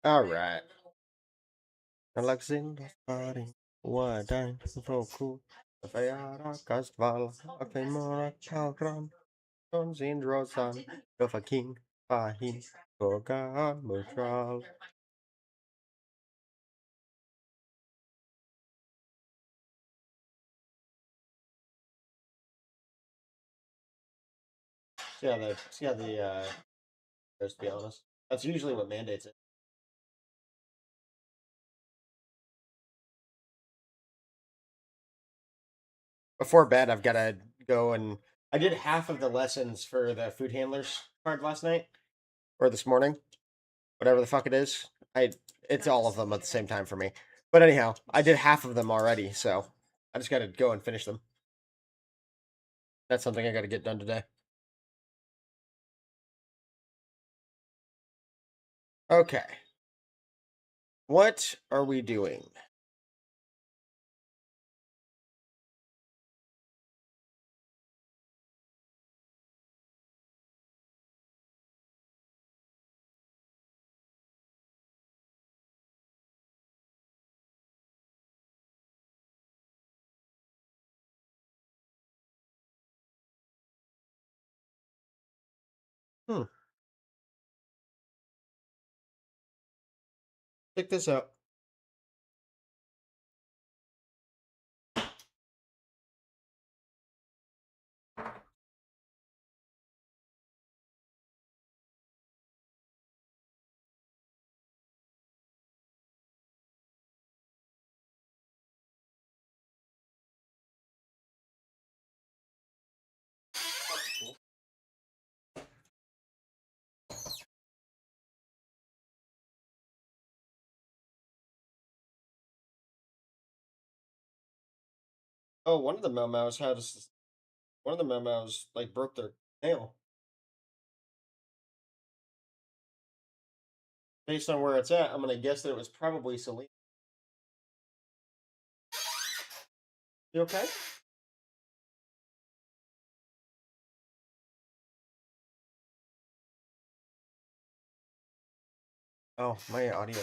All right. Alexander Party, what I'm so cool. Fejara Kastval, Akimura Kalkram, Tonzin Rosan, Gofa King, Pahin, Goga Mutral. Just to be honest. That's usually what mandates it. Before bed, I've got to go and I did half of the lessons for the food handlers card last night or this morning, whatever the fuck it is. I It's all of them at the same time for me. But anyhow, I did half of them already, so I just got to go and finish them. That's something I got to get done today. Okay, what are we doing? Hmm. Check this out. Oh, one of the memos like broke their nail. Based on where it's at, I'm gonna guess that it was probably Celine. You okay? Oh, my audio.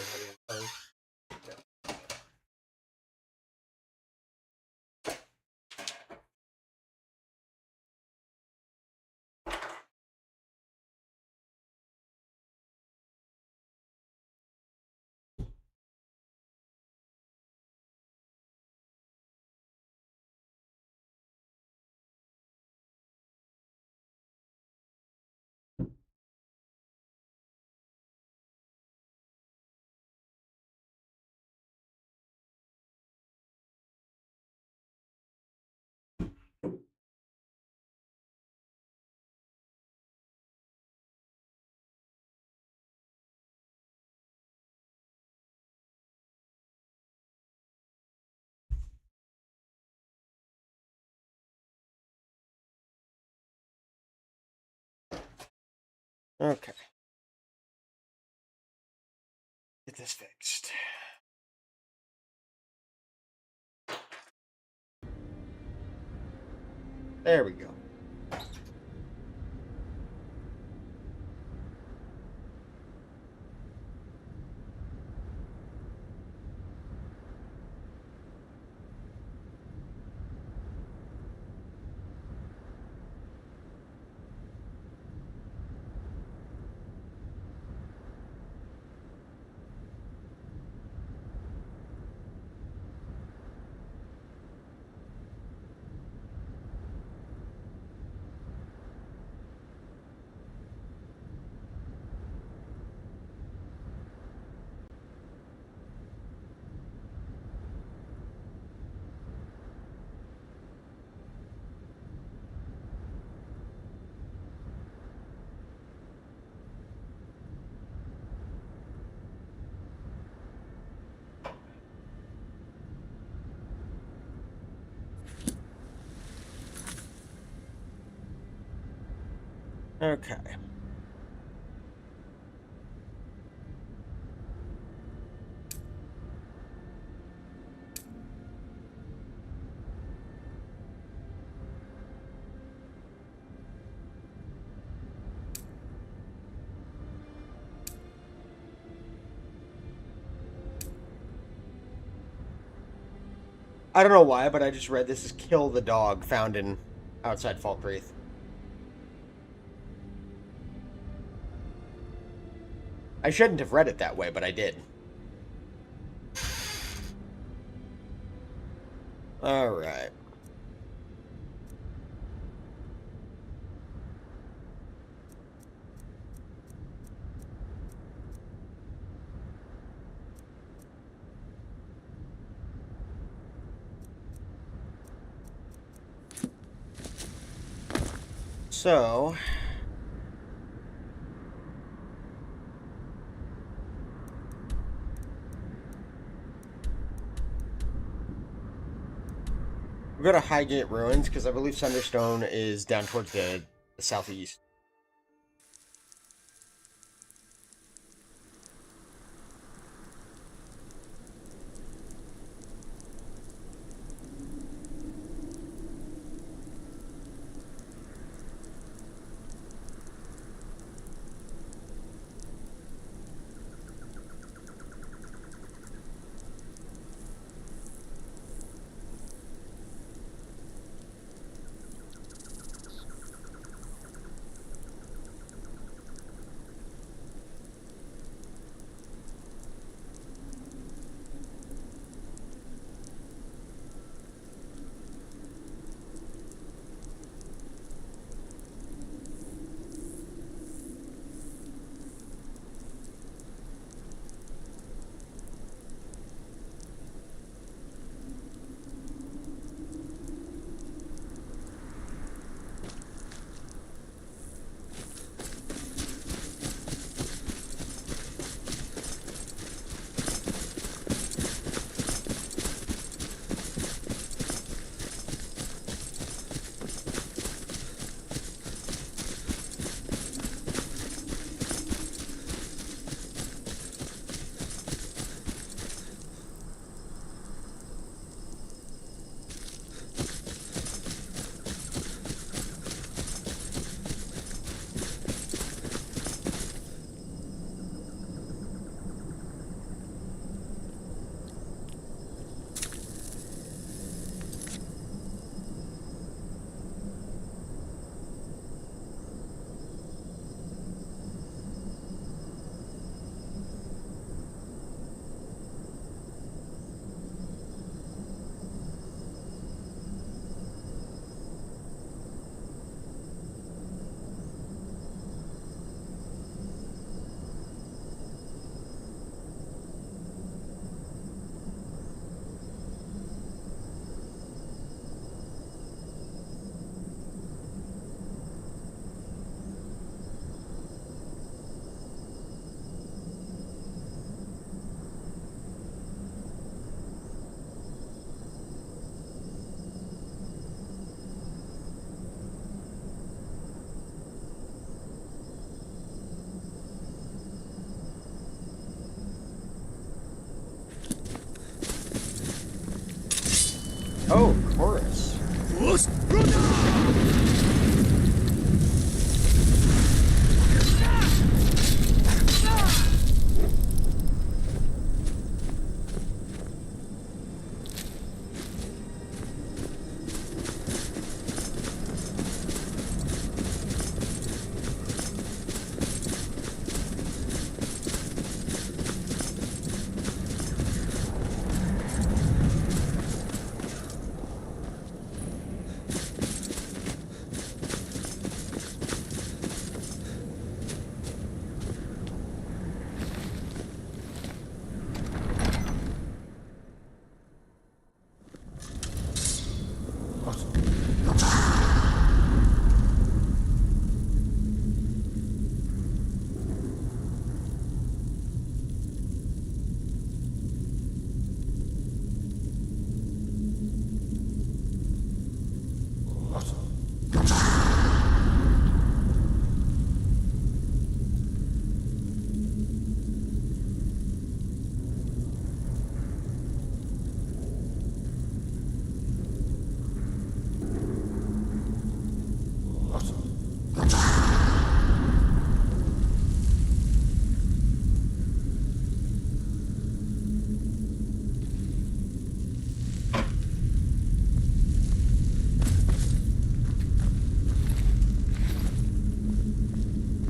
Okay, get this fixed. There we go. Okay. I don't know why, but I just read this is kill the dog found in outside Falkreath. I shouldn't have read it that way, but I did. All right. So, we'll go to Highgate Ruins because I believe Sunderstone is down towards the southeast.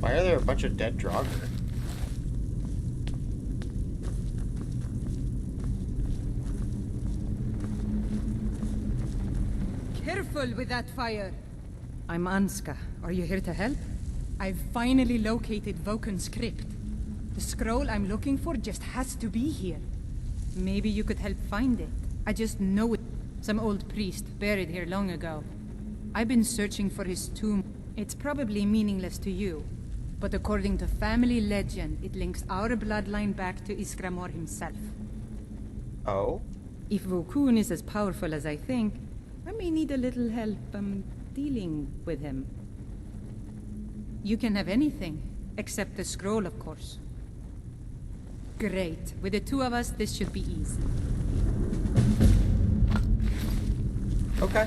Why are there a bunch of dead Draugr? Careful with that fire. I'm Anska. Are you here to help? I've finally located Vokun's crypt. The scroll I'm looking for just has to be here. Maybe you could help find it. I just know it. Some old priest buried here long ago. I've been searching for his tomb. It's probably meaningless to you, but according to family legend, it links our bloodline back to Iskramor himself. Oh? If Vokun is as powerful as I think, I may need a little help dealing with him. You can have anything, except the scroll, of course. Great. With the two of us, this should be easy. Okay.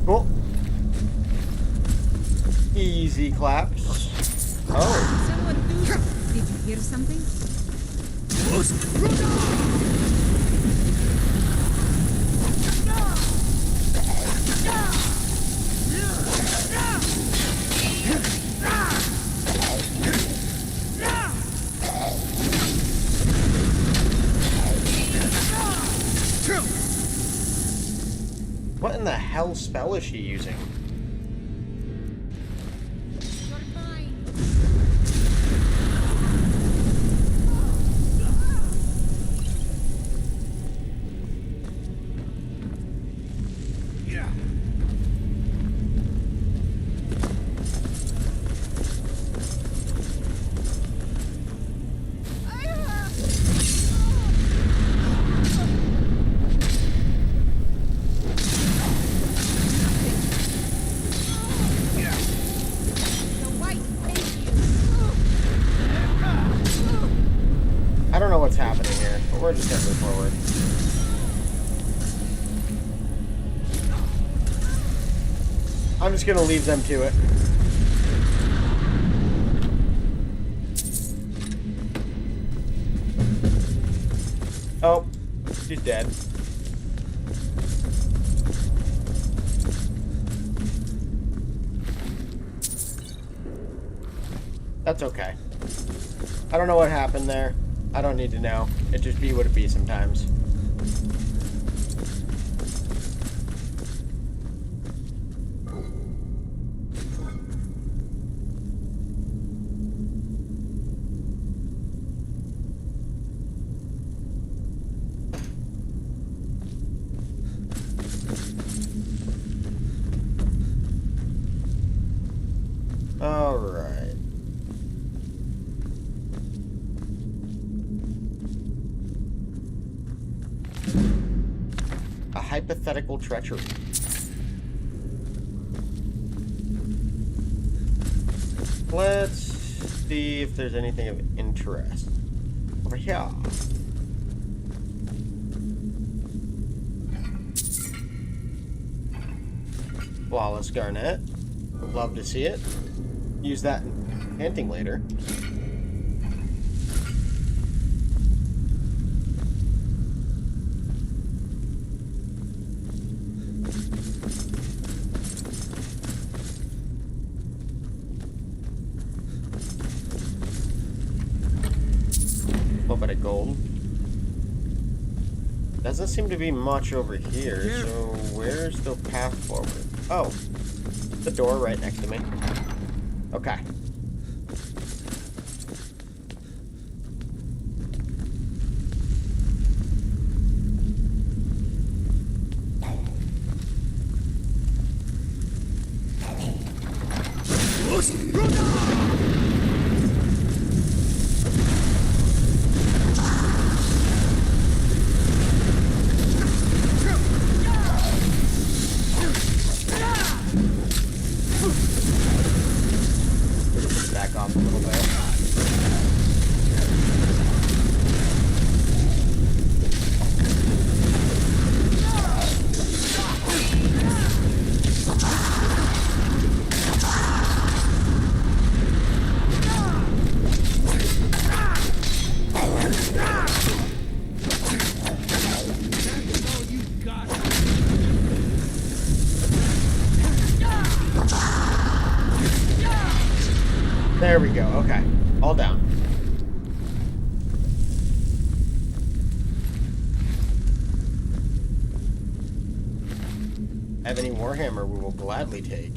Cool. Easy claps. Oh. Someone do something. Did you hear something? What in the hell spell is she using? I don't know what's happening here, but we're just gonna move forward. I'm just gonna leave them to it. Oh, she's dead. That's okay. I don't know what happened there. I don't need to know. It just be what it be sometimes. All right. A hypothetical treachery. Let's see if there's anything of interest. Over here. Flawless garnet. Would love to see it. Use that in painting later. A little bit of gold. Doesn't seem to be much over here, so where's the path forward? Oh, the door right next to me. Okay. There we go. Okay. All down. Have any Warhammer we will gladly take.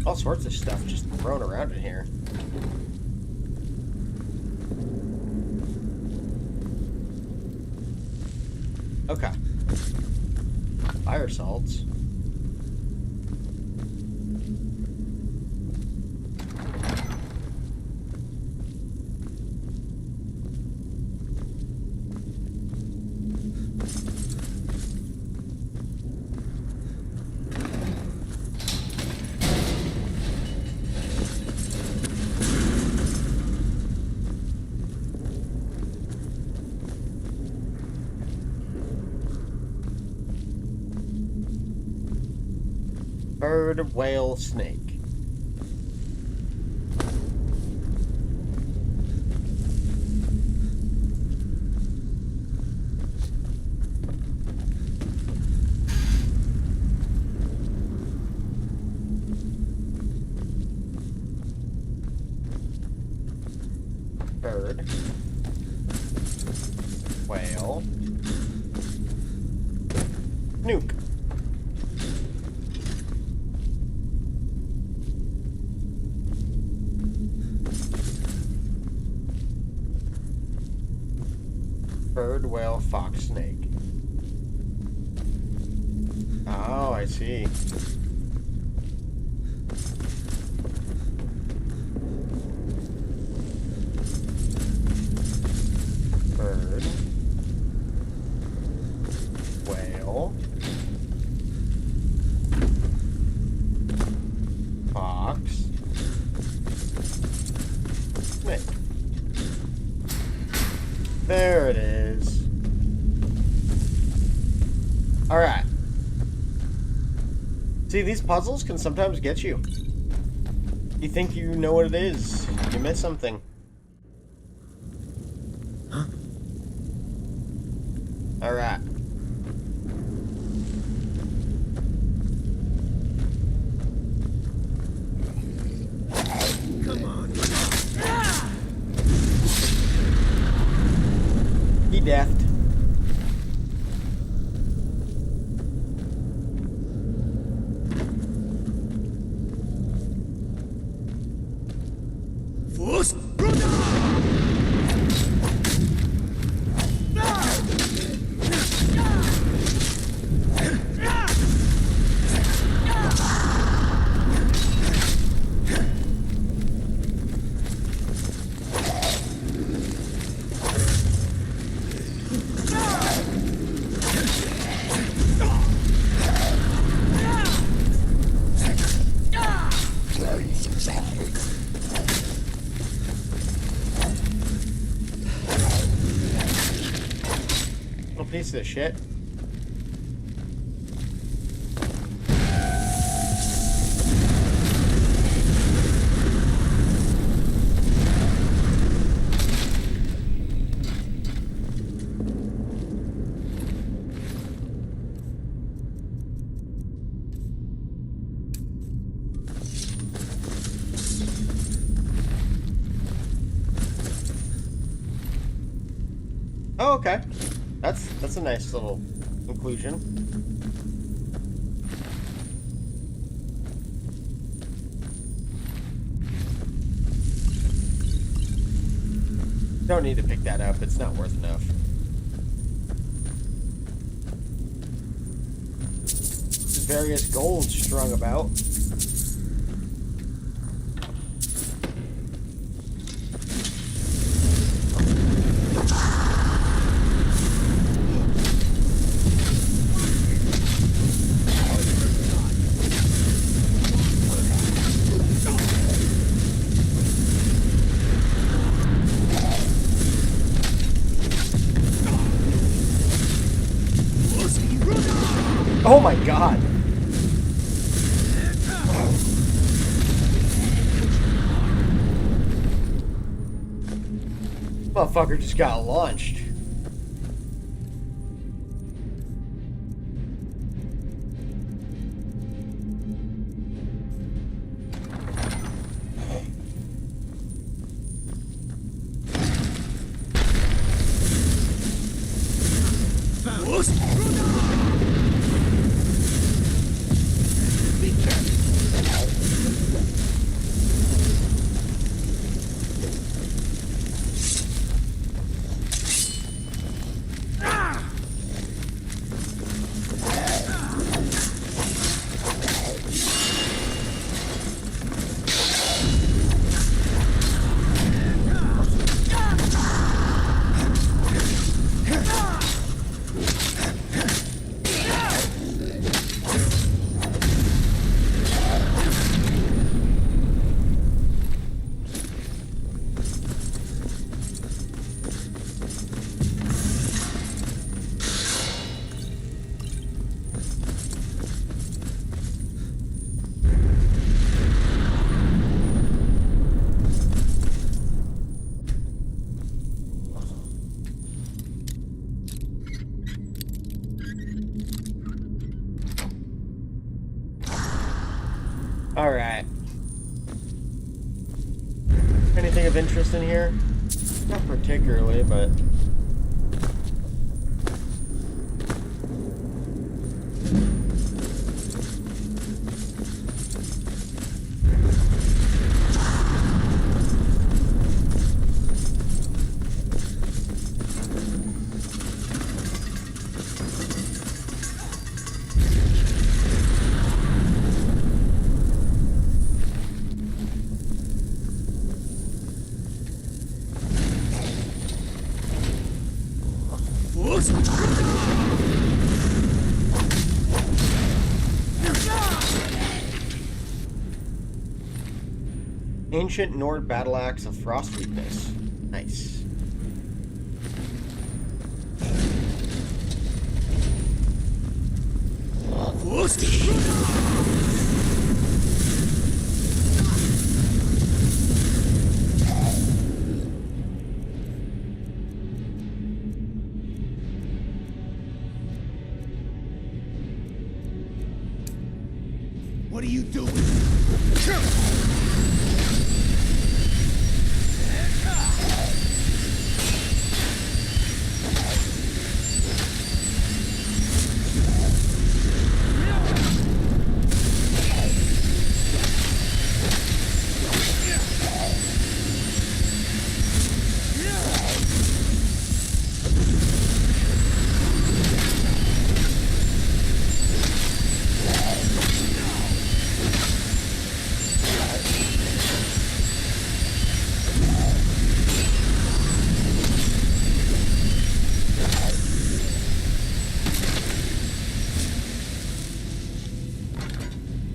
All sorts of stuff just thrown around in here. Okay. Fire salts. Bird, whale, snake. Bird. Whale. Nuke. Bird, whale, fox, snake. Oh, I see. Bird. Whale. Fox. Snake. There it is. Alright. See, these puzzles can sometimes get you. You think you know what it is. You miss something. Huh? Alright. Come on. He deft. Force. Little piece of shit. Oh, okay. That's a nice little conclusion. Don't need to pick that up. It's not worth enough. There's various gold strung about. Oh my god. Motherfucker just got launched. Alright. Anything of interest in here? Not particularly, but... Ancient Nord battle axe of frost weakness. Nice. What are you doing?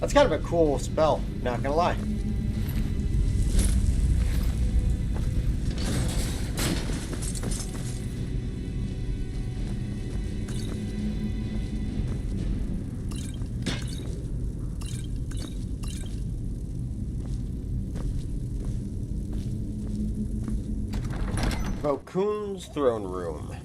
That's kind of a cool spell, not gonna lie. Vokun's throne room.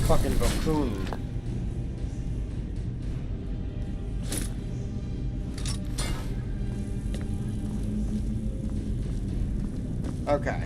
Fucking Vokoon. Okay.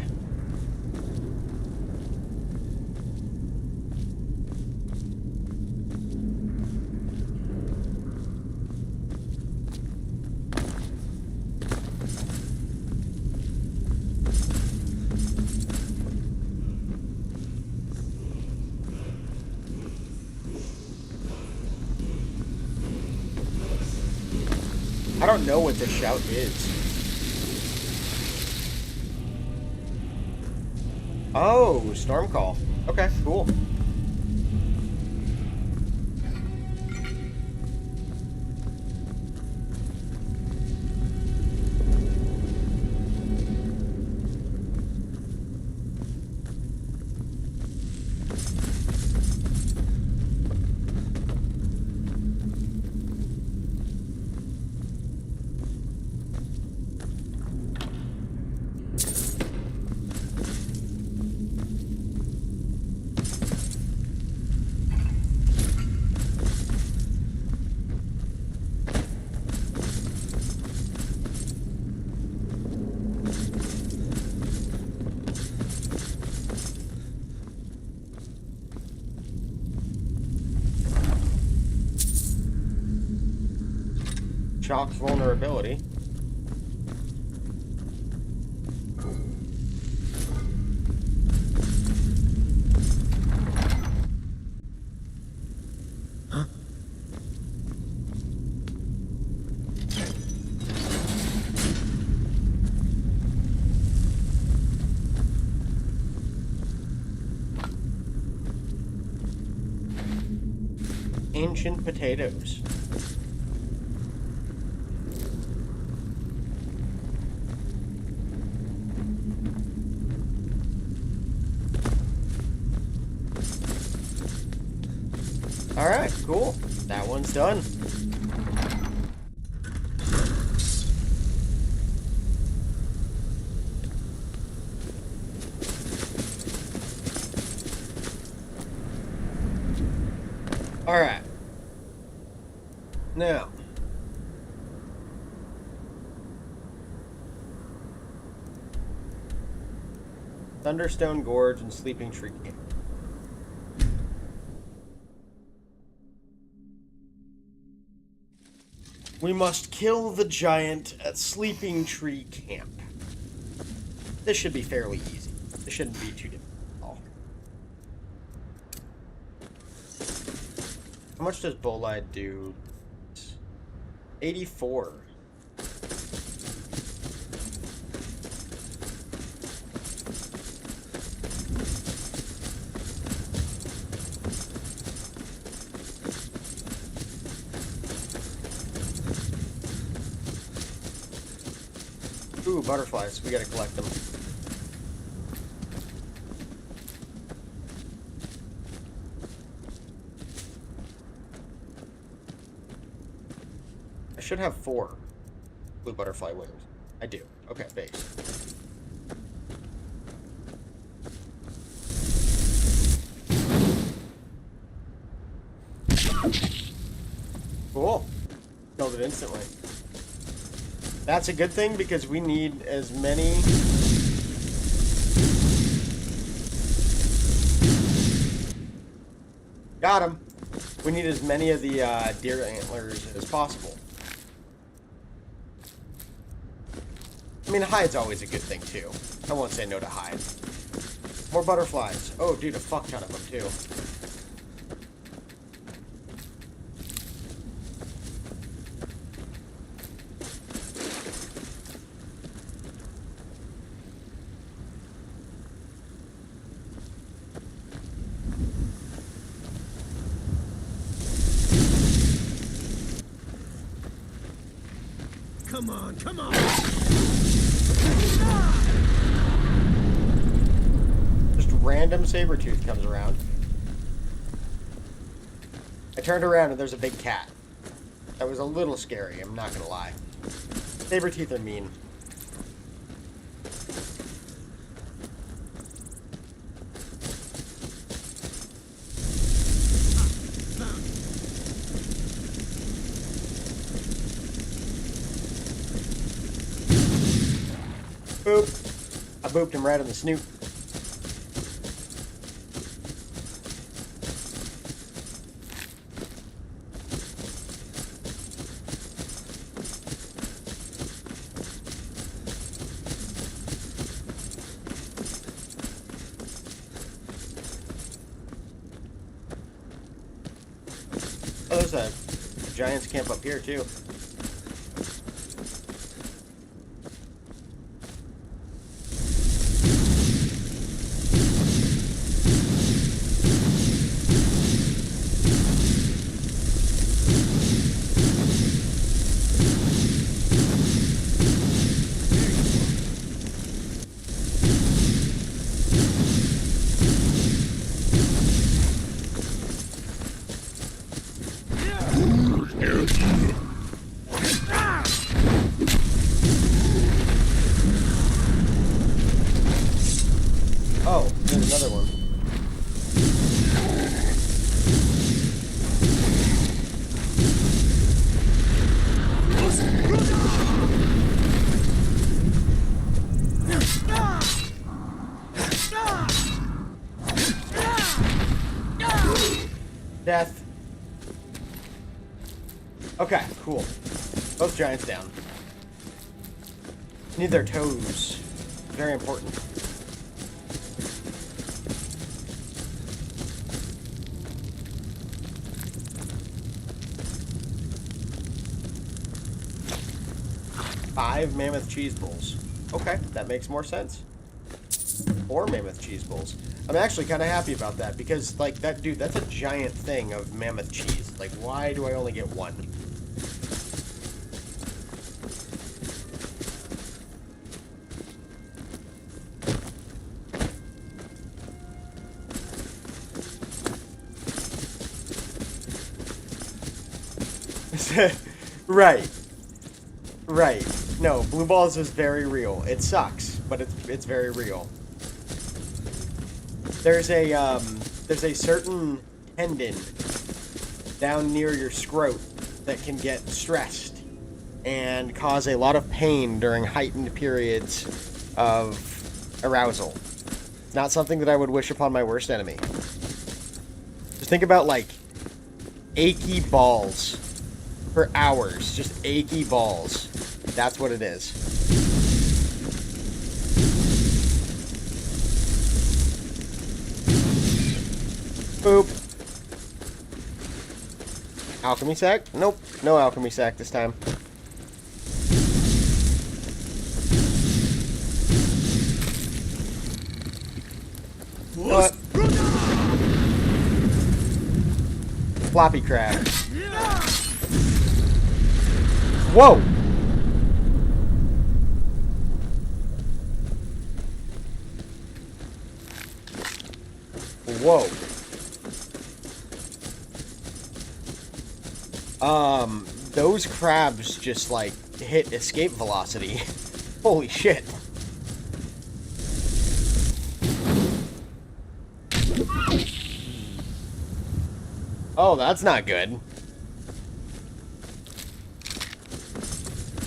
I don't know what the shout is. Oh, storm call. Okay, cool. Shock vulnerability. Ancient potatoes. Alright, cool. That one's done. Alright. Now. Thunderstone Gorge and Sleeping Tree Camp. We must kill the giant at Sleeping Tree Camp. This should be fairly easy. This shouldn't be too difficult at all. How much does Bolide do? 84. Ooh, butterflies. We gotta collect them. I should have 4 blue butterfly wings. I do. Okay, base. Cool. Killed it instantly. That's a good thing because we need as many... Got him. We need as many of the deer antlers as possible. I mean, hide's always a good thing too. I won't say no to hide. More butterflies. Oh, dude, a fuck ton of them too. Come on, come on! Just random saber-tooth comes around. I turned around and there's a big cat. That was a little scary, I'm not gonna lie. Saber-tooth are mean. Boop. I booped him right in the snoot. Oh, there's a Giants camp up here, too. Oh, there's another one. Death. Okay, cool. Both giants down. Need their toes. Very important. Five mammoth cheese bowls. Okay, that makes more sense. 4 mammoth cheese bowls. I'm actually kind of happy about that because, like, that dude, that's a giant thing of mammoth cheese. Like, why do I only get 1? Right. Right. No, blue balls is very real. It sucks, but it's very real. There's a certain tendon down near your scrot that can get stressed and cause a lot of pain during heightened periods of arousal. Not something that I would wish upon my worst enemy. Just think about, like, achy balls for hours. Just achy balls. That's what it is. Boop. Alchemy sack? Nope. No alchemy sack this time. What? Floppy crab. Whoa! Whoa. Those crabs just, like, hit escape velocity. Holy shit. Oh, that's not good.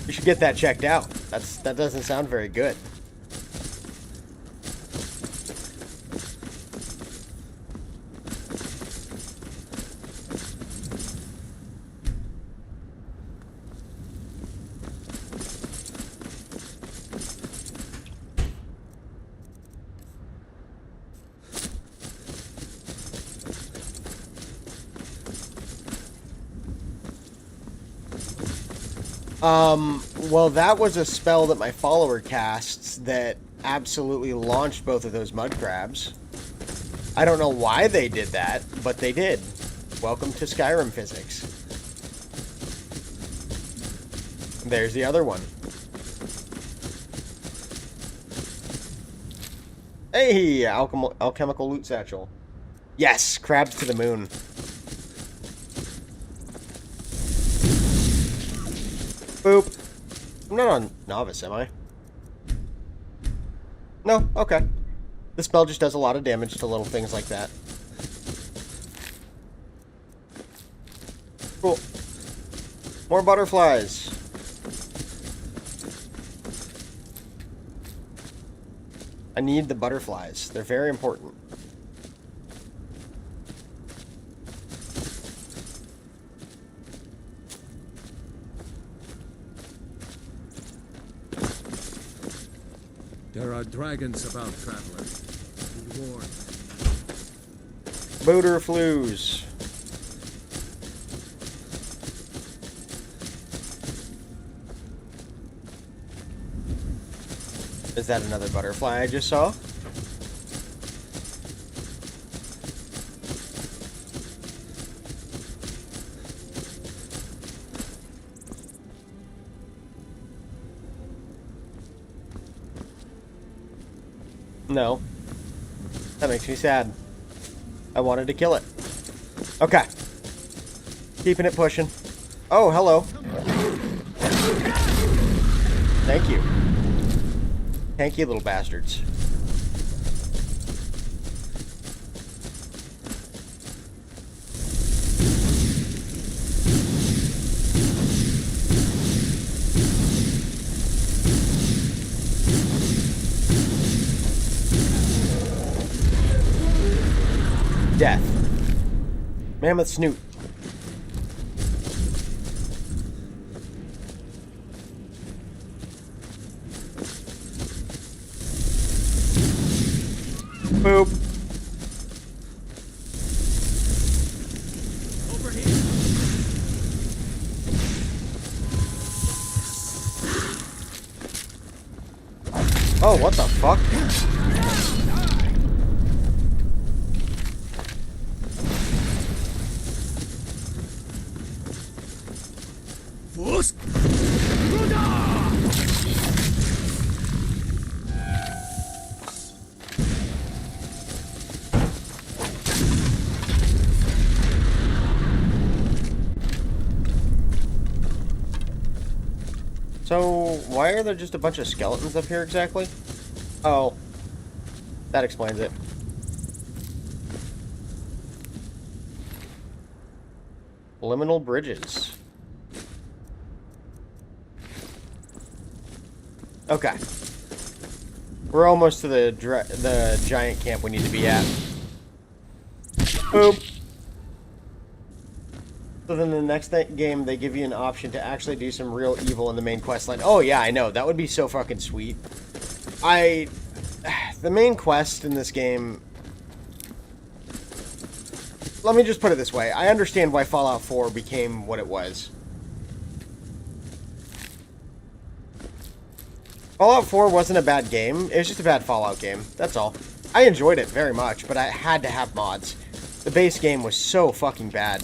You should get that checked out. That doesn't sound very good. Well, that was a spell that my follower casts that absolutely launched both of those mud crabs. I don't know why they did that, but they did. Welcome to Skyrim physics. There's the other one. Hey, alchemical loot satchel. Yes, crabs to the moon. Boop. I'm not on novice, am I? No? Okay. The spell just does a lot of damage to little things like that. Cool. More butterflies. I need the butterflies. They're very important. There are dragons about, traveler. Be warned. Butterflies. Is that another butterfly I just saw? No. That makes me sad. I wanted to kill it. Okay. Keeping it pushing. Oh, hello. Thank you. Thank you, little bastards. Death. Mammoth snoot. Boop. Over here. Oh, what the fuck? Force. So, why are there just a bunch of skeletons up here exactly? Oh. That explains it. Liminal bridges. Okay. We're almost to the giant camp we need to be at. Boop. So then the next game, they give you an option to actually do some real evil in the main quest line. Oh yeah, I know. That would be so fucking sweet. The main quest in this game... Let me just put it this way. I understand why Fallout 4 became what it was. Fallout 4 wasn't a bad game. It was just a bad Fallout game. That's all. I enjoyed it very much, but I had to have mods. The base game was so fucking bad.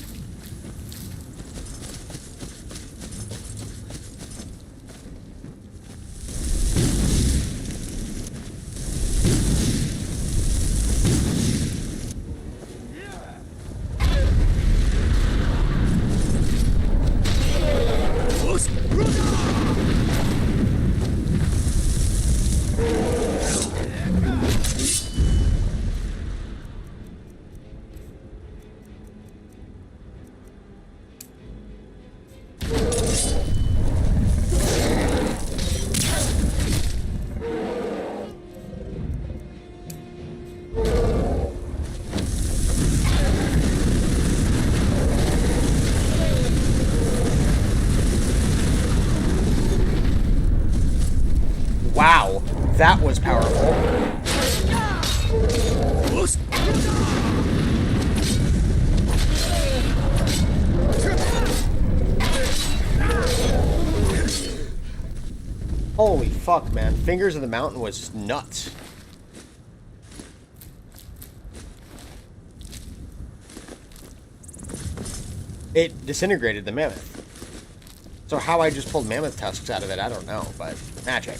Wow, that was powerful. Holy fuck, man. Fingers of the Mountain was nuts. It disintegrated the mammoth. So how I just pulled mammoth tusks out of it, I don't know, but magic.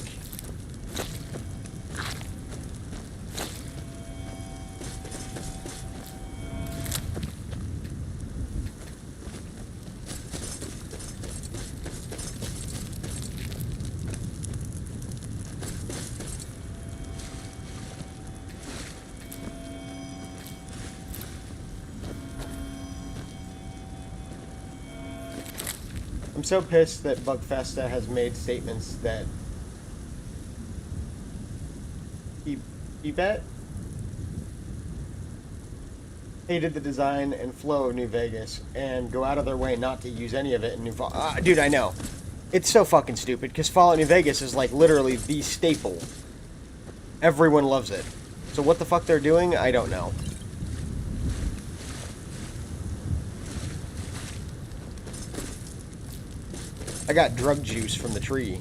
I'm so pissed that Bugfesta has made statements that he You bet. Hated the design and flow of New Vegas and go out of their way not to use any of it in New Fallout. Dude, I know. It's so fucking stupid because Fallout New Vegas is like literally the staple. Everyone loves it. So what the fuck they're doing, I don't know. I got drug juice from the tree.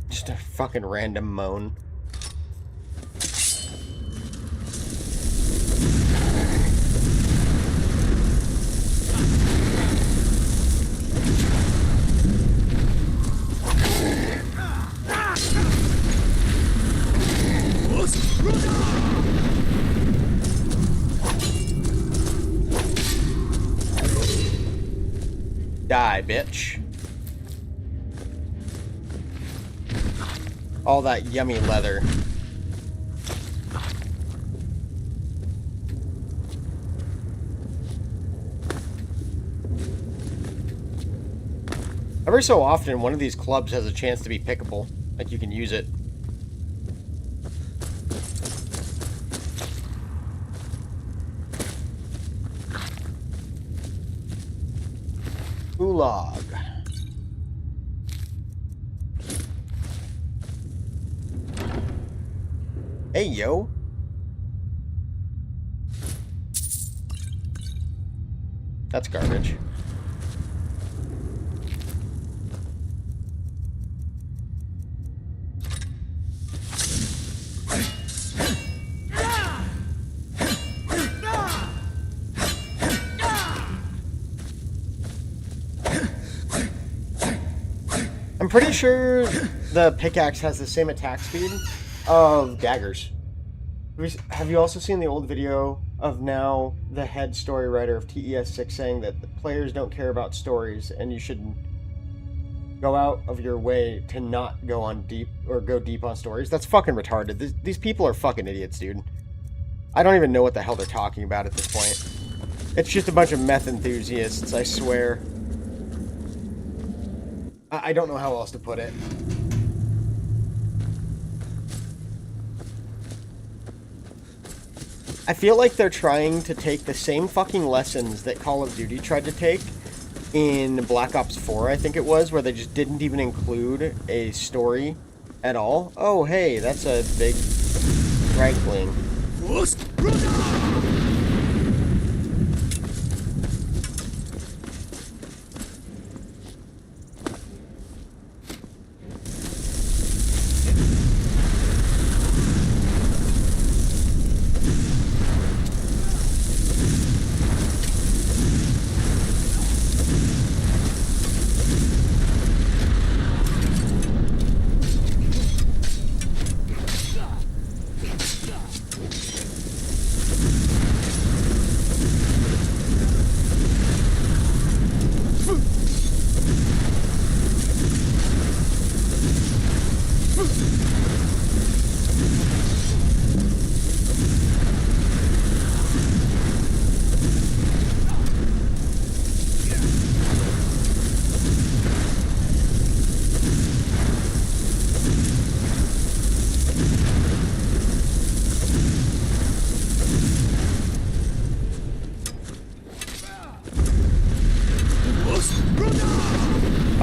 Just a fucking random moan. Die, bitch. All that yummy leather. Every so often, one of these clubs has a chance to be pickable. Like, you can use it. Gulag. Hey, yo. That's garbage. I'm pretty sure the pickaxe has the same attack speed of daggers. Have you also seen the old video of now the head story writer of TES6 saying that the players don't care about stories and you should go out of your way to not go on deep or go deep on stories? That's fucking retarded. These people are fucking idiots, dude. I don't even know what the hell they're talking about at this point. It's just a bunch of meth enthusiasts, I swear. I don't know how else to put it. I feel like they're trying to take the same fucking lessons that Call of Duty tried to take in Black Ops 4, I think it was, where they just didn't even include a story at all. Oh, hey, that's a big Rankling.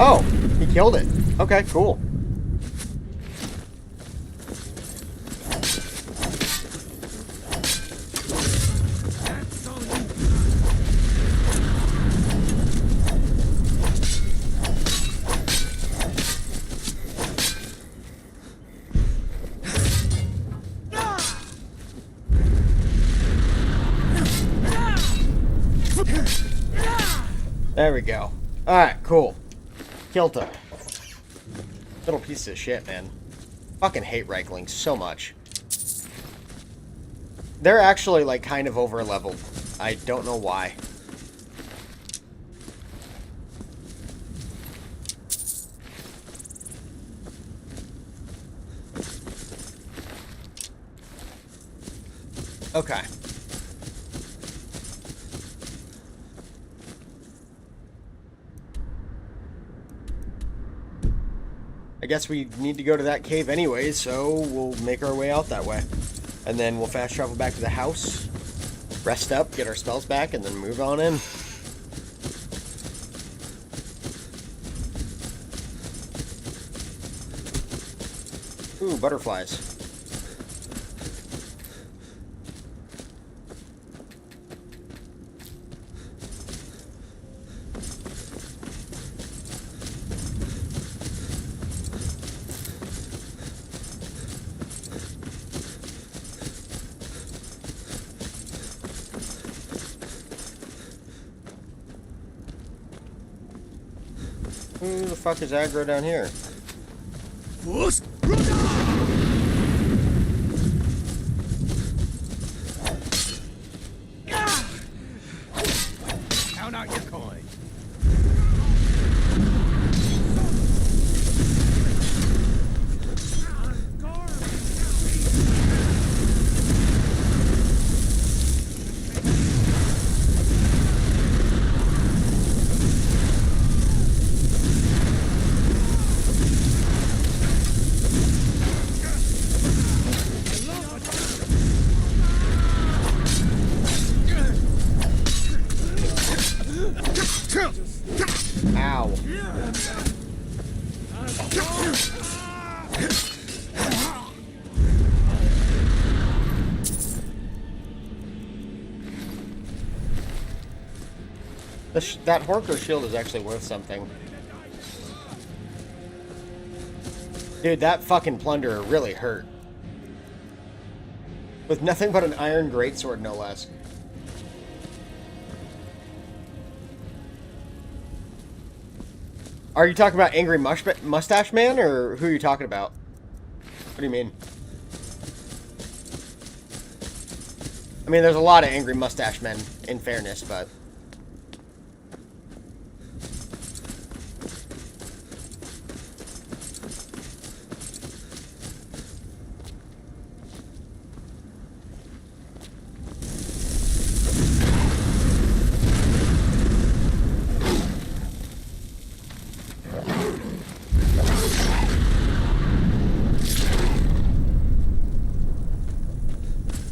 Oh, he killed it. Okay, cool. There we go. Alright, cool. Killed him. Little piece of shit, man. Fucking hate Reichling so much. They're actually, like, kind of over-leveled. I don't know why. Okay. I guess we need to go to that cave anyways, so we'll make our way out that way. And then we'll fast travel back to the house, rest up, get our spells back, and then move on in. Ooh, butterflies. Who the fuck is aggro down here? First, count out your coin. Ow. That Horker shield is actually worth something. Dude, that fucking plunderer really hurt. With nothing but an iron greatsword, no less. Are you talking about Angry Mustache Man, or who are you talking about? What do you mean? I mean, there's a lot of Angry Mustache Men, in fairness, but...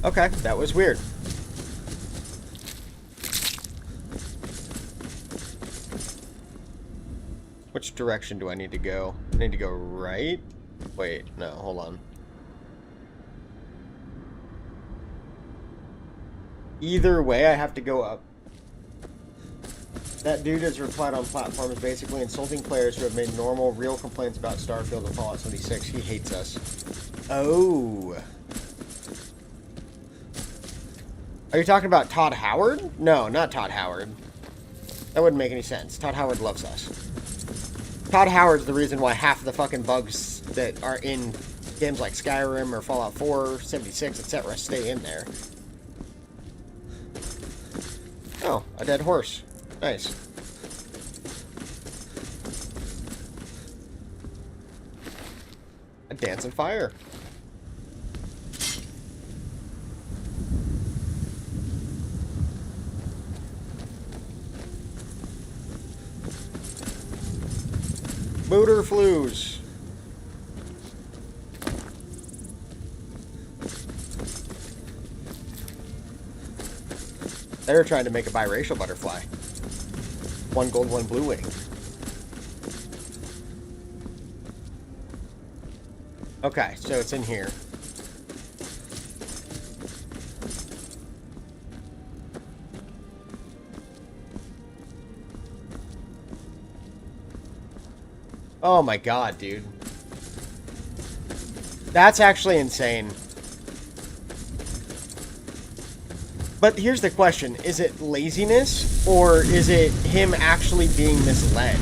Okay, that was weird. Which direction do I need to go? I need to go right? Wait, no, hold on. Either way, I have to go up. That dude has replied on platforms basically insulting players who have made normal, real complaints about Starfield and Fallout 76. He hates us. Oh. Are you talking about Todd Howard? No, not Todd Howard. That wouldn't make any sense. Todd Howard loves us. Todd Howard's the reason why half of the fucking bugs that are in games like Skyrim or Fallout 4, 76, etc. stay in there. Oh, a dead horse. Nice. A dancing fire. Motor flues. They're trying to make a biracial butterfly. One gold, one blue wing. Okay, so it's in here. Oh my god, dude. That's actually insane. But here's the question. Is it laziness, or is it him actually being misled?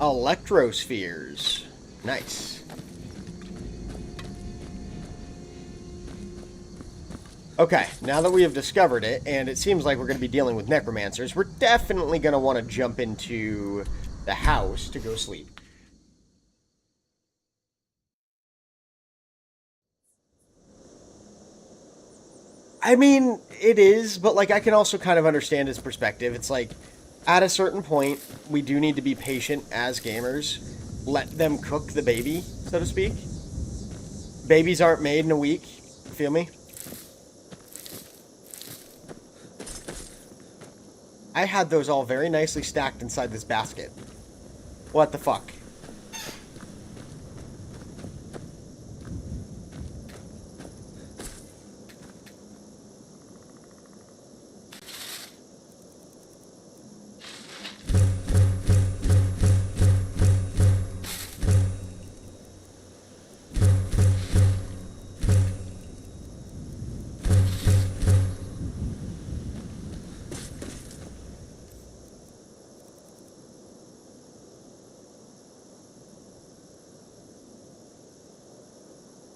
Electrospheres. Nice. Okay, now that we have discovered it, and it seems like we're going to be dealing with necromancers, we're definitely going to want to jump into the house to go sleep. I mean, it is, but, like, I can also kind of understand his perspective. It's like, at a certain point, we do need to be patient as gamers. Let them cook the baby, so to speak. Babies aren't made in a week. Feel me? I had those all very nicely stacked inside this basket. What the fuck?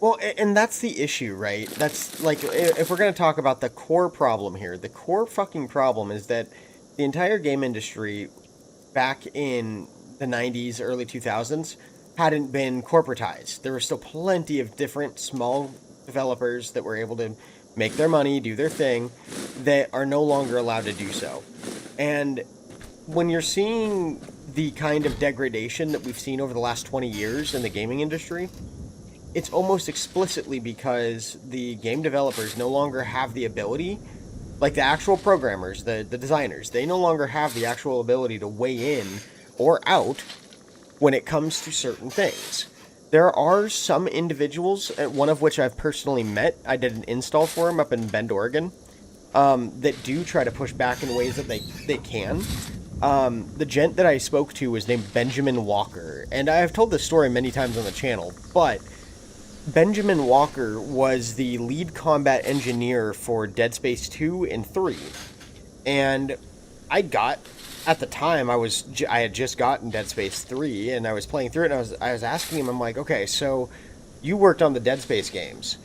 Well, and that's the issue, right? That's, like, if we're going to talk about the core problem here, the core fucking problem is that the entire game industry back in the 90s, early 2000s, hadn't been corporatized. There were still plenty of different small developers that were able to make their money, do their thing, that are no longer allowed to do so. And when you're seeing the kind of degradation that we've seen over the last 20 years in the gaming industry, it's almost explicitly because the game developers no longer have the ability, like the actual programmers, the designers, they no longer have the actual ability to weigh in or out when it comes to certain things. There are some individuals, one of which I've personally met, I did an install for him up in Bend, Oregon, that do try to push back in ways that they can. The gent that I spoke to was named Benjamin Walker, and I've told this story many times on the channel, but Benjamin Walker was the lead combat engineer for Dead Space 2 and 3. And at the time, I had just gotten Dead Space 3, and I was playing through it, and I was asking him, I'm like, okay, so you worked on the Dead Space games.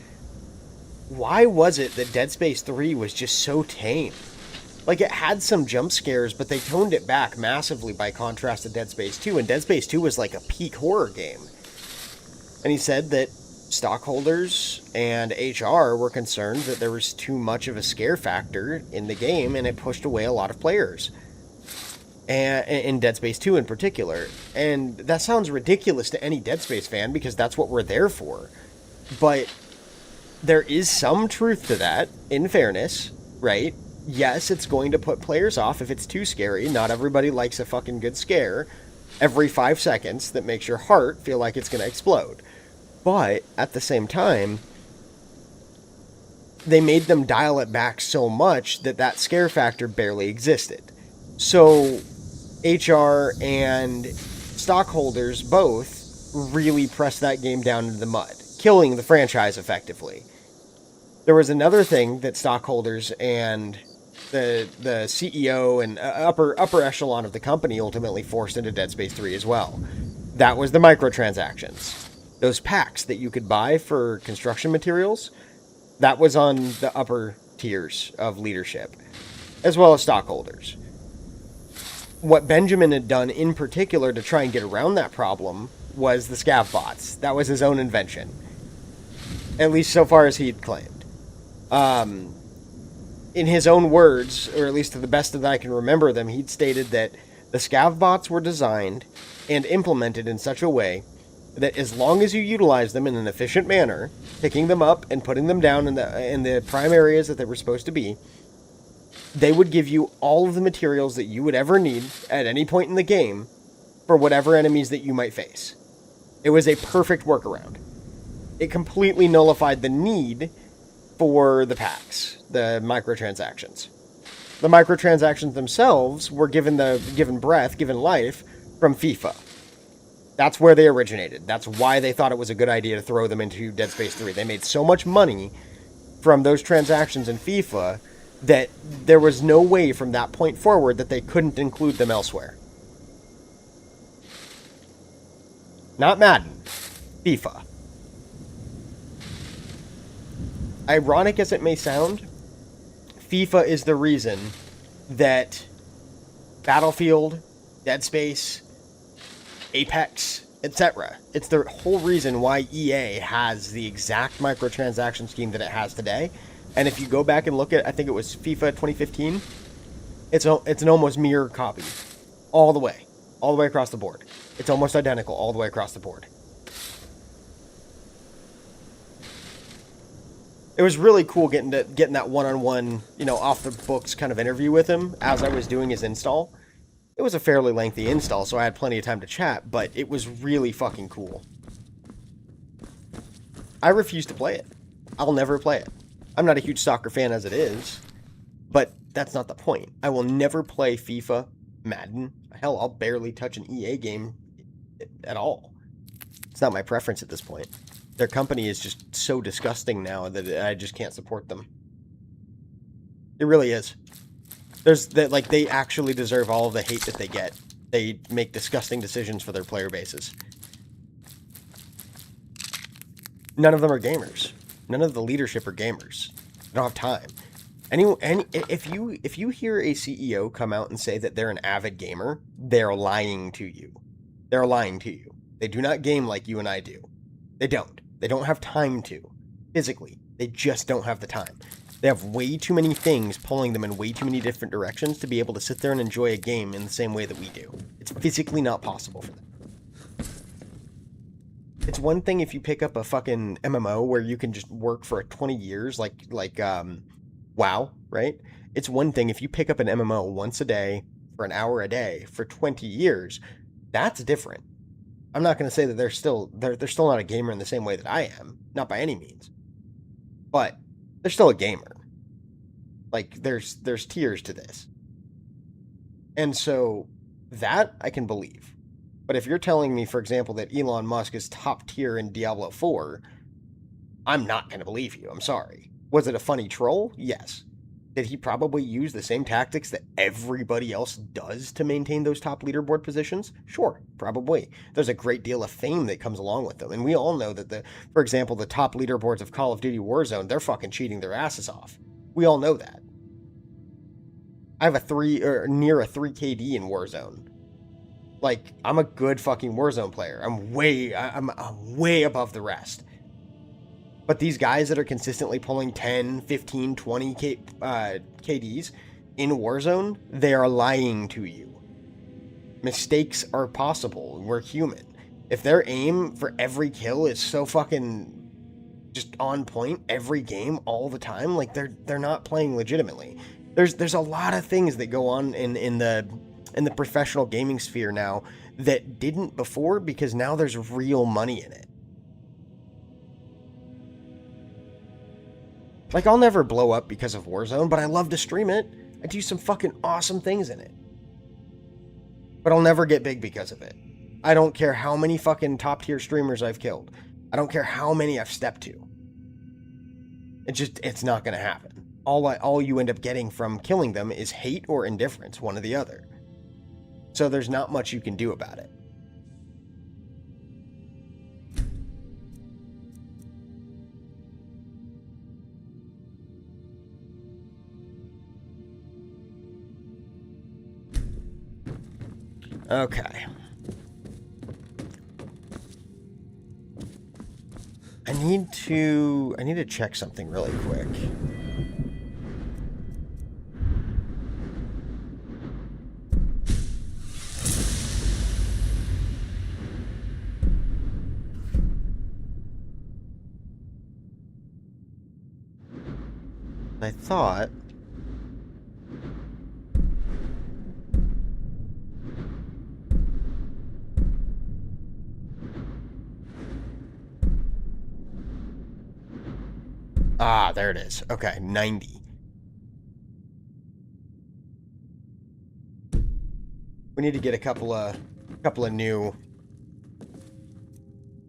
Why was it that Dead Space 3 was just so tame? Like, it had some jump scares, but they toned it back massively by contrast to Dead Space 2, and Dead Space 2 was like a peak horror game. And he said that stockholders and HR were concerned that there was too much of a scare factor in the game, and it pushed away a lot of players. And in Dead Space 2 in particular. And that sounds ridiculous to any Dead Space fan, because that's what we're there for. But there is some truth to that, in fairness, right? Yes, it's going to put players off if it's too scary. Not everybody likes a fucking good scare every 5 seconds that makes your heart feel like it's going to explode. But at the same time, they made them dial it back so much that that scare factor barely existed. So HR and stockholders both really pressed that game down into the mud, killing the franchise effectively. There was another thing that stockholders and the CEO and upper echelon of the company ultimately forced into Dead Space 3 as well. That was the microtransactions. Those packs that you could buy for construction materials, that was on the upper tiers of leadership, as well as stockholders. What Benjamin had done in particular to try and get around that problem was the scav bots. That was his own invention, at least so far as he'd claimed. In his own words, or at least to the best that I can remember them, he'd stated that the scav bots were designed and implemented in such a way that as long as you utilize them in an efficient manner, picking them up and putting them down in the prime areas that they were supposed to be, they would give you all of the materials that you would ever need at any point in the game for whatever enemies that you might face. It was a perfect workaround. It completely nullified the need for the packs, the microtransactions. The microtransactions themselves were given breath, given life from FIFA. That's where they originated. That's why they thought it was a good idea to throw them into Dead Space 3. They made so much money from those transactions in FIFA that there was no way from that point forward that they couldn't include them elsewhere. Not Madden. FIFA. Ironic as it may sound, FIFA is the reason that Battlefield, Dead Space, Apex, etc. It's the whole reason why EA has the exact microtransaction scheme that it has today. And if you go back and look at, I think it was FIFA 2015, it's an almost mirror copy. All the way across the board. It's almost identical all the way across the board. It was really cool getting that one-on-one, off the books kind of interview with him as I was doing his install. It was a fairly lengthy install, so I had plenty of time to chat, but it was really fucking cool. I refuse to play it. I'll never play it. I'm not a huge soccer fan as it is, but that's not the point. I will never play FIFA, Madden. Hell, I'll barely touch an EA game at all. It's not my preference at this point. Their company is just so disgusting now that I just can't support them. It really is. They actually deserve all of the hate that they get. They make disgusting decisions for their player bases. None of them are gamers. None of the leadership are gamers. They don't have time. If you hear a CEO come out and say that they're an avid gamer, they're lying to you. They're lying to you. They do not game like you and I do. They don't. They don't have time to. Physically. They just don't have the time. They have way too many things pulling them in way too many different directions to be able to sit there and enjoy a game in the same way that we do. It's physically not possible for them. It's one thing if you pick up a fucking MMO where you can just work for 20 years, like WoW, right? It's one thing if you pick up an MMO once a day for an hour a day for 20 years. That's different. I'm not going to say that they're still not a gamer in the same way that I am, not by any means, but they're still a gamer. Like there's tiers to this, and so that I can believe. But if you're telling me, for example, that Elon Musk is top tier in Diablo 4, I'm not going to believe you. I'm sorry. Was it a funny troll? Yes. Did he probably use the same tactics that everybody else does to maintain those top leaderboard positions? Sure, probably. There's a great deal of fame that comes along with them. And we all know that, for example, the top leaderboards of Call of Duty Warzone, they're fucking cheating their asses off. We all know that. I have near a 3 KD in Warzone. Like, I'm a good fucking Warzone player. I'm way above the rest. But these guys that are consistently pulling 10, 15, 20 KDs in Warzone, they are lying to you. Mistakes are possible. We're human. If their aim for every kill is so fucking just on point every game all the time, like they're not playing legitimately. There's a lot of things that go on in the professional gaming sphere now that didn't before because now there's real money in it. Like, I'll never blow up because of Warzone, but I love to stream it. I do some fucking awesome things in it. But I'll never get big because of it. I don't care how many fucking top-tier streamers I've killed. I don't care how many I've stepped to. It's not going to happen. All you end up getting from killing them is hate or indifference, one or the other. So there's not much you can do about it. Okay. I need to check something really quick. I thought there it is. Okay, 90. We need to get a couple of new,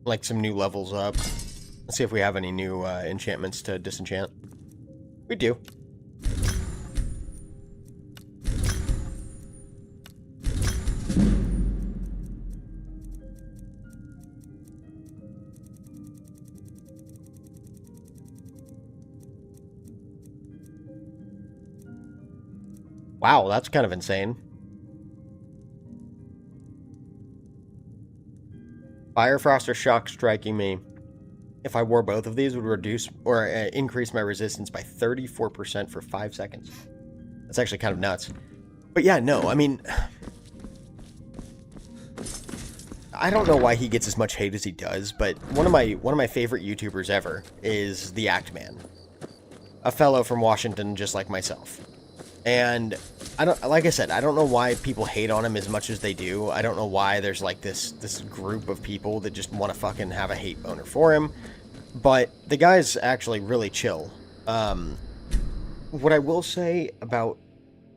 like some new levels up. Let's see if we have any new enchantments to disenchant. We do. Wow, that's kind of insane. Fire, Frost, or Shock striking me. If I wore both of these, would reduce or increase my resistance by 34% for 5 seconds. That's actually kind of nuts. But yeah, no, I mean, I don't know why he gets as much hate as he does, but one of my favorite YouTubers ever is the Act Man, a fellow from Washington just like myself. And like I said, I don't know why people hate on him as much as they do. I don't know why there's like this group of people that just want to fucking have a hate boner for him. But the guy's actually really chill. What I will say about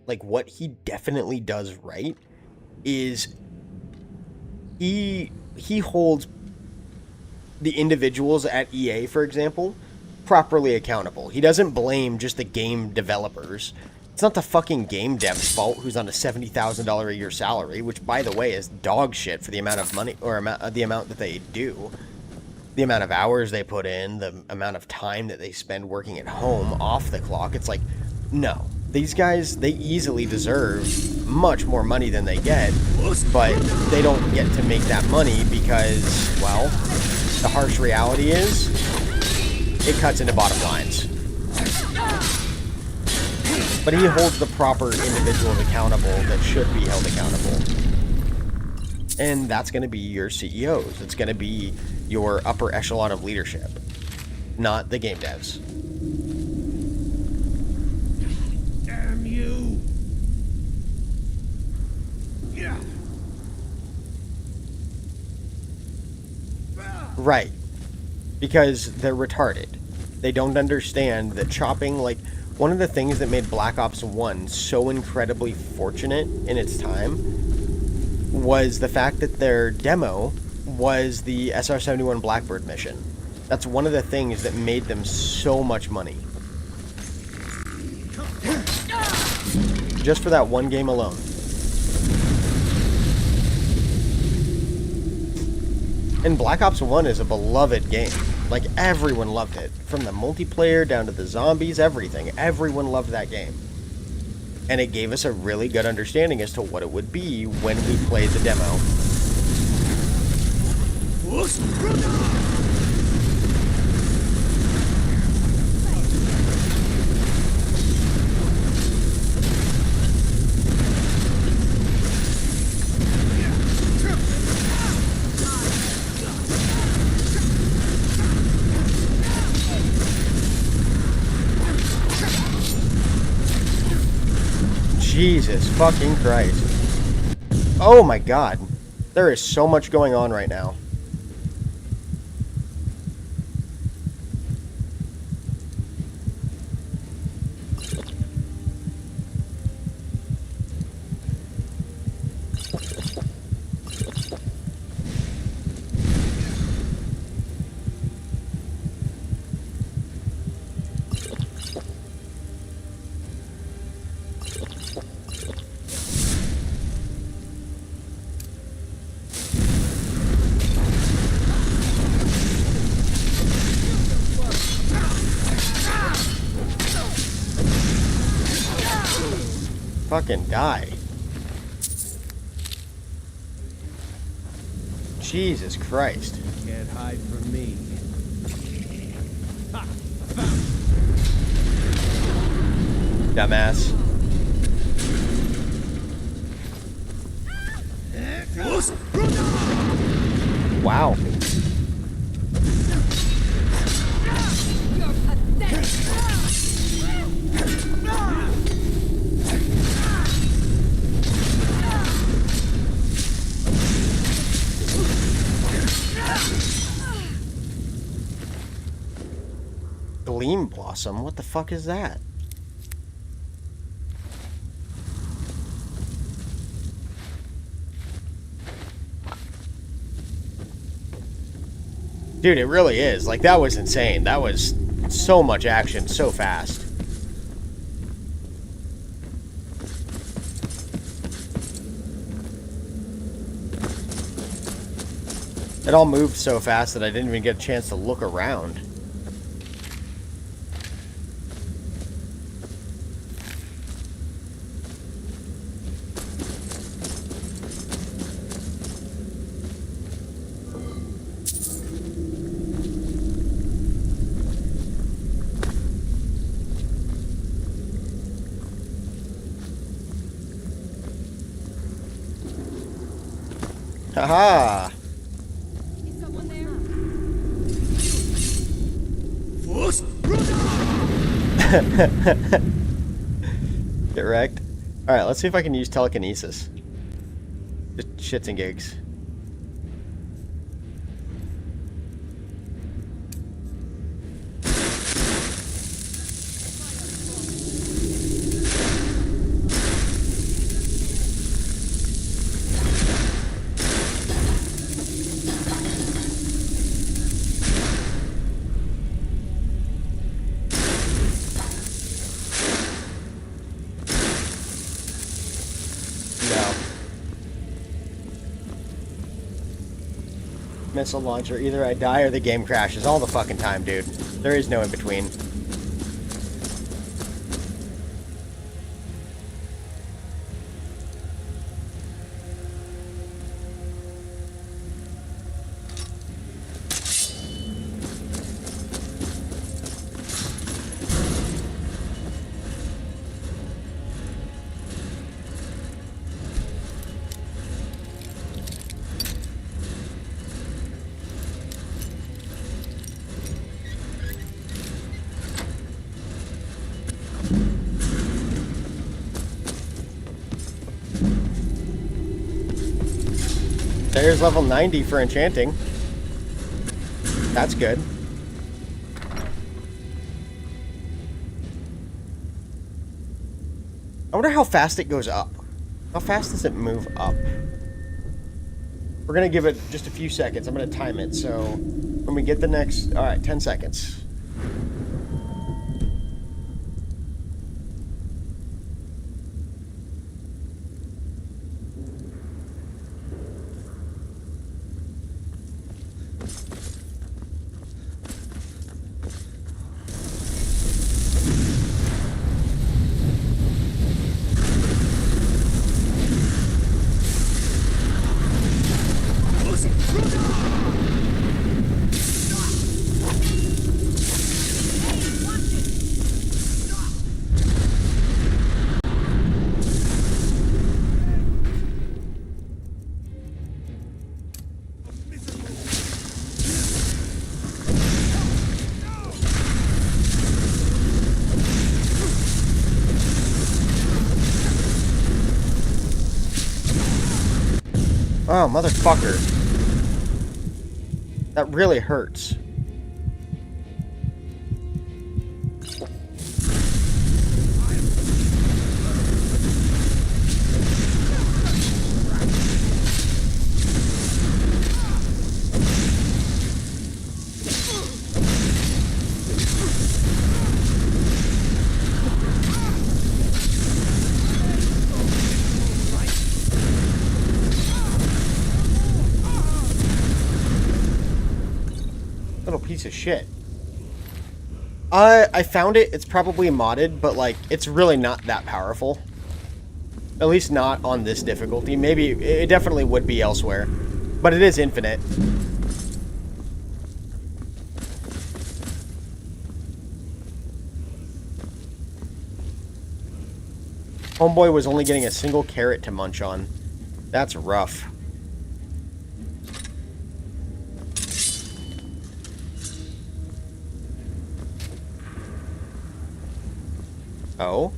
like what he definitely does right is he holds the individuals at EA, for example, properly accountable. He doesn't blame just the game developers. It's not the fucking game dev's fault who's on a $70,000 a year salary, which, by the way, is dog shit for the amount of money, or the amount that they do. The amount of hours they put in, the amount of time that they spend working at home off the clock. It's like, no. These guys, they easily deserve much more money than they get, but they don't get to make that money because, well, the harsh reality is, it cuts into bottom lines. But he holds the proper individuals accountable that should be held accountable. And that's going to be your CEOs. It's going to be your upper echelon of leadership, not the game devs. Damn you! Yeah. Right. Because they're retarded. They don't understand that chopping, like, one of the things that made Black Ops 1 so incredibly fortunate in its time was the fact that their demo was the SR-71 Blackbird mission. That's one of the things that made them so much money. Just for that one game alone. And Black Ops 1 is a beloved game. Like, everyone loved it. From the multiplayer down to the zombies, everything. Everyone loved that game. And it gave us a really good understanding as to what it would be when we played the demo. Jesus fucking Christ. Oh my god. There is so much going on right now. Fucking die. Jesus Christ. Can't hide from me. Dumbass. Wow. Gleam Blossom? What the fuck is that? Dude, it really is. Like, that was insane. That was so much action so fast. It all moved so fast that I didn't even get a chance to look around. Haha! Get wrecked. Alright, let's see if I can use telekinesis. Just shits and gigs. Missile launcher. Either I die or the game crashes all the fucking time, dude. There is no in between. There's level 90 for enchanting. That's good. I wonder how fast it goes up. How fast does it move up? We're going to give it just a few seconds. I'm going to time it. So when we get the next... Alright, 10 seconds. Oh, motherfucker. That really hurts. Little piece of shit. I found it. It's probably modded, but like it's really not that powerful. At least not on this difficulty. Maybe it definitely would be elsewhere, but it is infinite. Homeboy was only getting a single carrot to munch on. That's rough. Oh?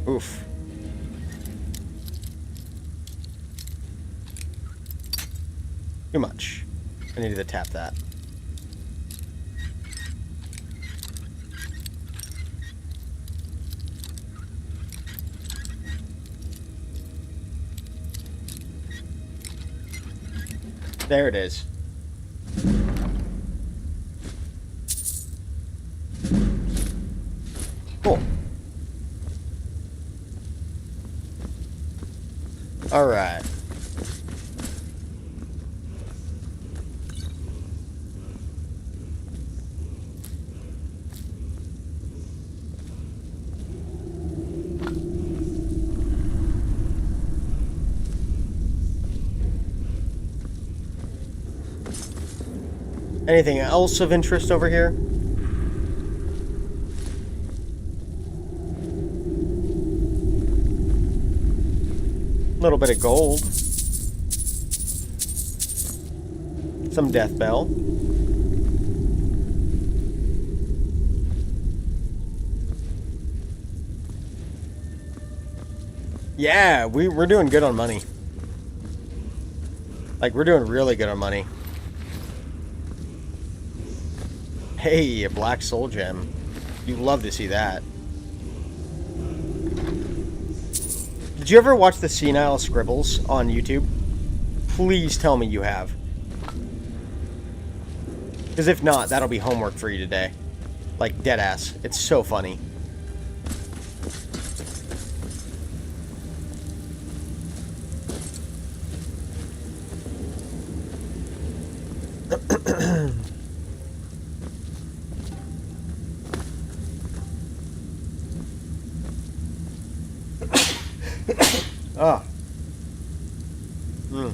Oof. Too much. I needed to tap that. There it is. Cool. Alright. Anything else of interest over here? A little bit of gold. Some death bell. Yeah, we're doing good on money. Like, we're doing really good on money. Hey, a black soul gem. You love to see that. Did you ever watch the Senile Scribbles on YouTube? Please tell me you have. Because if not, that'll be homework for you today. Like, deadass. It's so funny. Ah. Mm.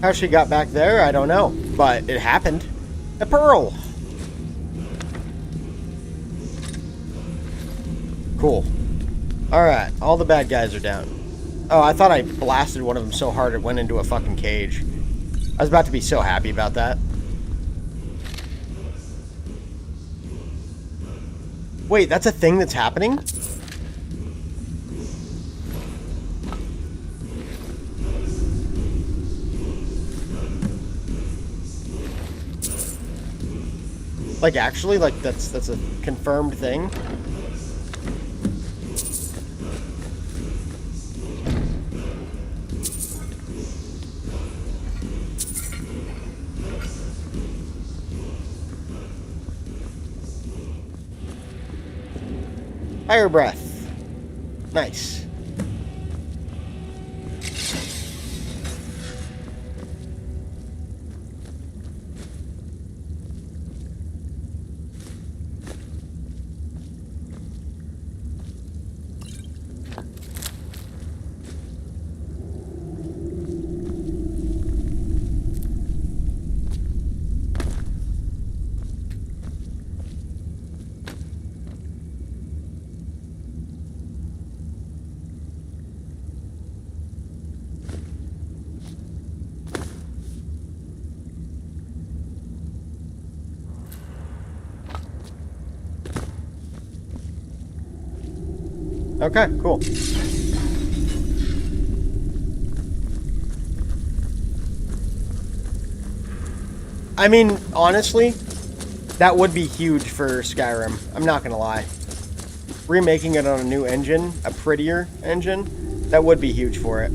How she got back there, I don't know. But it happened. A pearl! Cool. Alright, all the bad guys are down. Oh, I thought I blasted one of them so hard it went into a fucking cage. I was about to be so happy about that. Wait, that's a thing that's happening? Like, actually? Like, that's a confirmed thing? Fire breath. Nice. Okay, cool. I mean, honestly, that would be huge for Skyrim. I'm not gonna lie. Remaking it on a new engine, a prettier engine, that would be huge for it.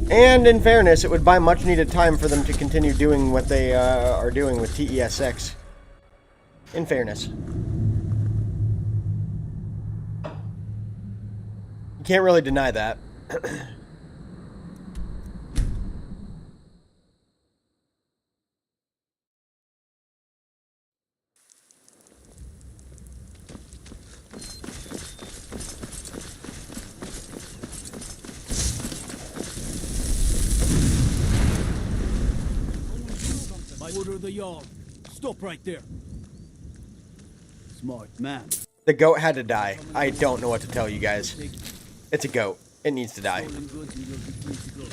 And in fairness, it would buy much needed time for them to continue doing what they are doing with TES6. In fairness. Can't really deny that. By order of the Jarl. Stop right there. Smart man. The goat had to die. I don't know what to tell you guys. It's a goat. It needs to die. Stolen goods and you'll be free to go.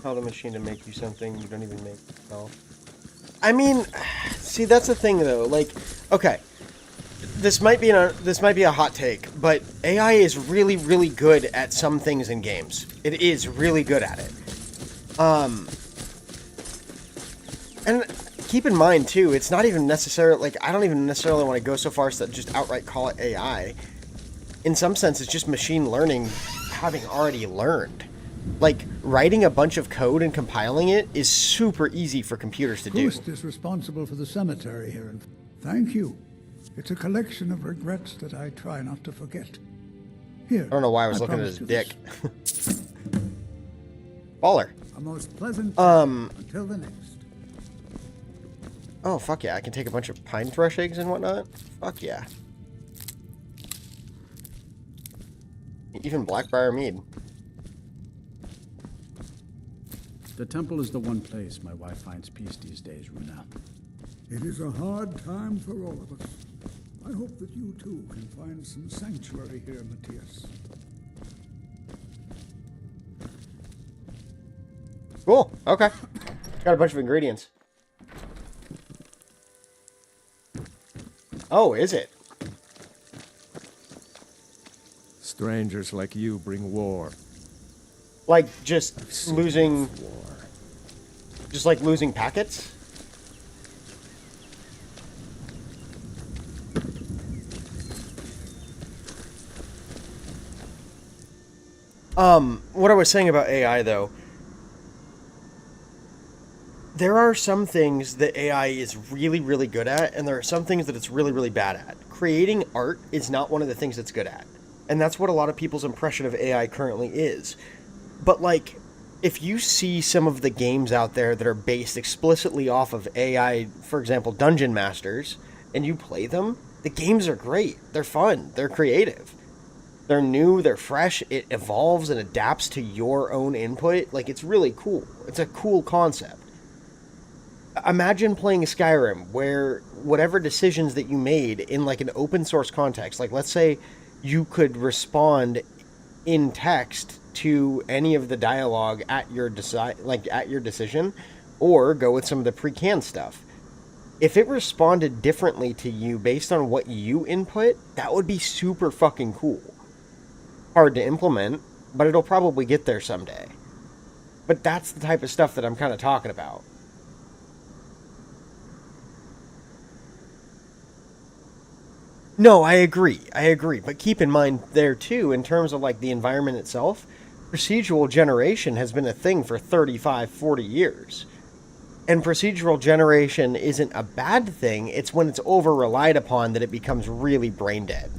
Tell the machine to make you something you don't even make yourself. I mean, see, that's the thing though. Like, okay, this might be a hot take, but AI is really, really good at some things in games. It is really good at it. And keep in mind too, it's not even necessarily like I don't even necessarily want to go so far as to just outright call it AI. In some sense, it's just machine learning, having already learned. Like, writing a bunch of code and compiling it is super easy for computers to do. Proust is responsible for the cemetery here. And thank you. It's a collection of regrets that I try not to forget. Here. I don't know why I was looking at his dick. Baller. A most pleasant until the next. Oh, fuck yeah. I can take a bunch of pine thrush eggs and whatnot. Fuck yeah. Even blackbriar mead. The temple is the one place my wife finds peace these days, Runa. It is a hard time for all of us. I hope that you too can find some sanctuary here, Matthias. Cool. Okay. Got a bunch of ingredients. Oh, is it? Strangers like you bring war. Like, just losing... Just like losing packets? What I was saying about AI, though, there are some things that AI is really, really good at, and there are some things that it's really, really bad at. Creating art is not one of the things it's good at. And that's what a lot of people's impression of AI currently is. But, like, if you see some of the games out there that are based explicitly off of AI, for example, Dungeon Masters, and you play them, the games are great. They're fun. They're creative. They're new. They're fresh. It evolves and adapts to your own input. Like, it's really cool. It's a cool concept. Imagine playing Skyrim, where whatever decisions that you made in, like, an open source context, like, let's say you could respond in text to any of the dialogue at your decision, or go with some of the pre-canned stuff. If it responded differently to you based on what you input, that would be super fucking cool. Hard to implement, but it'll probably get there someday. But that's the type of stuff that I'm kind of talking about. No, I agree. But keep in mind there too, in terms of like the environment itself, procedural generation has been a thing for 35, 40 years. And procedural generation isn't a bad thing, it's when it's over relied upon that it becomes really brain dead.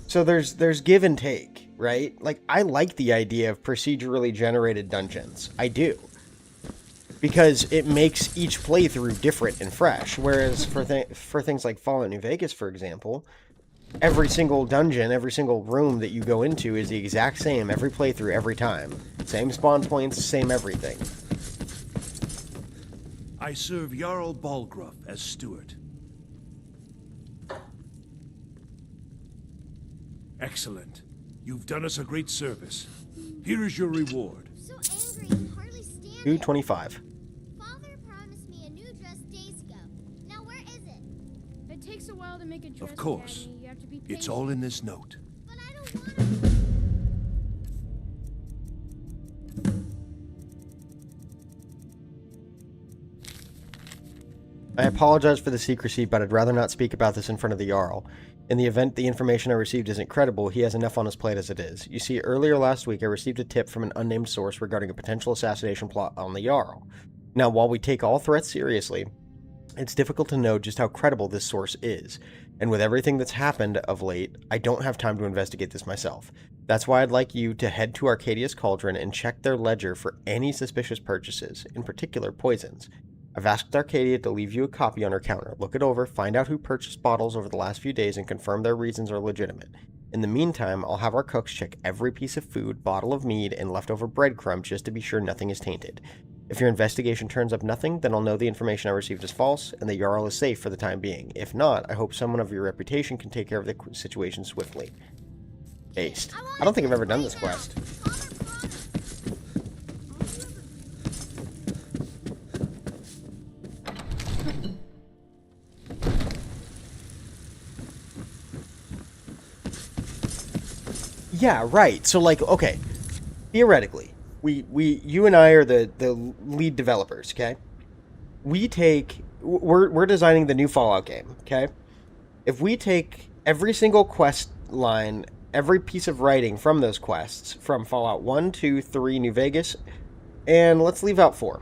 So there's give and take, right? Like, I like the idea of procedurally generated dungeons. I do. Because it makes each playthrough different and fresh. Whereas for things like Fallout New Vegas, for example, every single dungeon, every single room that you go into is the exact same every playthrough, every time. Same spawn points, same everything. I serve Jarl Balgruuf as steward. Excellent. You've done us a great service. Here is your reward. So angry I can hardly stand it. 225. Father promised me a new dress days ago. Now where is it? It takes a while to make a dress. Of course. Daddy. You have to be It's patient. all in this note. But I don't want to. I apologize for the secrecy, but I'd rather not speak about this in front of the Jarl. In the event the information I received isn't credible, he has enough on his plate as it is. You see, earlier last week I received a tip from an unnamed source regarding a potential assassination plot on the Jarl. Now, while we take all threats seriously, it's difficult to know just how credible this source is. And with everything that's happened of late, I don't have time to investigate this myself. That's why I'd like you to head to Arcadia's Cauldron and check their ledger for any suspicious purchases, in particular poisons. I've asked Arcadia to leave you a copy on her counter. Look it over, find out who purchased bottles over the last few days, and confirm their reasons are legitimate. In the meantime, I'll have our cooks check every piece of food, bottle of mead, and leftover breadcrumbs just to be sure nothing is tainted. If your investigation turns up nothing, then I'll know the information I received is false, and the Jarl is safe for the time being. If not, I hope someone of your reputation can take care of the situation swiftly. Aced. I don't think I've ever done this quest. Yeah, right. So, like, okay, theoretically, you and I are the lead developers, okay? We're designing the new Fallout game, okay? If we take every single quest line, every piece of writing from those quests, from Fallout 1, 2, 3, New Vegas, and let's leave out 4.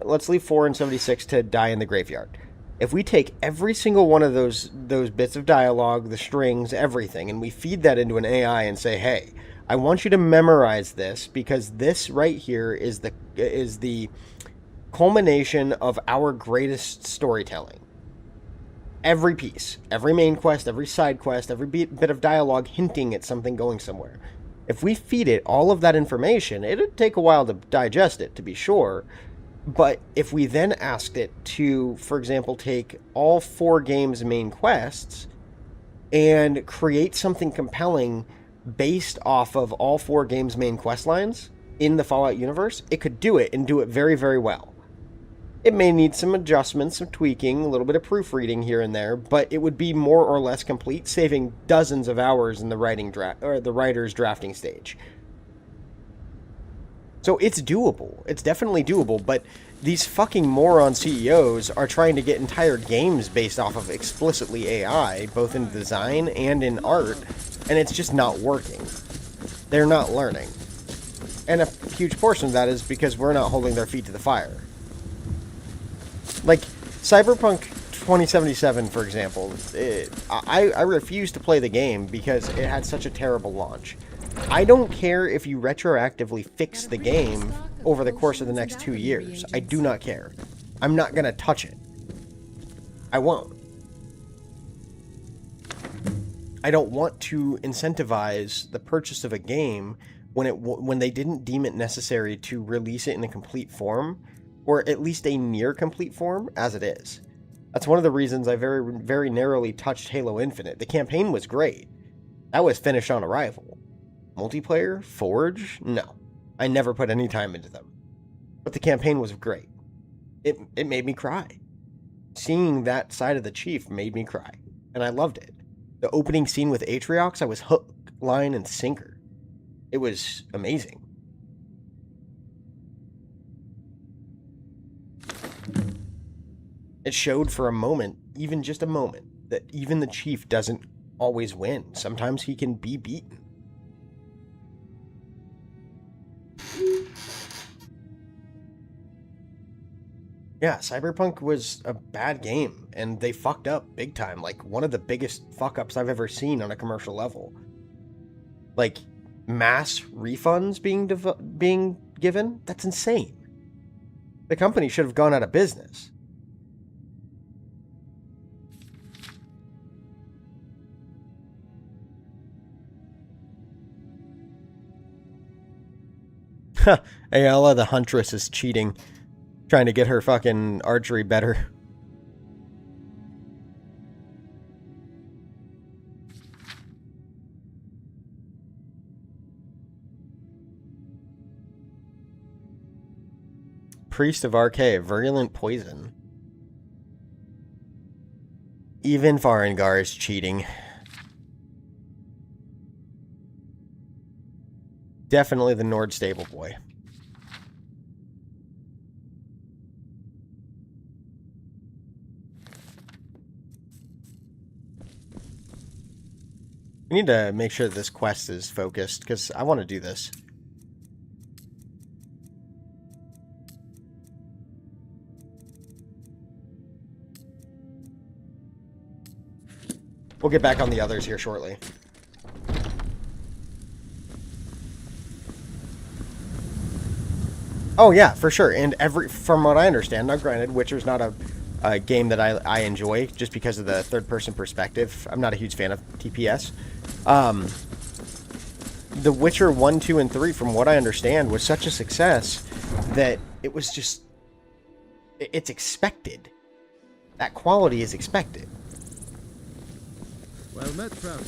Let's leave 4 and 76 to die in the graveyard. If we take every single one of those bits of dialogue, the strings, everything, and we feed that into an AI and say, hey, I want you to memorize this because this right here is the culmination of our greatest storytelling. Every piece, every main quest, every side quest, every bit of dialogue hinting at something going somewhere. If we feed it all of that information, it'd take a while to digest it, to be sure. But if we then asked it to, for example, take all 4 games' main quests and create something compelling based off of all 4 games' main quest lines in the Fallout universe, it could do it and do it very, very well. It may need some adjustments, some tweaking, a little bit of proofreading here and there, but it would be more or less complete, saving dozens of hours in the writer's drafting stage. So it's doable. It's definitely doable, but these fucking moron CEOs are trying to get entire games based off of explicitly AI, both in design and in art, and it's just not working. They're not learning. And a huge portion of that is because we're not holding their feet to the fire. Like, Cyberpunk 2077, for example, I refuse to play the game because it had such a terrible launch. I don't care if you retroactively fix the game over the course of the next 2 years. I do not care. I'm not going to touch it. I won't. I don't want to incentivize the purchase of a game when they didn't deem it necessary to release it in a complete form, or at least a near complete form, as it is. That's one of the reasons I very, very narrowly touched Halo Infinite. The campaign was great. That was finished on arrival. Multiplayer? Forge? No. I never put any time into them. But the campaign was great. It made me cry. Seeing that side of the Chief made me cry. And I loved it. The opening scene with Atriox, I was hook, line, and sinker. It was amazing. It showed for a moment, even just a moment, that even the Chief doesn't always win. Sometimes he can be beaten. Yeah, Cyberpunk was a bad game, and they fucked up big time. Like, one of the biggest fuck-ups I've ever seen on a commercial level. Like, mass refunds being given? That's insane. The company should have gone out of business. Ayala the Huntress is cheating. Trying to get her fucking archery better. Priest of RK, virulent poison. Even Farengar is cheating. Definitely the Nord stable boy. We need to make sure that this quest is focused, because I want to do this. We'll get back on the others here shortly. Oh yeah, for sure. And from what I understand, now granted, Witcher's not a game that I enjoy just because of the third-person perspective. I'm not a huge fan of TPS. The Witcher 1, 2, and 3, from what I understand, was such a success that it was just... It's expected. That quality is expected. Well met, traveler.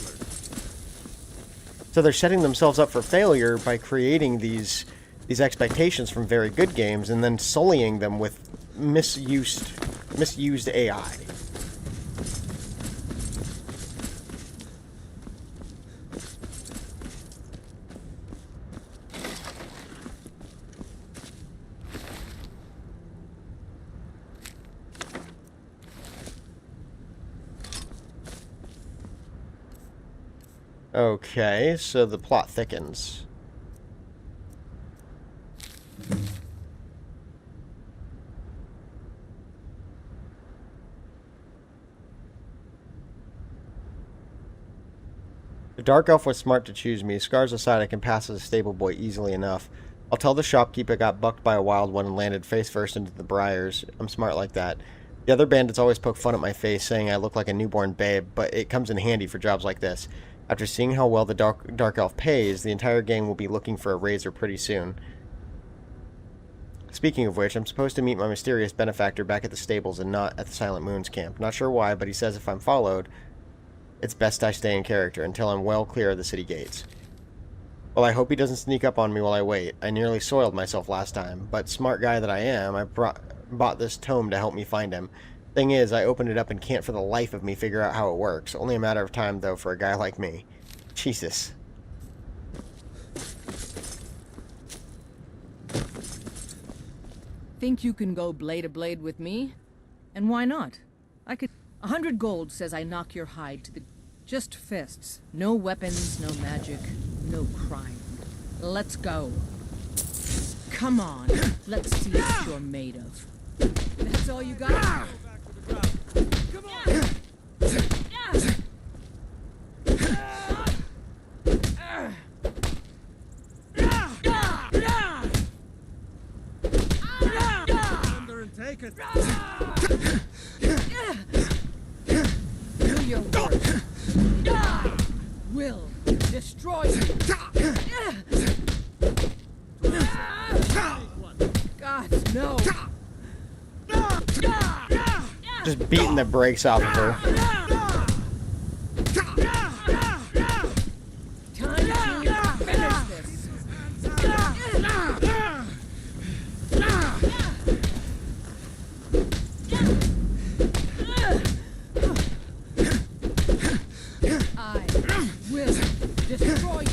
So they're setting themselves up for failure by creating these expectations from very good games and then sullying them with misused AI. Okay, so the plot thickens. The Dark Elf was smart to choose me. Scars aside, I can pass as a stable boy easily enough. I'll tell the shopkeeper I got bucked by a wild one and landed face first into the briars. I'm smart like that. The other bandits always poke fun at my face, saying I look like a newborn babe, but it comes in handy for jobs like this. After seeing how well the Dark Elf pays, the entire gang will be looking for a razor pretty soon. Speaking of which, I'm supposed to meet my mysterious benefactor back at the stables and not at the Silent Moon's camp. Not sure why, but he says if I'm followed, it's best I stay in character until I'm well clear of the city gates. Well, I hope he doesn't sneak up on me while I wait. I nearly soiled myself last time, but smart guy that I am, I bought this tome to help me find him. Thing is, I opened it up and can't for the life of me figure out how it works. Only a matter of time, though, for a guy like me. Jesus. Think you can go blade to blade with me? And why not? I could... 100 gold says I knock your hide to the... Just fists. No weapons, no magic, no crime. Let's go. Come on. Let's see what you're made of. That's all you got? Come on! Thunder and take it. Do your work. Will destroy you. God, no. Just beating the brakes off of her. Time to finish this. I will destroy you.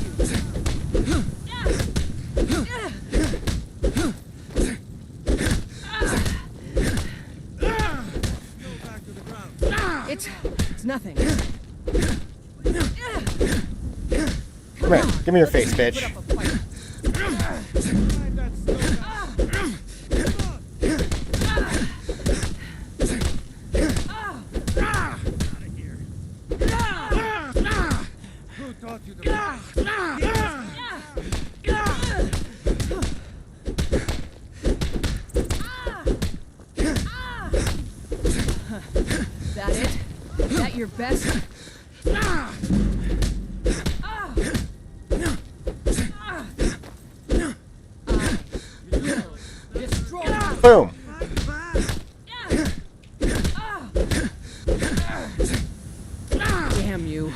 It's nothing. Come here, give me your face, bitch. Who taught you to... That it? That your best? Boom. Damn you.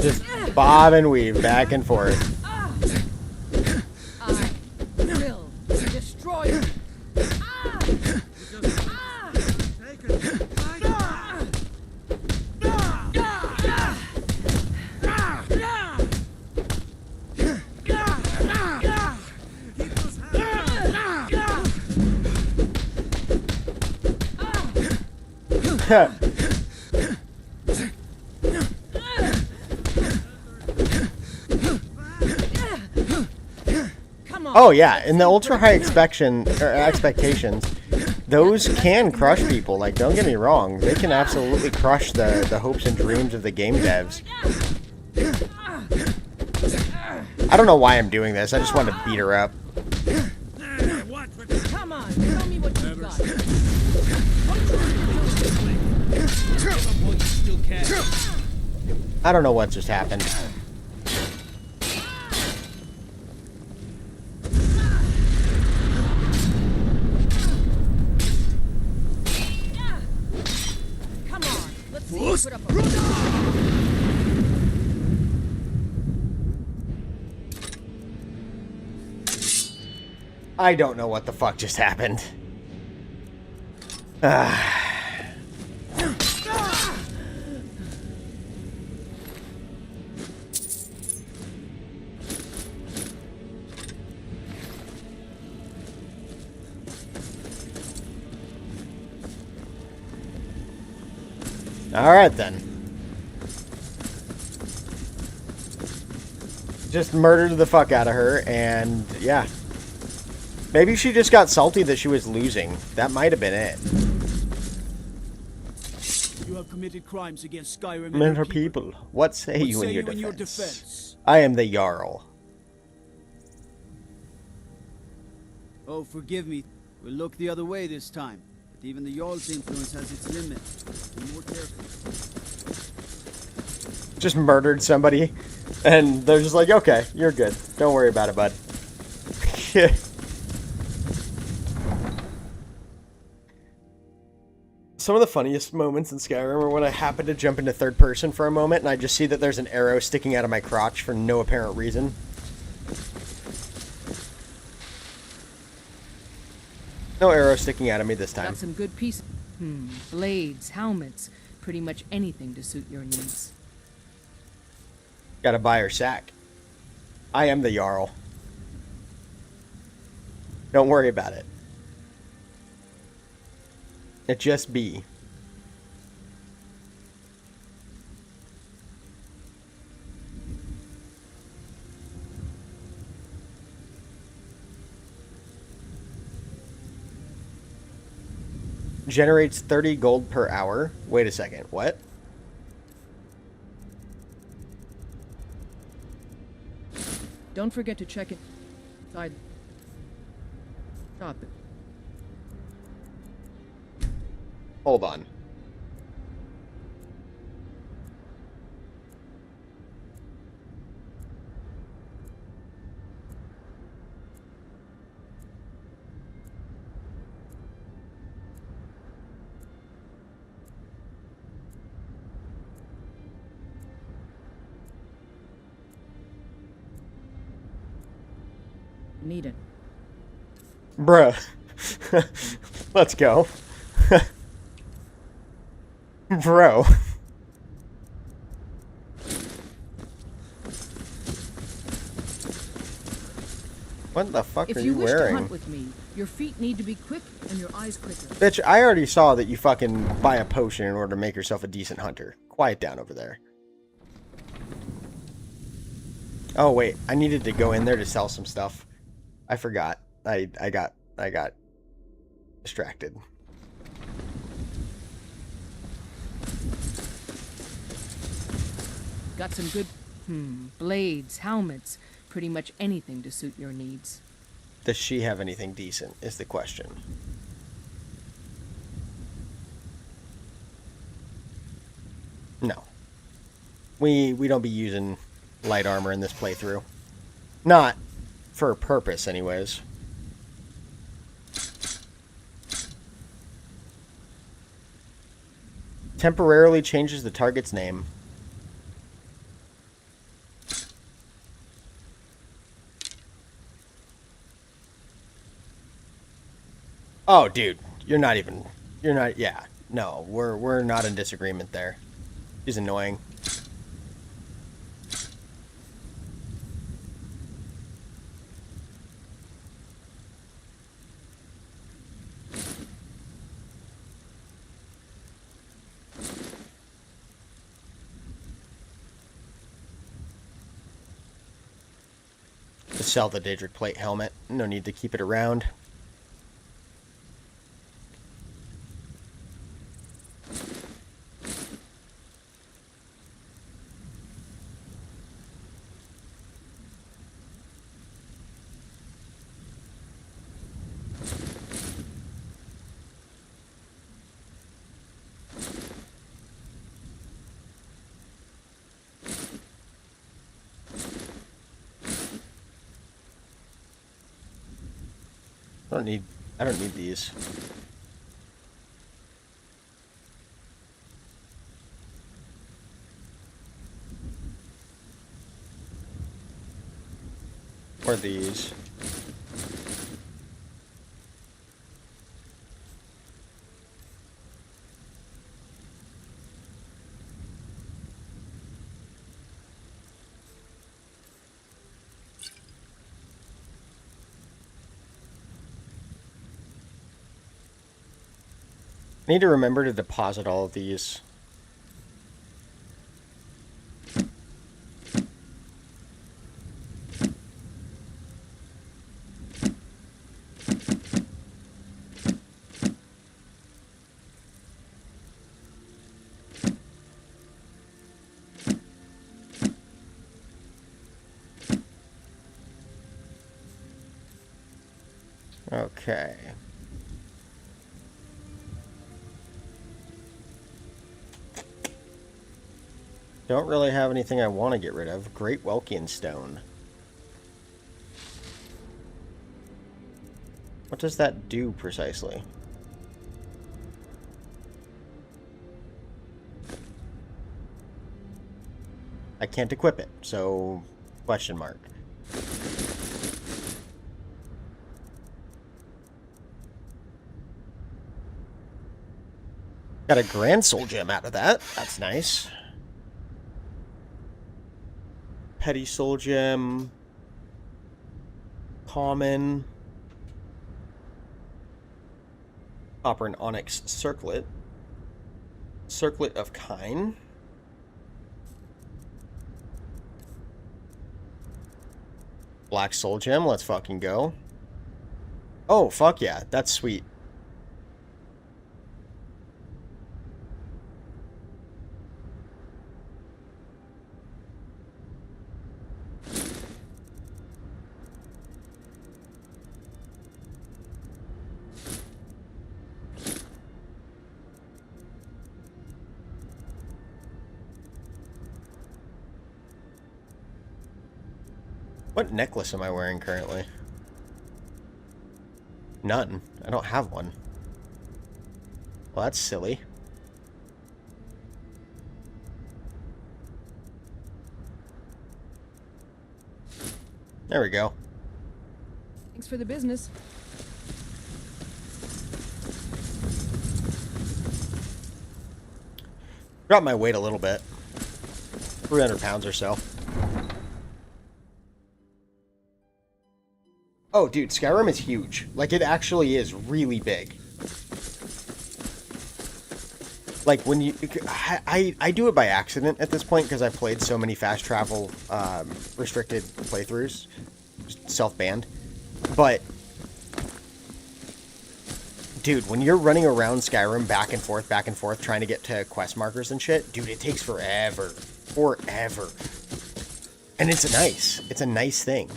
Just bob and weave back and forth. I will destroy you. Take it. Oh yeah, in the ultra high expectations, those can crush people. Like, don't get me wrong, they can absolutely crush the hopes and dreams of the game devs. I don't know why I'm doing this. I just wanted to beat her up. Come on, tell me what you got. I don't know what just happened. Come on, let's see you put up a... I don't know what the fuck just happened. Alright then. Just murdered the fuck out of her, and yeah. Maybe she just got salty that she was losing. That might have been it. You have committed crimes against Skyrim and Men her are people. What say you in your defense? defense? I am the Jarl. Oh, forgive me. We'll look the other way this time. But even the Jarl's influence has its limits. Be more careful. Just murdered somebody, and they're just like, okay, you're good. Don't worry about it, bud. Some of the funniest moments in Skyrim are when I happen to jump into third person for a moment and I just see that there's an arrow sticking out of my crotch for no apparent reason. No arrow sticking out of me this time. Got some good pieces. Blades, helmets, pretty much anything to suit your needs. Gotta buy her sack. I am the Jarl. Don't worry about it. It just be. Generates 30 gold per hour. Wait a second. What? Don't forget to check it inside. Stop it. Hold on. Need it. Bruh. Let's go. Bro. What the fuck If are you you wish to wearing? hunt with me, your feet need to be quick and your eyes quicker. Bitch, I already saw that you fucking buy a potion in order to make yourself a decent hunter. Quiet down over there. Oh wait, I needed to go in there to sell some stuff. I forgot. I got distracted. Got some good blades, helmets, pretty much anything to suit your needs. Does she have anything decent is the question. No. We don't be using light armor in this playthrough. Not for a purpose anyways. Temporarily changes the target's name. Oh, dude, you're not, yeah, no, we're not in disagreement there. She's annoying. Just sell the Daedric plate helmet. No need to keep it around. I don't need these. Or these. I need to remember to deposit all of these. Okay. Don't really have anything I want to get rid of. Great Welkian Stone. What does that do precisely? I can't equip it, so question mark. Got a Grand Soul Gem out of that. That's nice. Petty Soul Gem. Common. Copper and Onyx Circlet. Circlet of Kine. Black Soul Gem, let's fucking go. Oh, fuck yeah, that's sweet. What necklace am I wearing currently? None. I don't have one. Well, that's silly. There we go. Thanks for the business. Dropped my weight a little bit. 300 pounds or so. Oh, dude, Skyrim is huge. Like, it actually is really big. Like, when you... I do it by accident at this point, because I've played so many fast travel, restricted playthroughs. Self-banned. But... dude, when you're running around Skyrim back and forth, trying to get to quest markers and shit, dude, it takes forever. Forever. And it's a nice thing.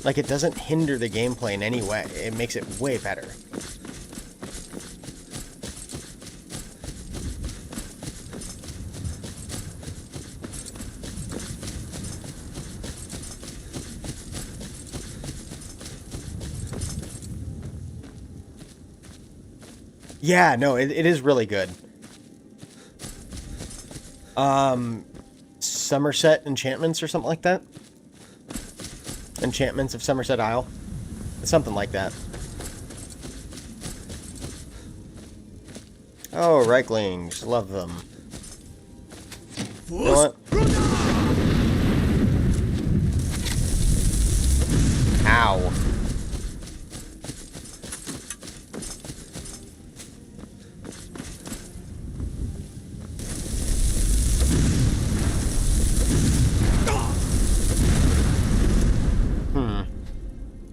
Like, it doesn't hinder the gameplay in any way. It makes it way better. Yeah, no, it is really good. Somerset Enchantments or something like that? Enchantments of Somerset Isle. Something like that. Oh, Reiklings. Love them. You know what? Ow.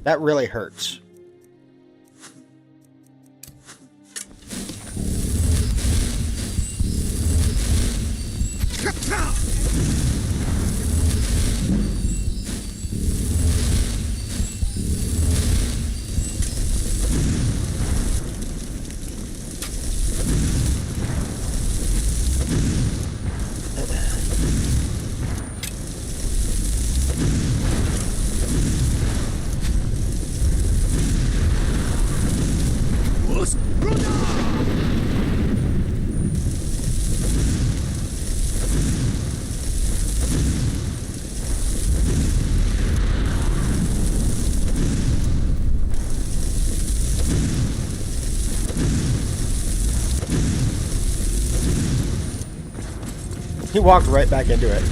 That really hurts. He walked right back into it.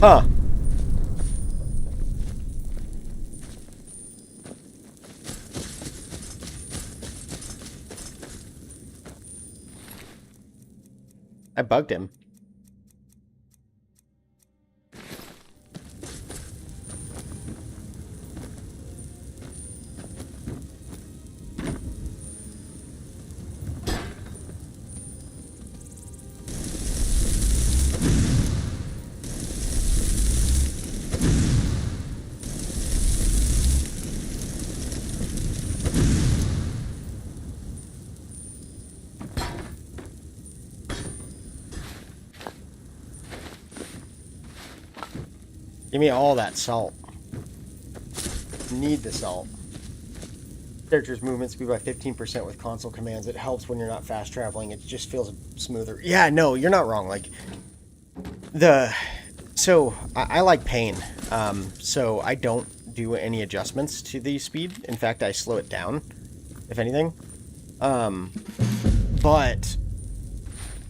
Huh. I bugged him. Give me all that salt. Need the salt. Character's movement speed by 15% with console commands. It helps when you're not fast traveling. It just feels smoother. Yeah, no, you're not wrong. Like, so I like pain. So I don't do any adjustments to the speed. In fact, I slow it down, if anything. But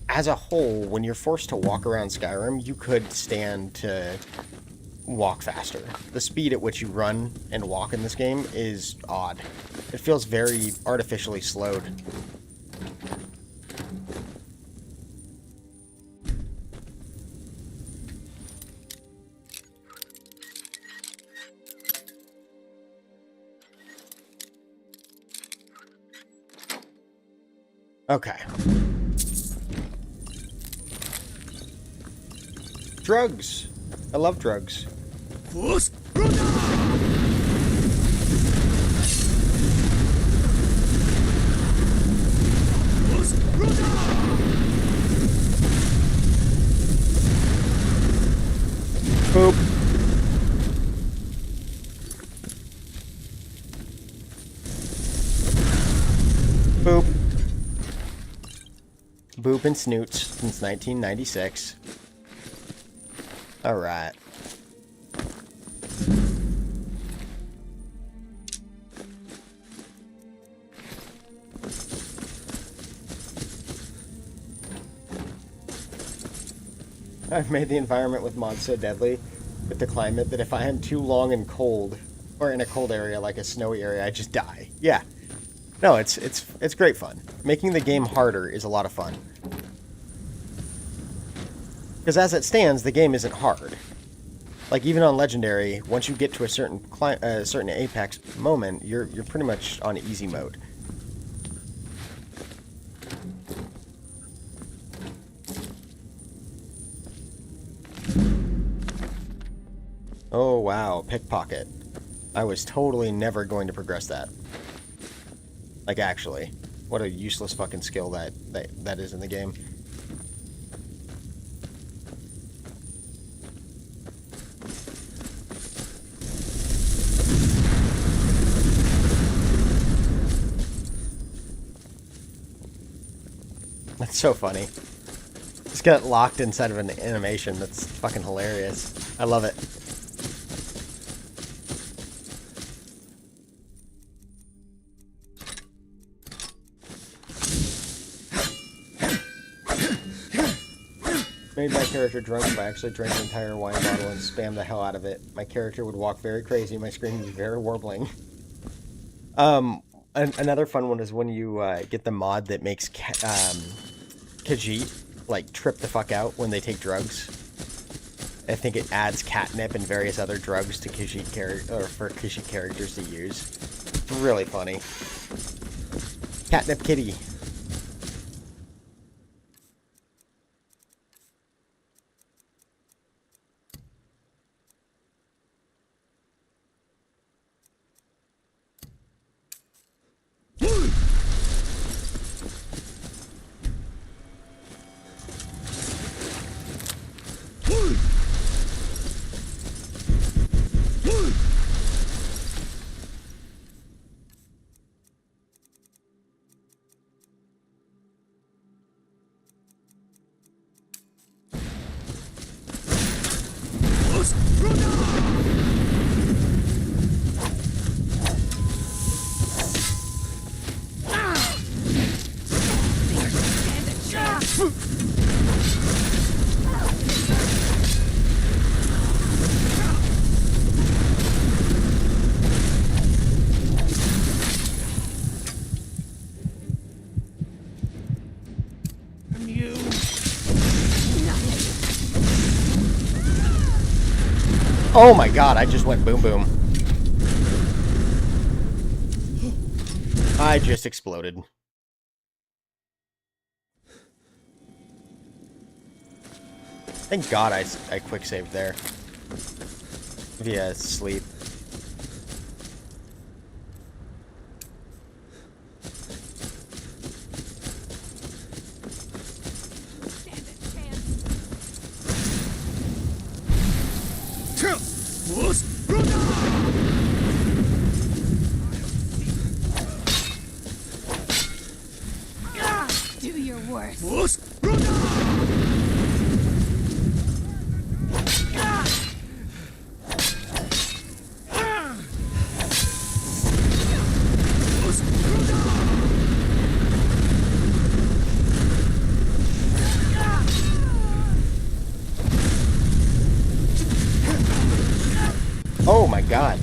as a whole, when you're forced to walk around Skyrim, you could stand to walk faster. The speed at which you run and walk in this game is odd. It feels very artificially slowed. Okay. Drugs. I love drugs. Boop. Boop. Boop and snoots since 1996. All right. I've made the environment with mods so deadly with the climate that if I am too long and cold, or in a cold area like a snowy area, I just die. Yeah. No, it's great fun. Making the game harder is a lot of fun. Because as it stands, the game isn't hard. Like even on Legendary, once you get to a certain apex moment, you're pretty much on easy mode. Oh wow, pickpocket. I was totally never going to progress that. Like actually, what a useless fucking skill that is in the game. That's so funny. Just got locked inside of an animation. That's fucking hilarious. I love it. Made my character drunk if I actually drank an entire wine bottle and spam the hell out of it. My character would walk very crazy. My screen would be very warbling. Another fun one is when you get the mod that makes Khajiit like trip the fuck out when they take drugs. I think it adds catnip and various other drugs to Khajiit for Khajiit characters to use. It's really funny. Catnip Kitty. Oh my god, I just went boom boom. I just exploded. Thank god I quick saved there. Via sleep. Do your worst. Oh my god.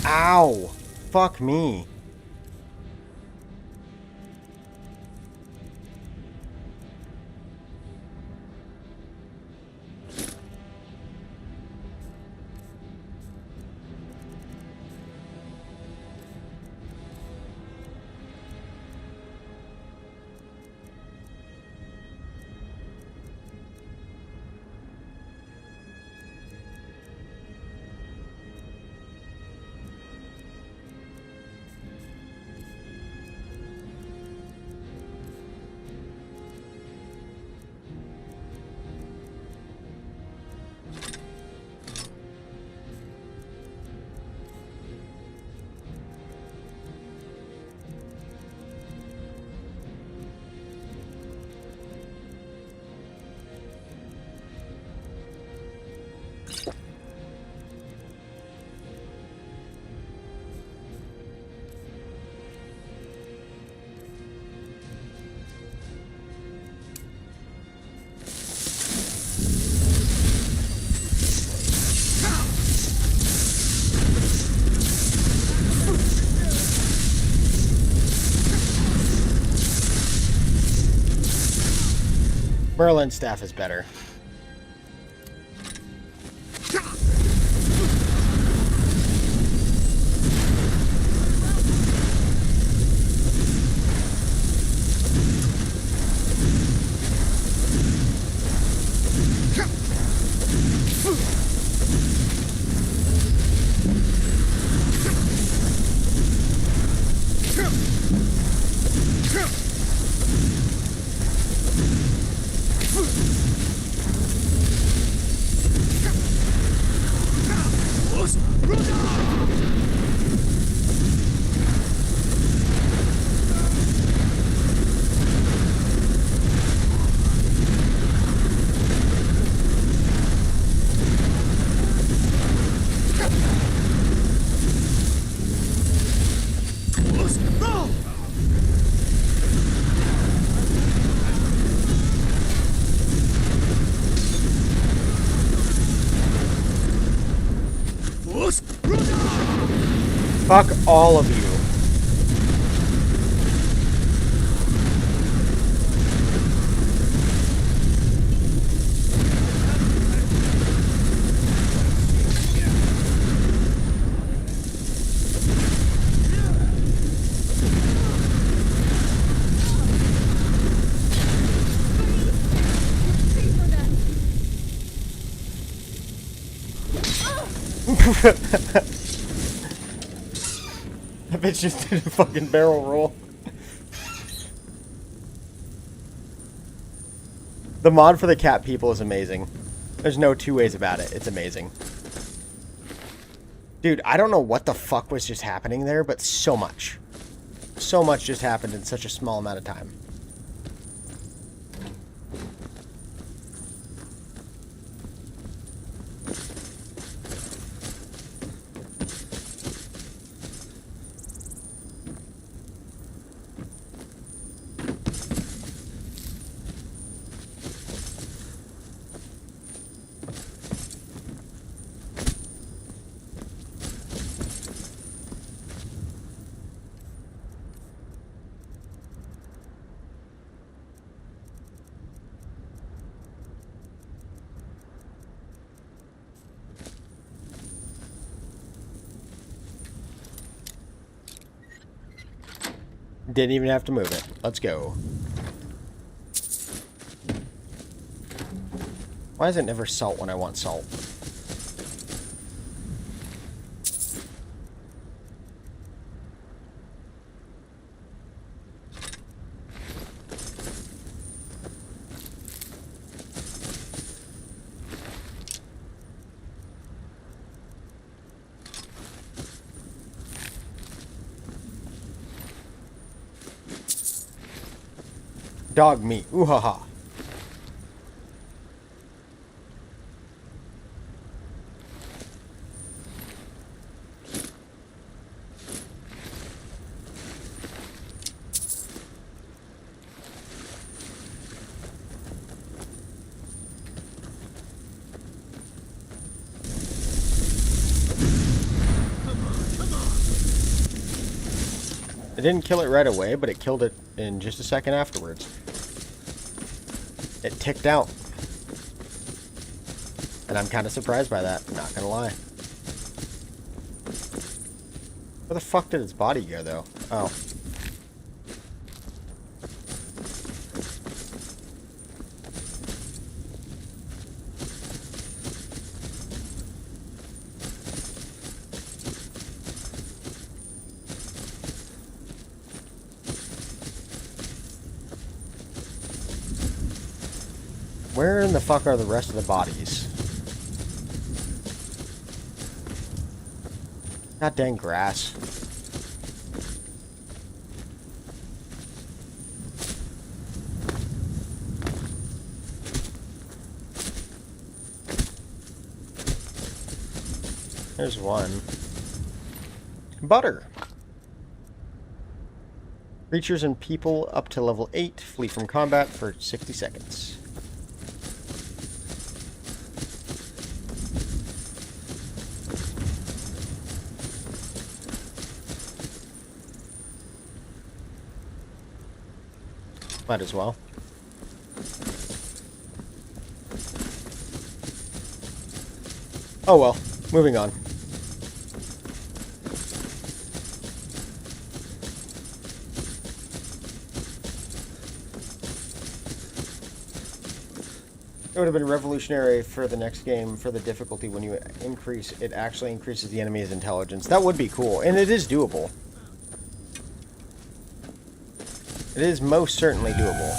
Ow! Fuck me. Merlin's staff is better. Fuck all of you. That bitch just did a fucking barrel roll. The mod for the cat people is amazing. There's no two ways about it. It's amazing. Dude, I don't know what the fuck was just happening there, but so much. So much just happened in such a small amount of time. Didn't even have to move it. Let's go. Why is it never salt when I want salt? Dog meat. Ooh ha ha. It didn't kill it right away, but it killed it in just a second afterwards. It ticked out. And I'm kind of surprised by that, not gonna lie. Where the fuck did its body go, though? Oh. Where in the fuck are the rest of the bodies? God dang grass. There's one. Butter. Creatures and people up to level 8 flee from combat for 60 seconds. Might as well. Oh well, moving on. It would have been revolutionary for the next game for the difficulty when you increase, it actually increases the enemy's intelligence. That would be cool, and it is doable. It is most certainly doable.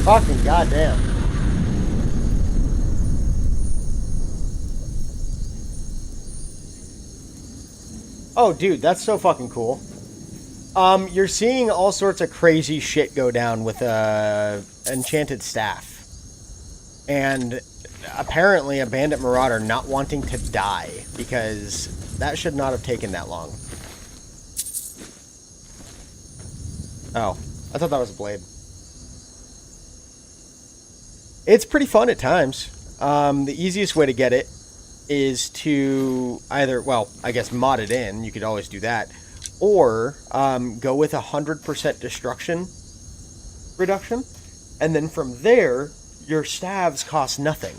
Fucking goddamn. Oh, dude, that's so fucking cool. You're seeing all sorts of crazy shit go down with enchanted staff. And apparently a bandit marauder not wanting to die, because that should not have taken that long. Oh, I thought that was a blade. It's pretty fun at times. The easiest way to get it is to either, well, I guess mod it in. You could always do that. Or go with 100% destruction reduction. And then from there, your staves cost nothing.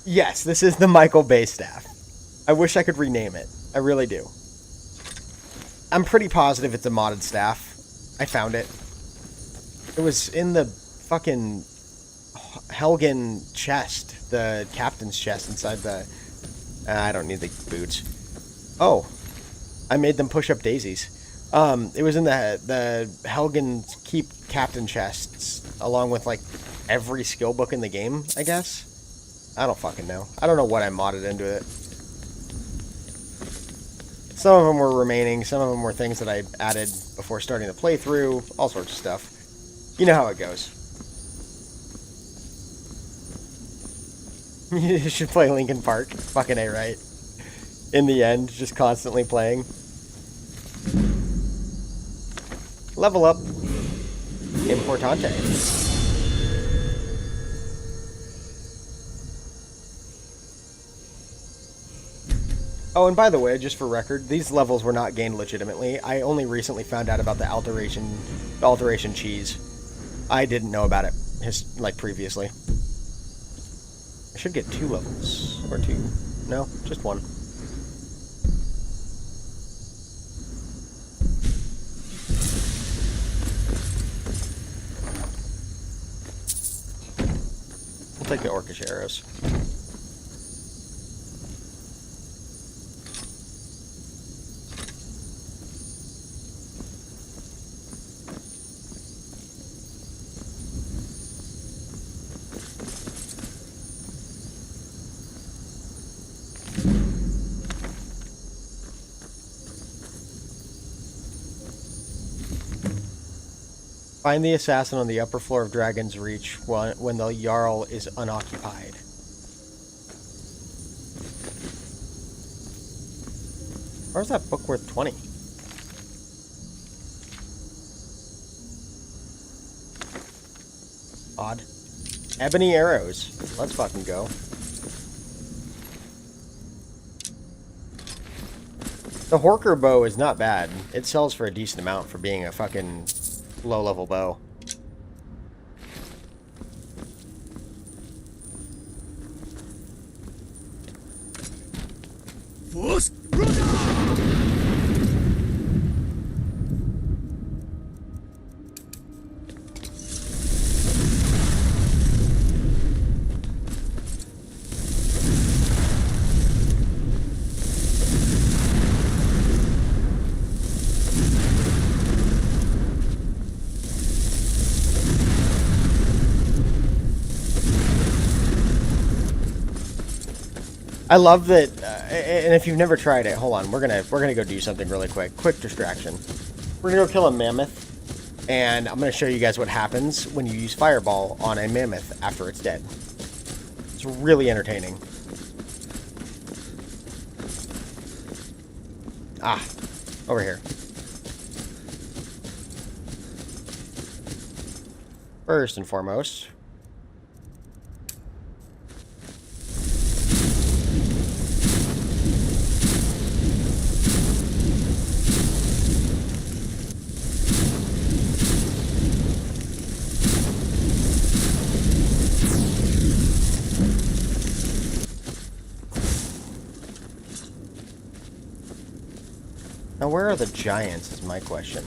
Yes, this is the Michael Bay staff. I wish I could rename it. I really do. I'm pretty positive it's a modded staff. I found it. It was in the fucking Helgen chest, the captain's chest inside the... I don't need the boots. Oh, I made them push up daisies. It was in the Helgen Keep captain chests, along with like every skill book in the game, I guess. I don't fucking know. I don't know what I modded into it. Some of them were remaining, some of them were things that I added before starting the playthrough, all sorts of stuff. You know how it goes. You should play Linkin Park. Fucking A, right? In the end, just constantly playing. Level up. Importante. Oh, and by the way, just for record, these levels were not gained legitimately. I only recently found out about the alteration cheese. I didn't know about it, like, previously. I should get 2 levels. Or 2. No, just 1. We'll take the orcish arrows. Find the assassin on the upper floor of Dragon's Reach when the Jarl is unoccupied. Where's that book worth 20? Odd. Ebony arrows. Let's fucking go. The Horker bow is not bad. It sells for a decent amount for being a fucking low-level bow. I love that, and if you've never tried it, hold on, we're gonna go do something really quick. Quick distraction. We're gonna go kill a mammoth, and I'm gonna show you guys what happens when you use fireball on a mammoth after it's dead. It's really entertaining. Ah, over here. First and foremost, now where are the giants is my question.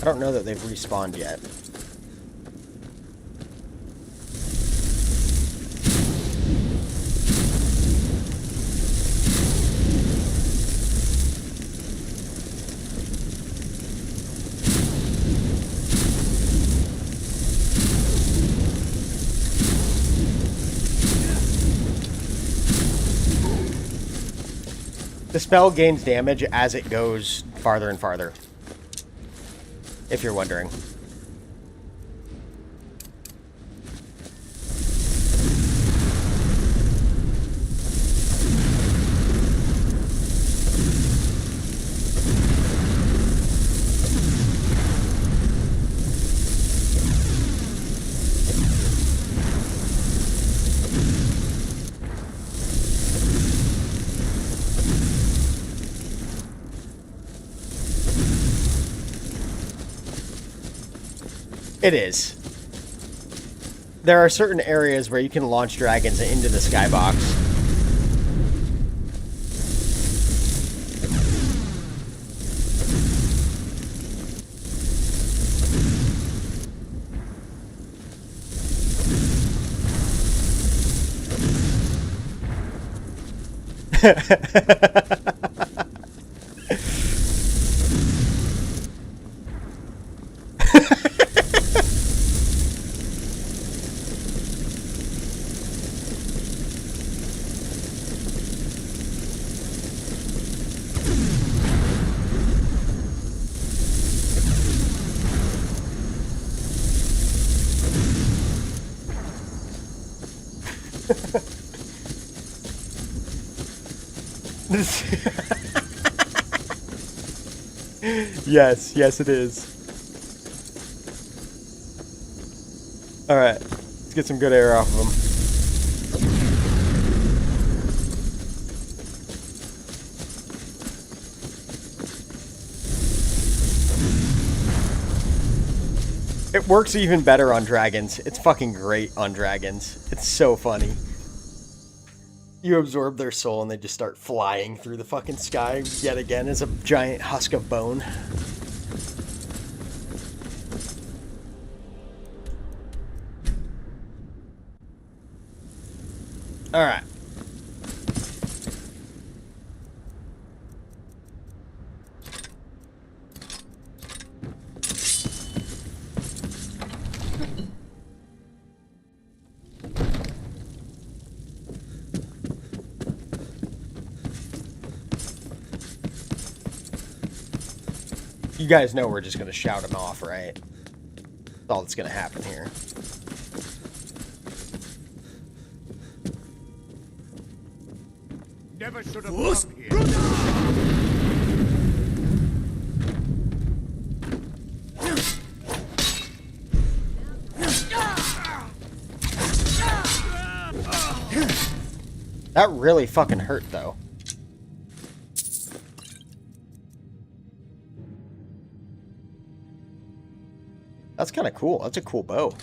I don't know that they've respawned yet. The spell gains damage as it goes farther and farther. If you're wondering. It is. There are certain areas where you can launch dragons into the skybox. Yes, yes it is. Alright, let's get some good air off of them. It works even better on dragons. It's fucking great on dragons. It's so funny. You absorb their soul and they just start flying through the fucking sky yet again as a giant husk of bone. Alright. You guys know we're just going to shout him off, right? That's all that's going to happen here. Never should have come here. That really fucking hurt, though. That's kind of cool. That's a cool bow.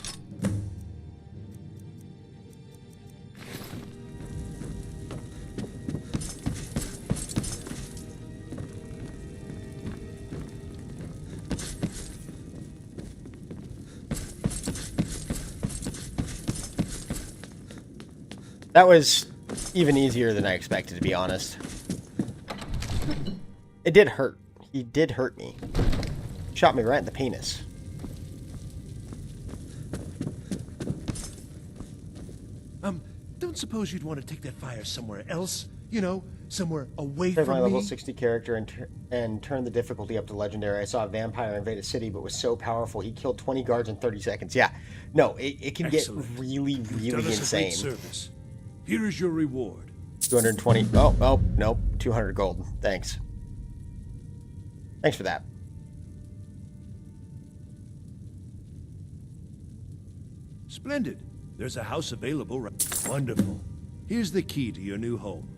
That was even easier than I expected, to be honest. It did hurt. He did hurt me. Shot me right in the penis. Don't suppose you'd want to take that fire somewhere else? You know, somewhere away Take from my me? level 60 character and turn the difficulty up to legendary. I saw a vampire invade a city, but was so powerful he killed 20 guards in 30 seconds. Yeah, no, it can Excellent. get really, You've really done us a great insane. service. Here is your reward. 220. Oh, nope. 200 gold. Thanks. Thanks for that. Splendid. There's a house available right. Wonderful. Here's the key to your new home.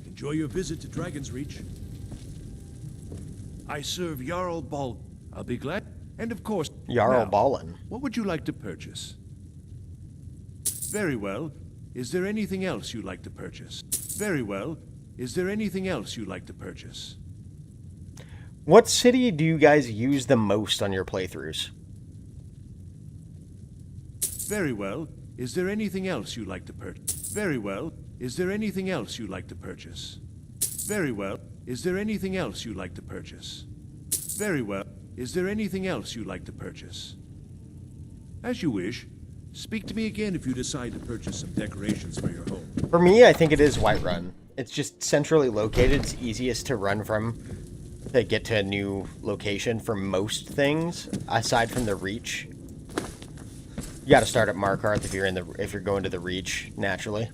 Enjoy your visit to Dragon's Reach. I serve Jarl Ball. I'll be glad. And of course, Jarl now, Ballin. what would you like to purchase? Very well. Is there anything else you'd like to purchase? Very well. Is there anything else you'd like to purchase? What city do you guys use the most on your playthroughs? Very well. Is there anything else you'd like to purchase? Very well. Is there anything else you'd like to purchase? Very well. Is there anything else you'd like to purchase? Very well. Is there anything else you'd like to purchase? As you wish. Speak to me again if you decide to purchase some decorations for your home. For me, I think it is Whiterun. It's just centrally located. It's easiest to run from to get to a new location for most things, aside from the Reach. You got to start at Markarth if you're going to the Reach naturally.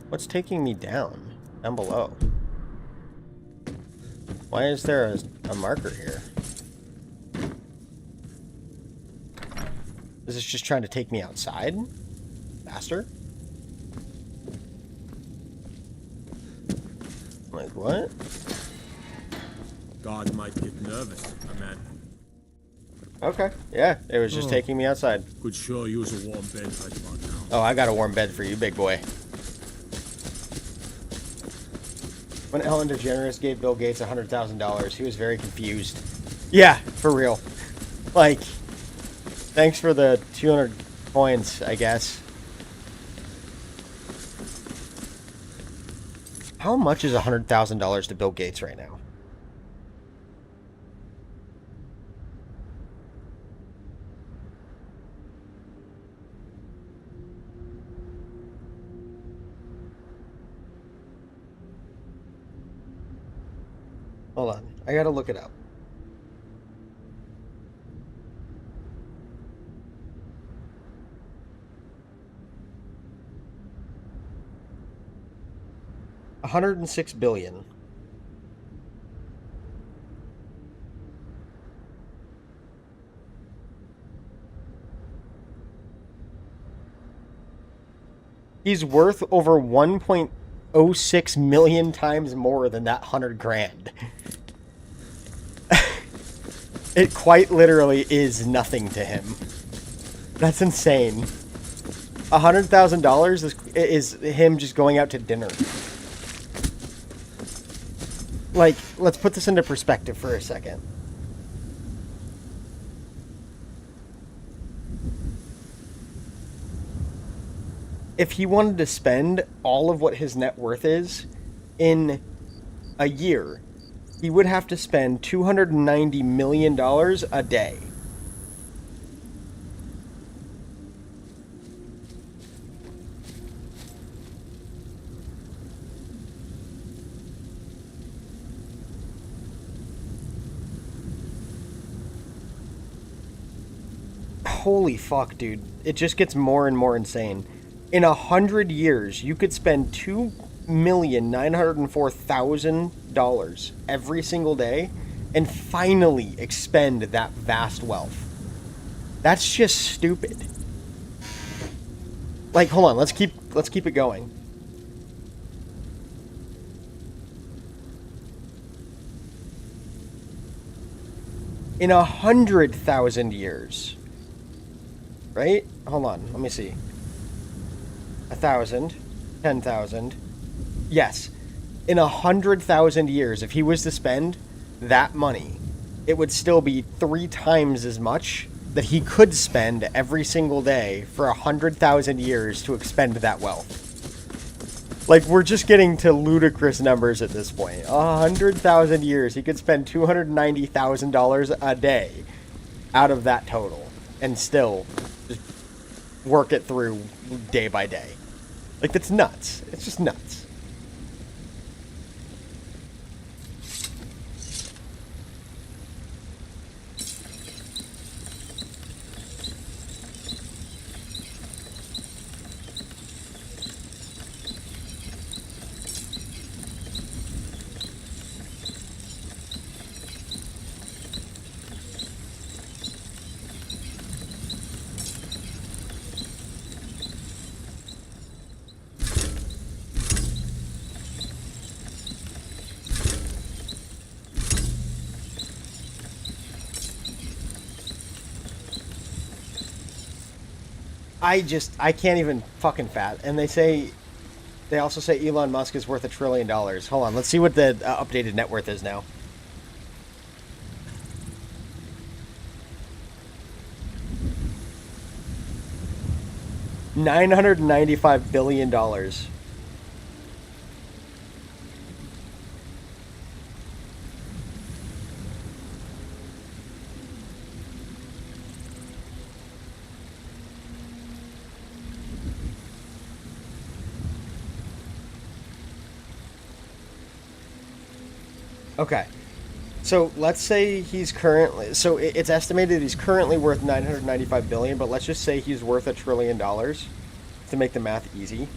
What's taking me down below? Why is there a marker here? Is this just trying to take me outside faster? Like what? God might get nervous, a man. Okay, yeah, it was just taking me outside. Could sure use a warm bed right about now. Oh, I got a warm bed for you, big boy. When Ellen DeGeneres gave Bill Gates $100,000, he was very confused. Yeah, for real. Like, thanks for the 200 coins, I guess. How much is $100,000 to Bill Gates right now? Hold on, I gotta look it up. $106 billion. He's worth over 1.06 million times more than that 100 grand. It quite literally is nothing to him. That's insane. $100,000 is him just going out to dinner. Like, let's put this into perspective for a second. If he wanted to spend all of what his net worth is in a year, he would have to spend $290 million a day. Holy fuck, dude. It just gets more and more insane. In 100 years, you could spend $2,904,000 every single day and finally expend that vast wealth. That's just stupid. Like, hold on, let's keep it going. In 100,000 years, right? Hold on, let me see. 1,000, 10,000. Yes, in 100,000 years, if he was to spend that money, it would still be 3 times as much that he could spend every single day for 100,000 years to expend that wealth. Like, we're just getting to ludicrous numbers at this point. 100,000 years. He could spend $290,000 a day out of that total and still just work it through day by day. Like, that's nuts. It's just nuts. I can't even fucking fat. And they also say Elon Musk is worth $1 trillion. Hold on, let's see what the updated net worth is now. $995 billion. Okay, so let's say he's currently, so it's estimated he's currently worth 995 billion, but let's just say he's worth $1 trillion to make the math easy.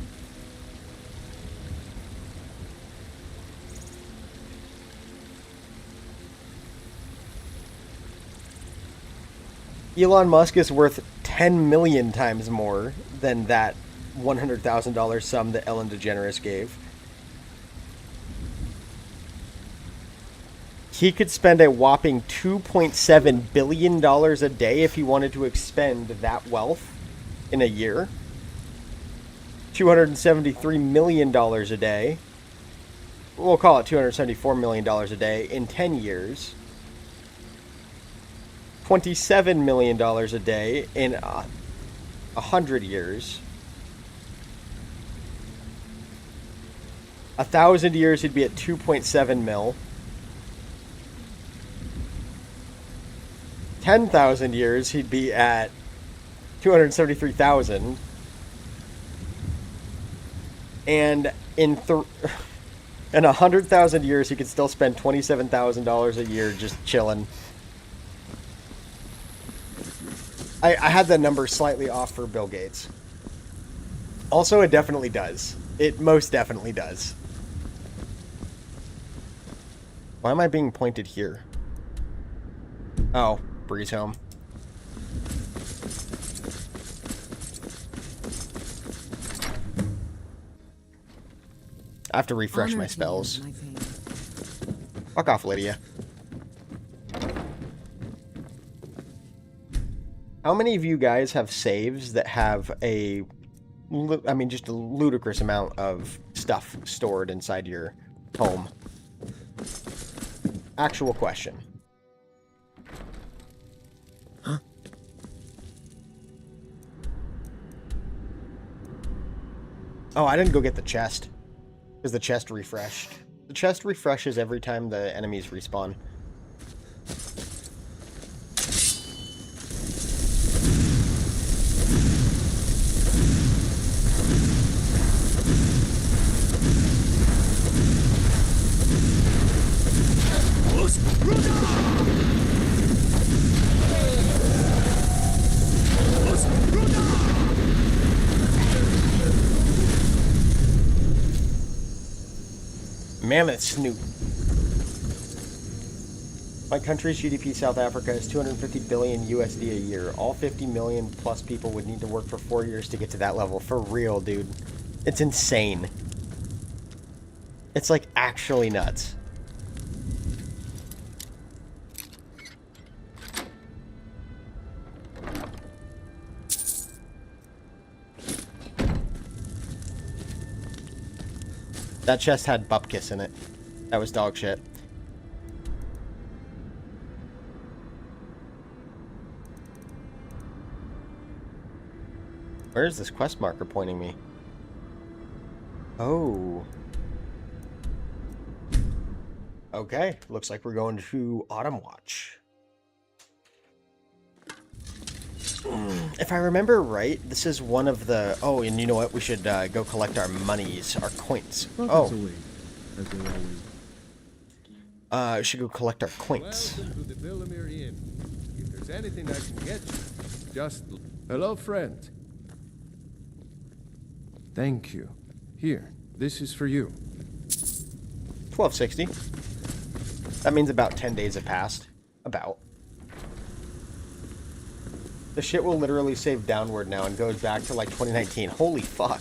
Elon Musk is worth 10 million times more than that $100,000 sum that Ellen DeGeneres gave. He could spend a whopping $2.7 billion a day if he wanted to expend that wealth in a year. $273 million a day. We'll call it $274 million a day in 10 years. $27 million a day in 100 years. 1,000 years, he'd be at 2.7 mil. 10,000 years, he'd be at 273,000. And in 100,000 years, he could still spend $27,000 a year just chilling. I had the number slightly off for Bill Gates. Also, it definitely does. It most definitely does. Why am I being pointed here? Oh. Breeze home. I have to refresh my spells. Fuck off, Lydia. How many of you guys have saves that have just a ludicrous amount of stuff stored inside your home? Actual question. Oh, I didn't go get the chest. Because the chest refreshed. The chest refreshes every time the enemies respawn. Mammoth Snoop. My country's GDP, South Africa, is 250 billion USD a year. All 50 million plus people would need to work for 4 years to get to that level. For real, dude. It's insane. It's like actually nuts. That chest had bupkis in it. That was dog shit. Where is this quest marker pointing me? Oh. Okay, looks like we're going to Autumn Watch. If I remember right, this is one of the... Oh, and you know what? We should go collect our monies, our coins. Profits away, as they always. We should go collect our coins. Welcome to the Villamere Inn. If there's anything I can get you, just... Hello, friend. Thank you. Here, this is for you. 1260. That means about 10 days have passed. About. The shit will literally save downward now and goes back to like 2019. Holy fuck.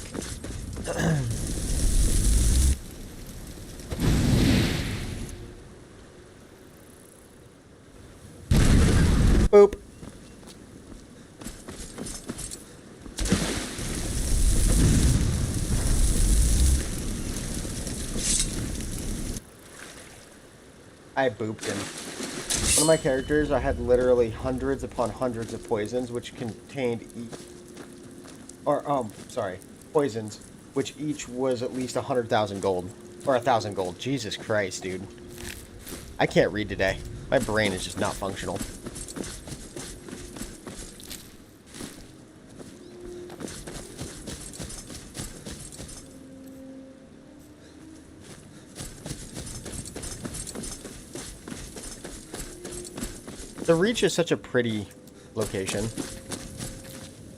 Boop. I booped him. One of my characters, I had literally hundreds upon hundreds of poisons, which contained poisons, which each was at least 100,000 gold. Or 1,000 gold. Jesus Christ, dude. I can't read today. My brain is just not functional. The Reach is such a pretty location.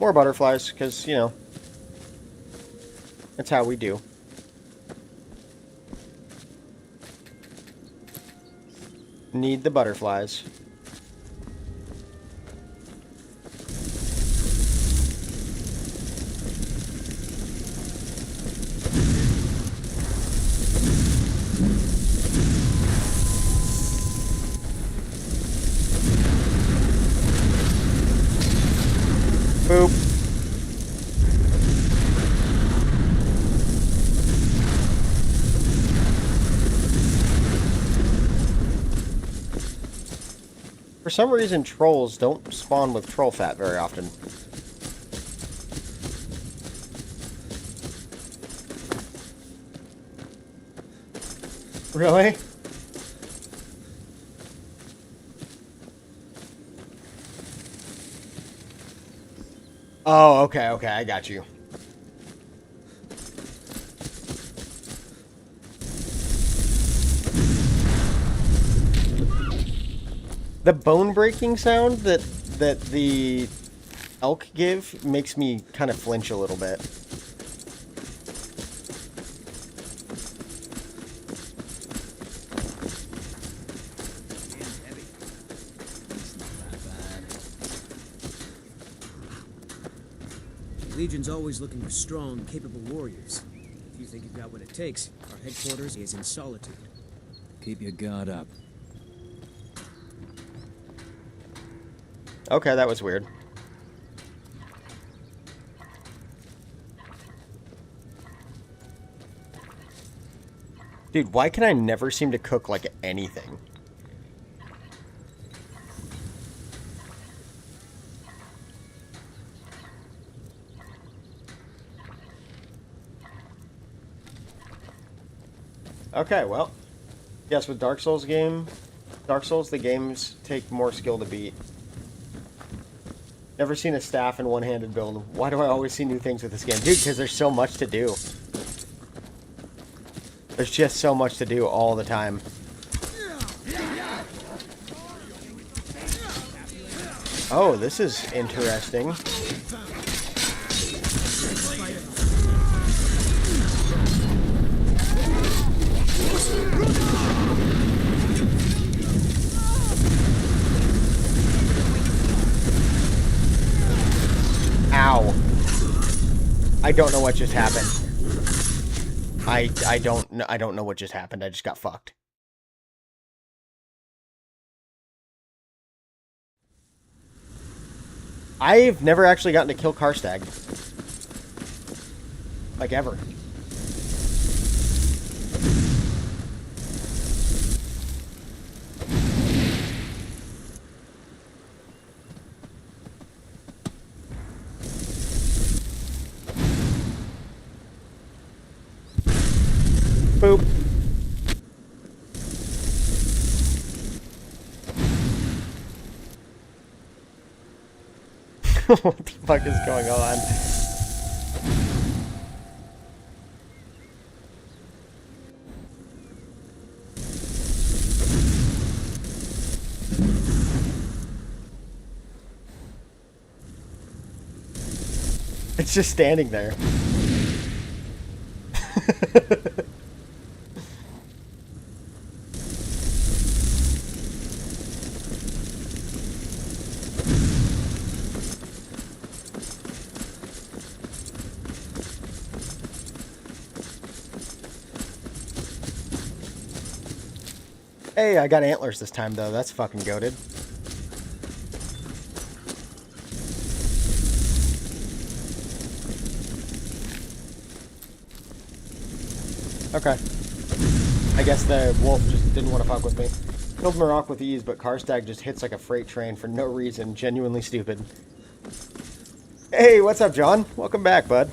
More butterflies, because, you know, that's how we do. Need the butterflies. Boop. For some reason, trolls don't spawn with troll fat very often. Really? Oh, okay, okay, I got you. The bone-breaking sound that the elk give makes me kind of flinch a little bit. Legion's always looking for strong, capable warriors. If you think you've got what it takes, our headquarters is in Solitude. Keep your guard up. Okay, that was weird. Dude, why can I never seem to cook, like, anything? Okay, well, yes, with Dark Souls, the games take more skill to beat. Never seen a staff and one-handed build. Why do I always see new things with this game? Dude, because there's so much to do. There's just so much to do all the time. Oh, this is interesting. Ow. I don't know what just happened. I don't know what just happened. I just got fucked. I've never actually gotten to kill Karstag. Like, ever. Boop. What the fuck is going on? It's just standing there. Hey, I got antlers this time, though. That's fucking goated. Okay. I guess the wolf just didn't want to fuck with me. Killed Marok with ease, but Karstag just hits like a freight train for no reason. Genuinely stupid. Hey, what's up, John? Welcome back, bud.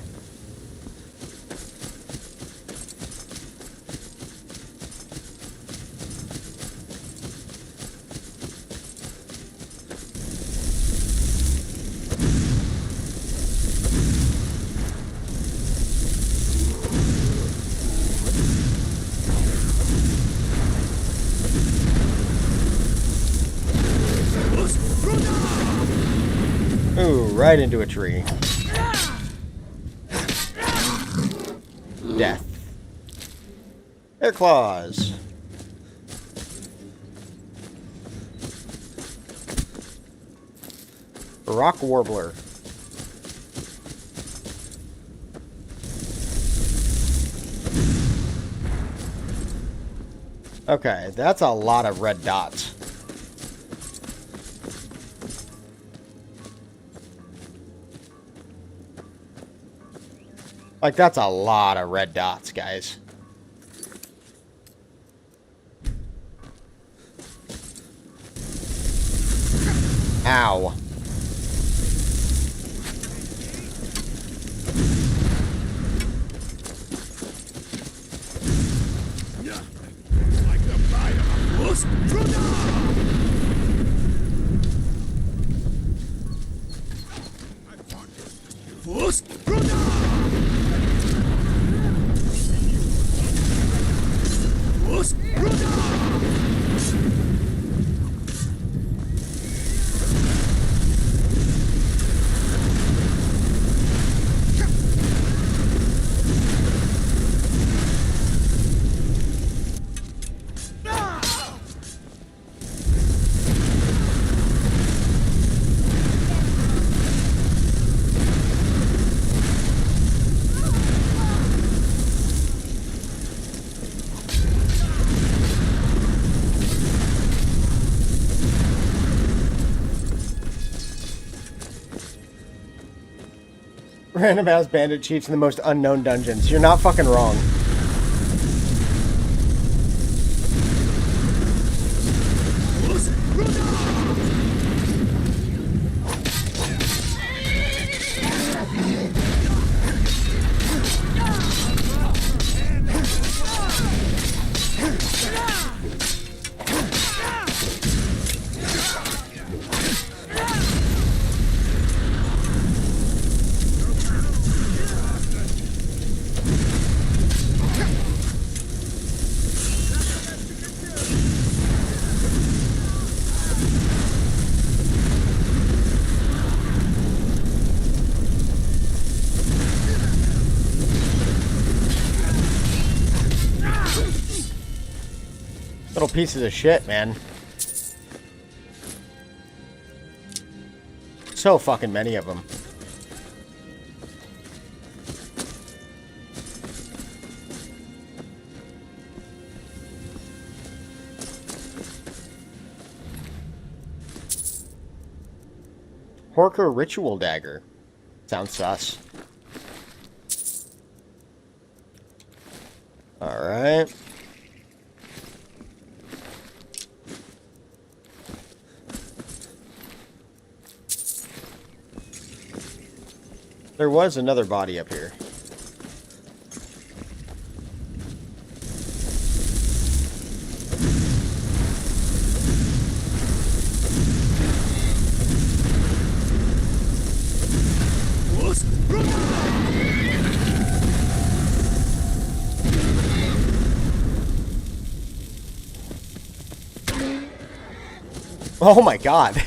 Ooh, right into a tree. Death. Air claws. Rock warbler. Okay, that's a lot of red dots. Like, that's a lot of red dots, guys. Ow. Random ass bandit chiefs in the most unknown dungeons. You're not fucking wrong. Little pieces of shit, man. So fucking many of them. Horker Ritual Dagger. Sounds sus. Alright. There was another body up here. Oh my god.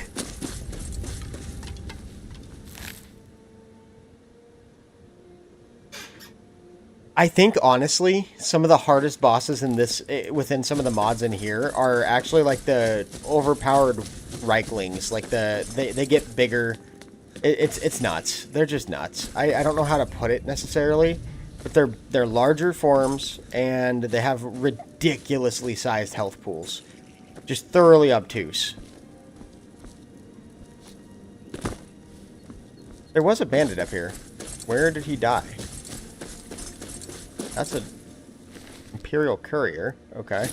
I think honestly, some of the hardest bosses in this, within some of the mods in here, are actually like the overpowered Reiklings. Like they get bigger. It's nuts. They're just nuts. I don't know how to put it necessarily, but they're larger forms and they have ridiculously sized health pools, just thoroughly obtuse. There was a bandit up here. Where did he die? That's an Imperial Courier. Okay.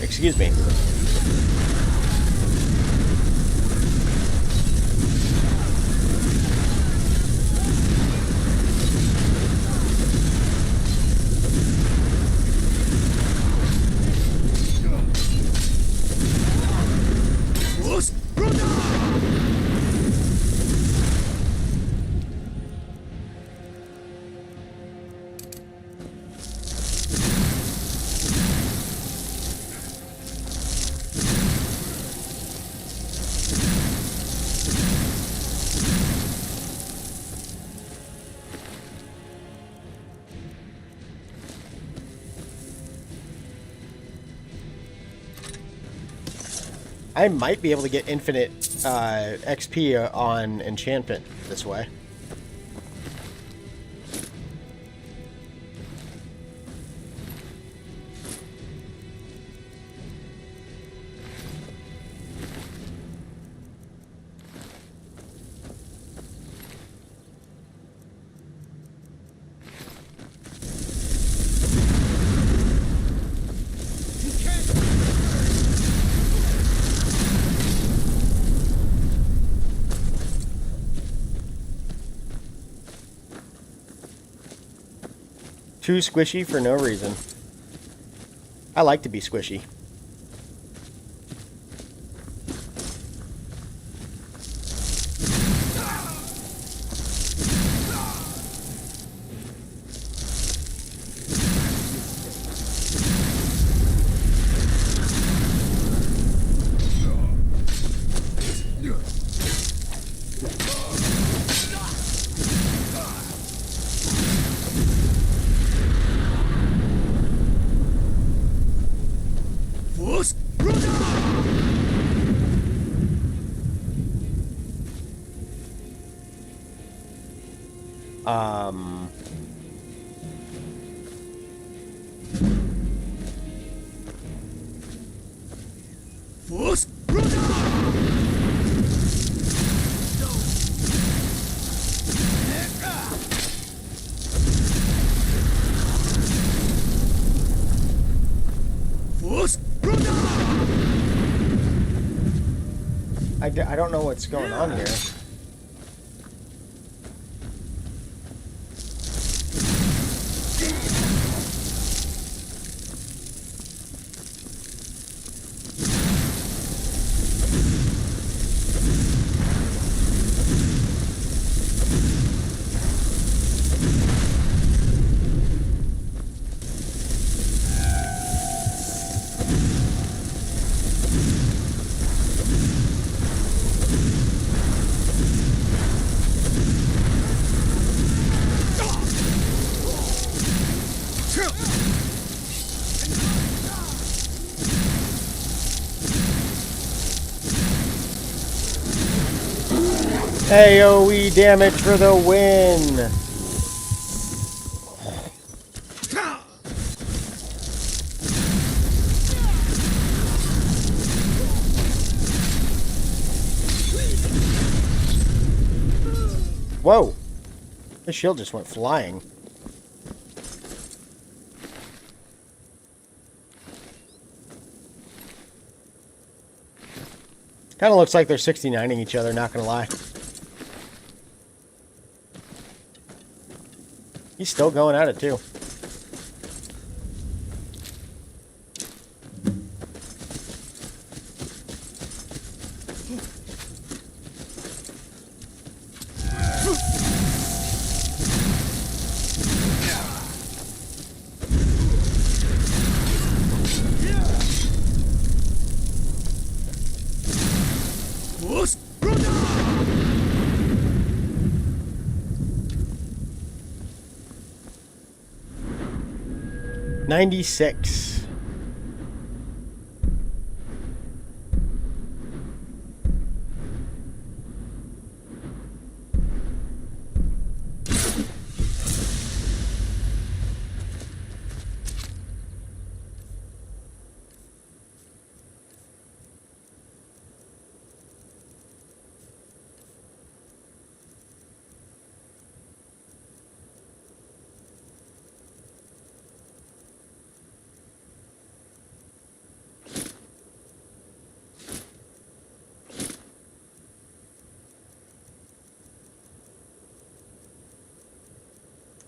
Excuse me. I might be able to get infinite XP on enchantment this way. Too squishy for no reason. I like to be squishy. I don't know what's going on here. AoE damage for the win. Whoa. The shield just went flying. Kind of looks like they're 69ing each other, not gonna lie. He's still going at it too. $96.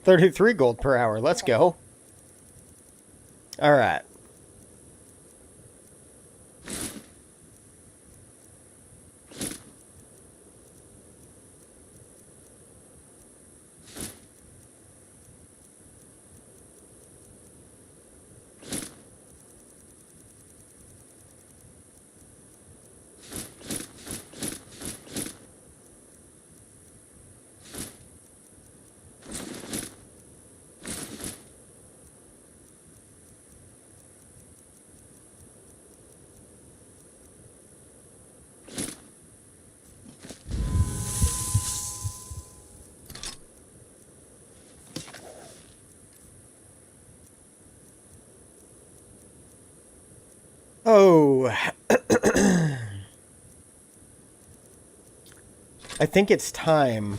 $33 gold per hour. Let's go. All right. Oh. I think it's time.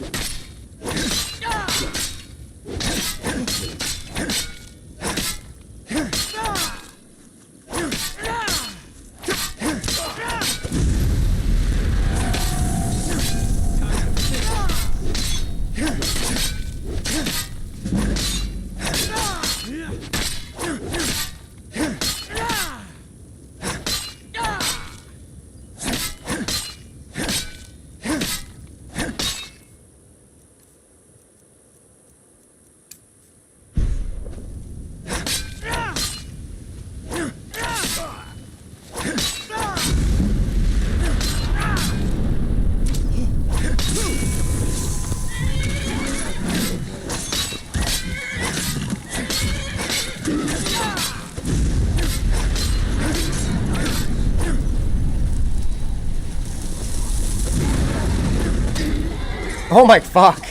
Oh my fuck.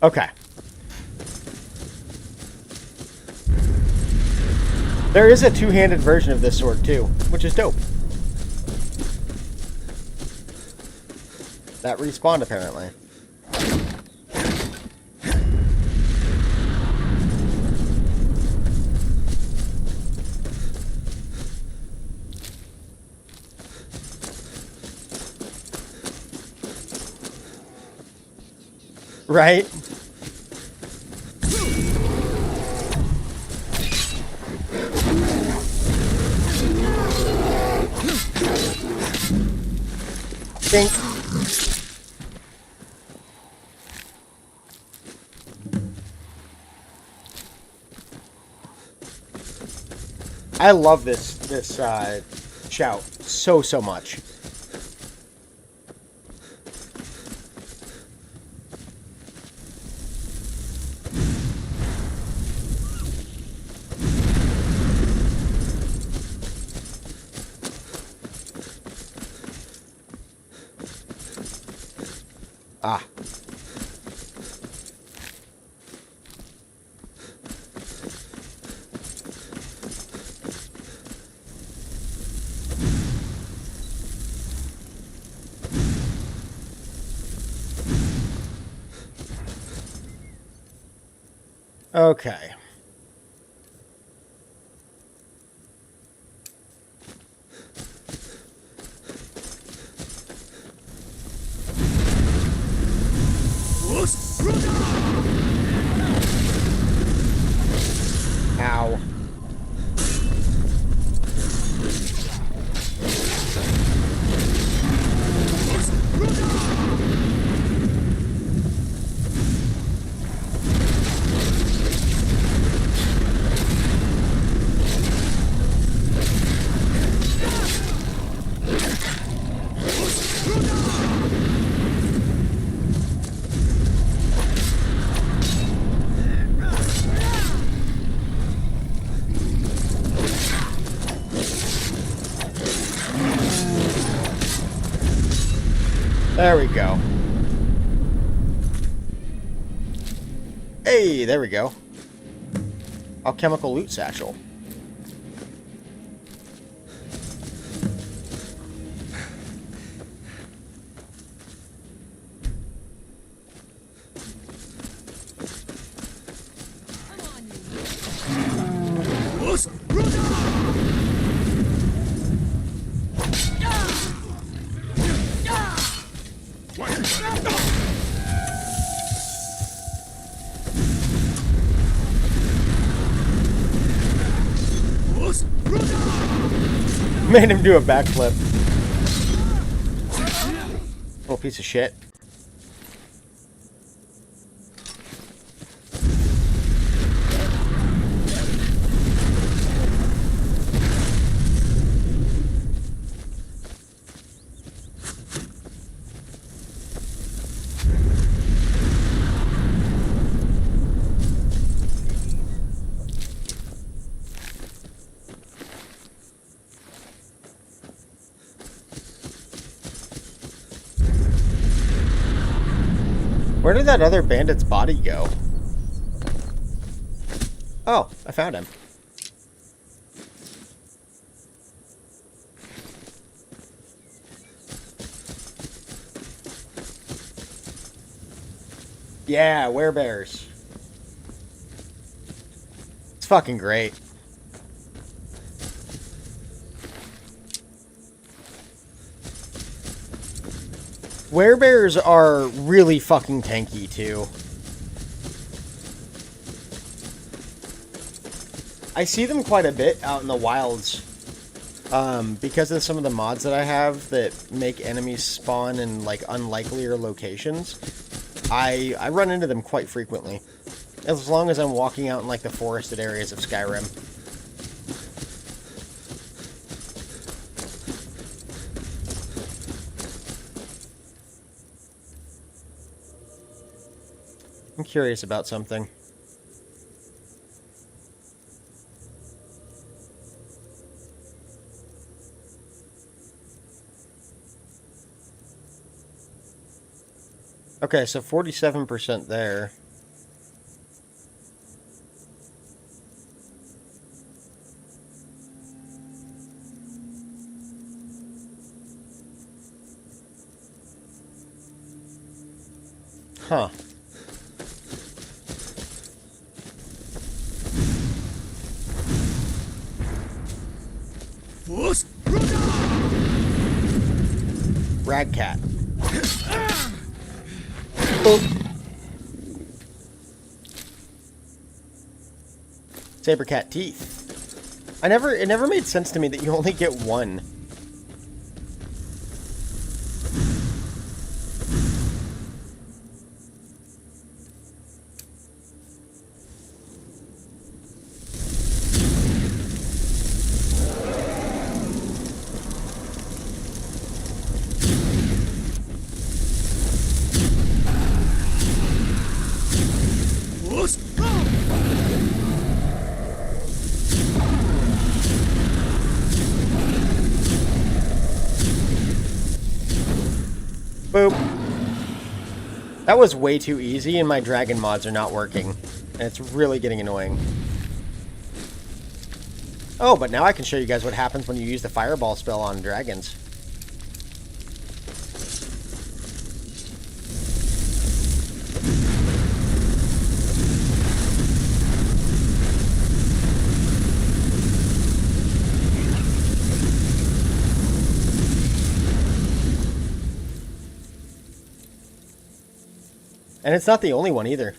Okay. There is a two-handed version of this sword too, which is dope. That respawned apparently. Right? Think. I love this shout so much. Ah. Okay. Ow. There we go. Hey, there we go. Alchemical loot satchel. Made him do a backflip. Little piece of shit. Where did that other bandit's body go? Oh, I found him. Yeah, werebears. It's fucking great. Werebears are really fucking tanky, too. I see them quite a bit out in the wilds. Because of some of the mods that I have that make enemies spawn in, like, unlikelier locations. I run into them quite frequently. As long as I'm walking out in, like, the forested areas of Skyrim. I'm curious about something. Okay, so 47% there. Huh. Ragcat. Sabercat teeth. It never made sense to me that you only get one. Boop. That was way too easy, and my dragon mods are not working. And it's really getting annoying. Oh, but now I can show you guys what happens when you use the fireball spell on dragons. And it's not the only one either.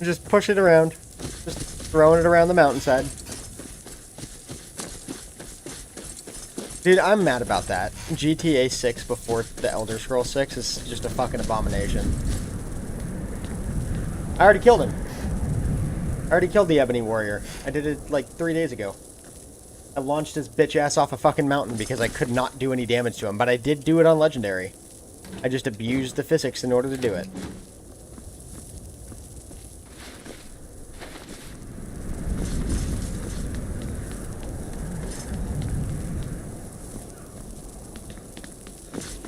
Just push it around. Just throwing it around the mountainside. Dude, I'm mad about that. GTA 6 before the Elder Scrolls 6 is just a fucking abomination. I already killed him. I already killed the Ebony Warrior. I did it like 3 days ago. I launched his bitch ass off a fucking mountain because I could not do any damage to him, but I did do it on Legendary. I just abused the physics in order to do it.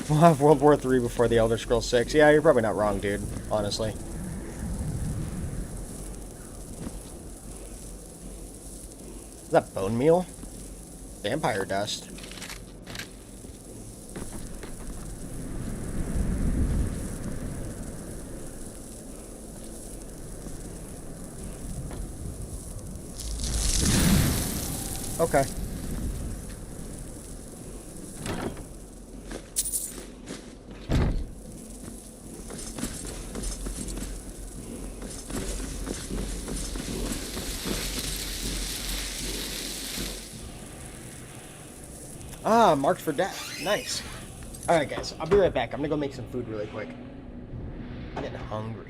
We'll have World War III before the Elder Scrolls 6. Yeah, you're probably not wrong, dude. Honestly. Is that bone meal? Vampire dust. Okay. Ah, marked for death. Nice. Alright, guys. I'll be right back. I'm gonna go make some food really quick. I'm getting hungry.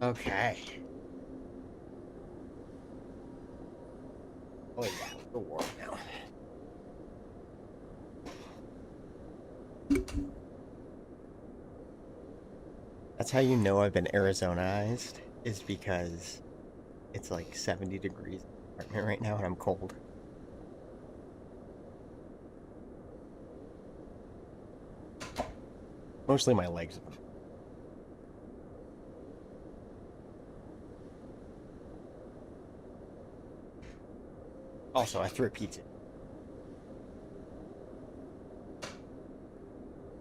Okay. Oh yeah, we're warm now. That's how you know I've been Arizonaized, is because it's like 70 degrees in the apartment right now and I'm cold. Mostly my legs. Also, I threw a pizza.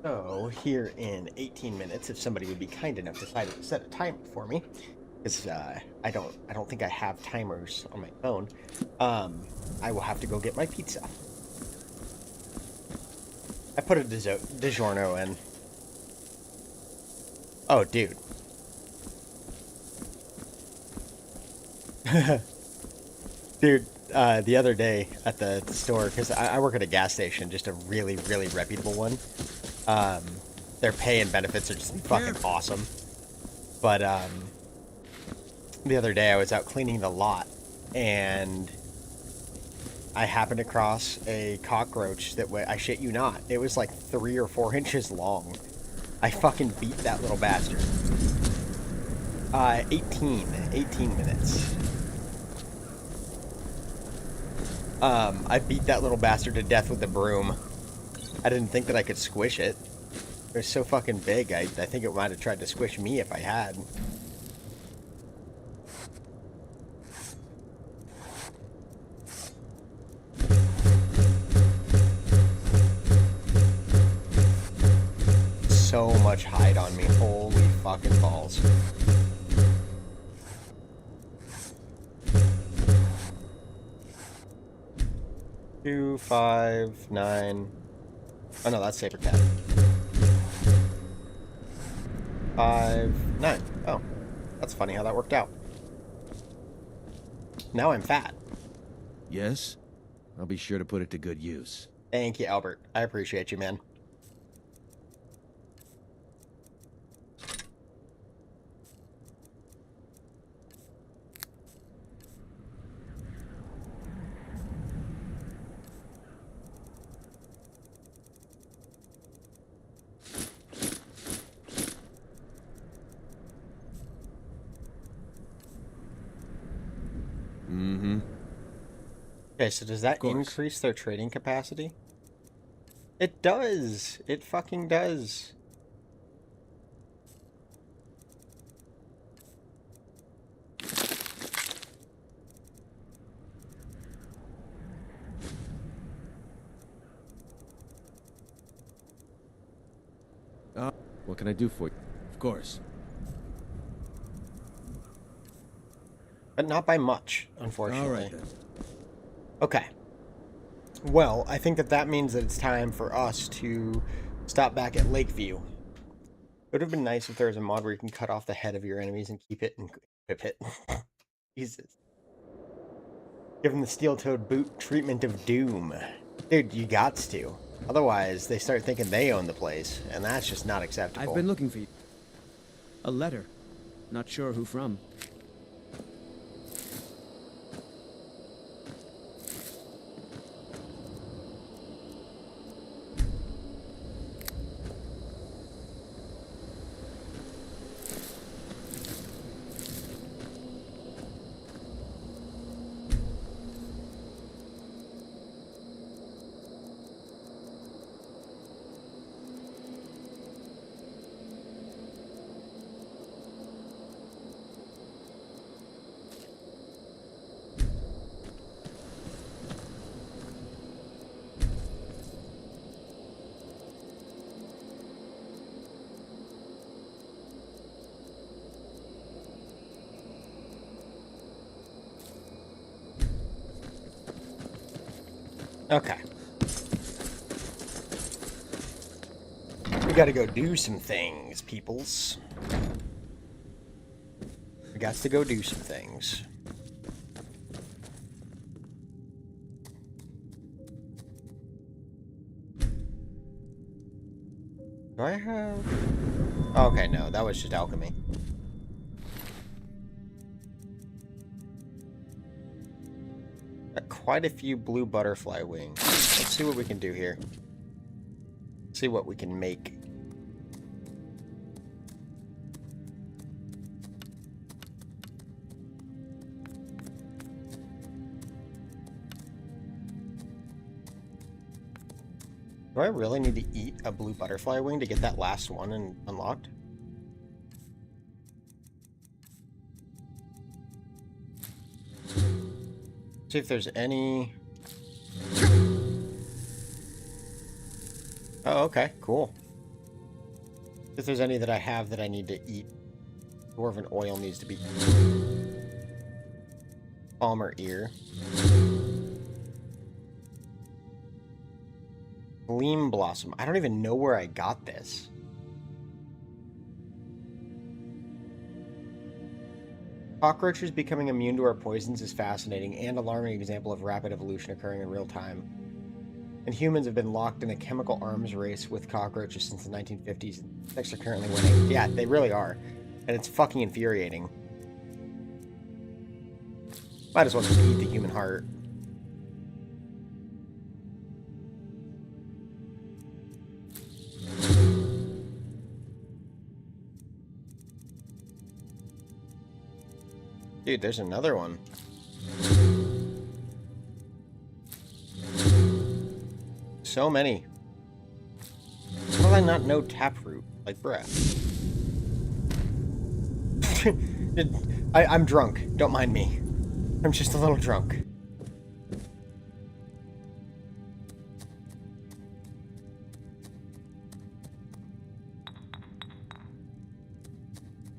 So, here in 18 minutes, if somebody would be kind enough to set a timer for me, because I don't think I have timers on my phone, I will have to go get my pizza. I put a DiGiorno in. Oh, dude. Dude, the other day at the store, because I work at a gas station, just a really, really reputable one. Their pay and benefits are just fucking awesome. But the other day I was out cleaning the lot, and I happened across a cockroach that I shit you not, it was like 3 or 4 inches long. I fucking beat that little bastard. 18 minutes. I beat that little bastard to death with a broom. I didn't think that I could squish it. It was so fucking big, I think it might have tried to squish me if I had. So much hide on me, holy fucking balls. Two, 5, 9. Oh no, that's Saber Cat. 5, 9. Oh, that's funny how that worked out. Now I'm fat. Yes? I'll be sure to put it to good use. Thank you, Albert. I appreciate you, man. Mm-hmm. Okay, so does that increase their trading capacity? It does. It fucking does. What can I do for you? Of course. But not by much, unfortunately. All right, then. Okay. Well, I think that means that it's time for us to stop back at Lakeview. It would have been nice if there was a mod where you can cut off the head of your enemies and keep it and equip it. Jesus. Give them the steel-toed boot treatment of doom. Dude, you gots to. Otherwise, they start thinking they own the place, and that's just not acceptable. I've been looking for you. A letter. Not sure who from. Okay. We gotta go do some things, peoples. We got to go do some things. Do I have... Okay, no, that was just alchemy. quite a few blue butterfly wings. Let's see what we can do here. See what we can make. Do I really need to eat a blue butterfly wing to get that last one unlocked? See if there's any... Oh, okay, cool. If there's any that I have that I need to eat. Dwarven oil needs to be... Palmer ear. Gleam blossom. I don't even know where I got this. Cockroaches becoming immune to our poisons is fascinating and alarming example of rapid evolution occurring in real time. And humans have been locked in a chemical arms race with cockroaches since the 1950s. Insects are currently winning. Yeah, they really are. And it's fucking infuriating. Might as well just eat the human heart. Dude, there's another one. So many. How do I not know taproot? Like, bruh. I'm drunk. Don't mind me. I'm just a little drunk.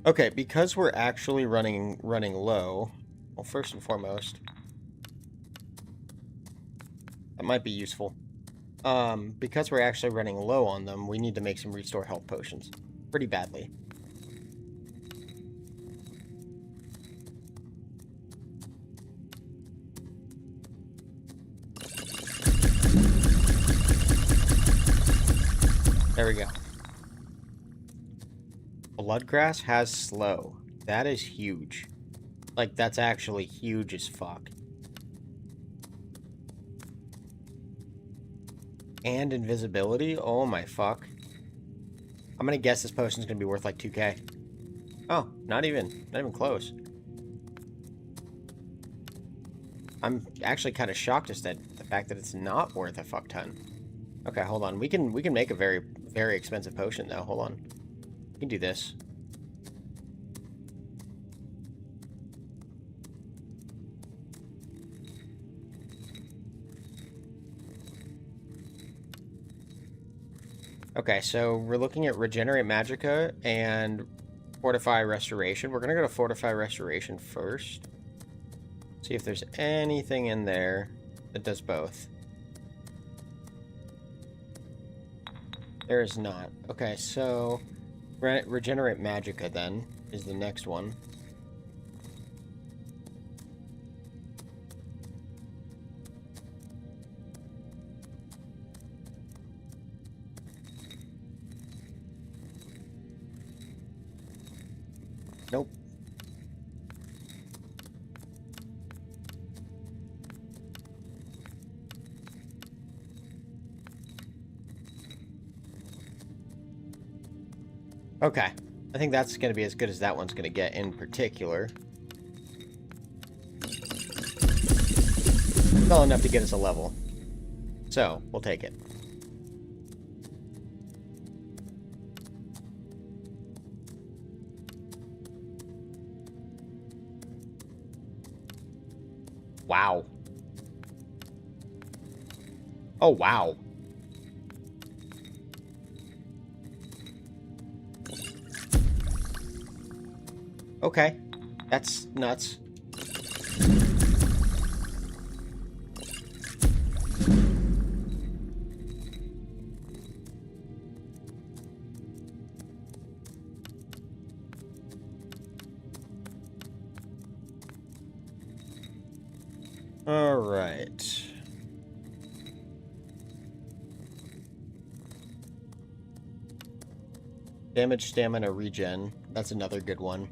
Okay, because we're actually running low, well, first and foremost, that might be useful. Because we're actually running low on them, we need to make some restore health potions. Pretty badly. There we go. Bloodgrass has slow. That is huge. Like, that's actually huge as fuck. And invisibility? Oh my fuck. I'm gonna guess this potion's gonna be worth like 2k. Oh, not even close. I'm actually kind of shocked just at the fact that it's not worth a fuck ton. Okay, hold on. We can make a very, very expensive potion though. Hold on. We can do this. Okay, so we're looking at Regenerate Magicka and Fortify Restoration. We're going to go to Fortify Restoration first. See if there's anything in there that does both. There is not. Okay, so Regenerate Magicka then is the next one. Nope. Okay. I think that's going to be as good as that one's going to get in particular. Well enough to get us a level. So, we'll take it. Wow. Oh, wow. Okay. That's nuts. All right. Damage, stamina, regen. That's another good one.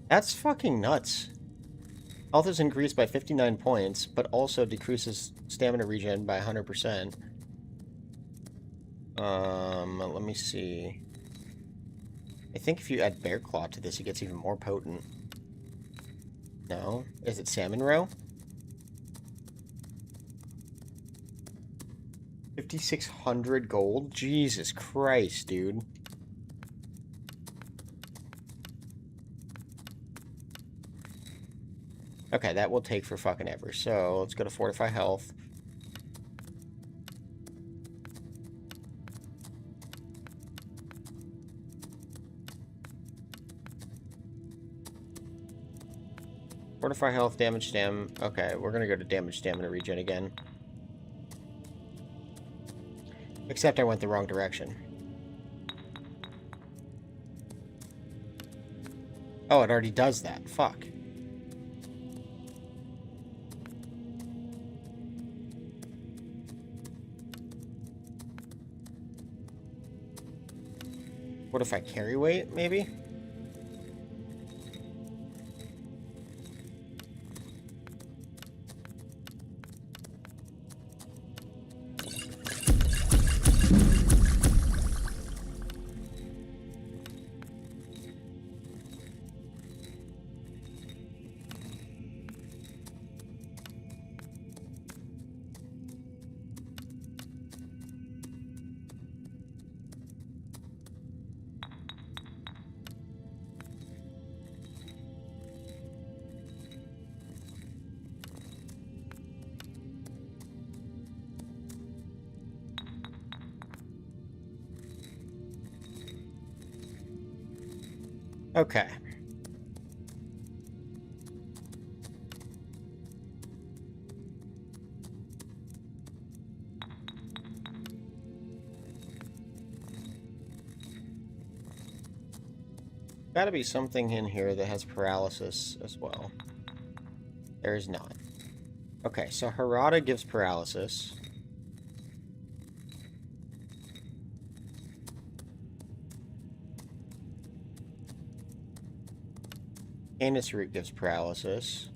That's fucking nuts. Health is increased by 59 points, but also decreases stamina regen by 100%. Let me see. I think if you add Bear Claw to this, it gets even more potent. No? Is it Salmon Roe? 5,600 gold? Jesus Christ, dude. Okay, that will take for fucking ever. So, let's go to Fortify Health. Fortify Health, Damage Stam. Okay, we're gonna go to Damage Stamina Regen again. Except I went the wrong direction. Oh, it already does that. Fuck. What if I carry weight, maybe? Okay. Gotta be something in here that has paralysis as well. There is not. Okay, so Harada gives paralysis. Canis Root gives paralysis.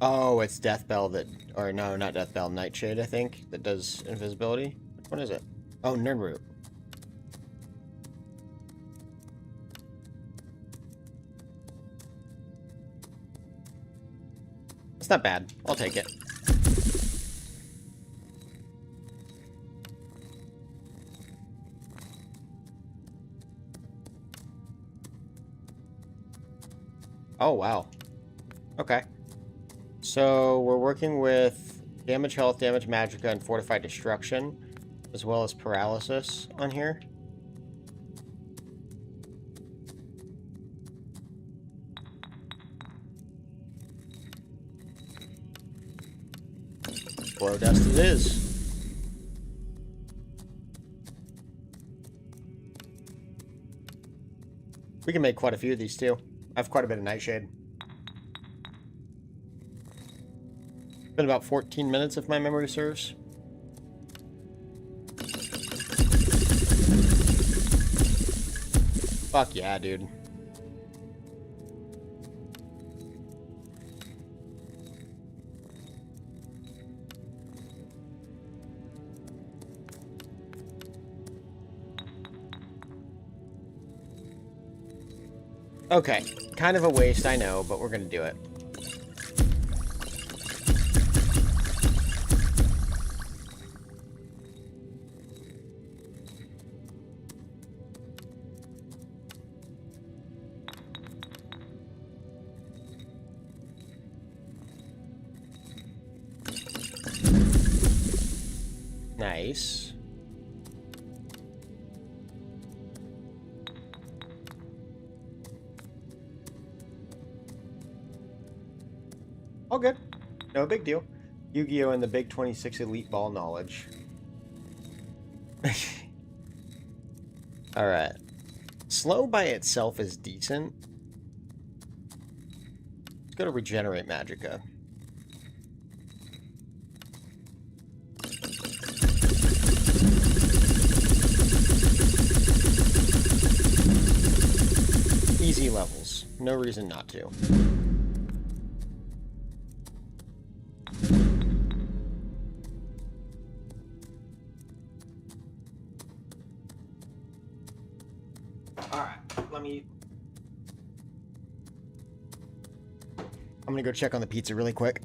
Oh, it's Deathbell that... Or no, not Deathbell. Nightshade, I think, that does invisibility. Which one is it? Oh, Nirnroot. It's not bad. I'll take it. Oh, wow. Okay. So, we're working with Damage Health, Damage Magicka, and Fortified Destruction, as well as Paralysis on here. Blow Dust it is. We can make quite a few of these, too. I have quite a bit of Nightshade. Been about 14 minutes if my memory serves. Fuck yeah, dude. Okay, kind of a waste, I know, but we're gonna do it. Nice. All good. No big deal. Yu-Gi-Oh! And the Big 26 Elite Ball knowledge. Alright. Slow by itself is decent. Let's go to regenerate magicka. Easy levels. No reason not to. Alright, I'm gonna go check on the pizza really quick.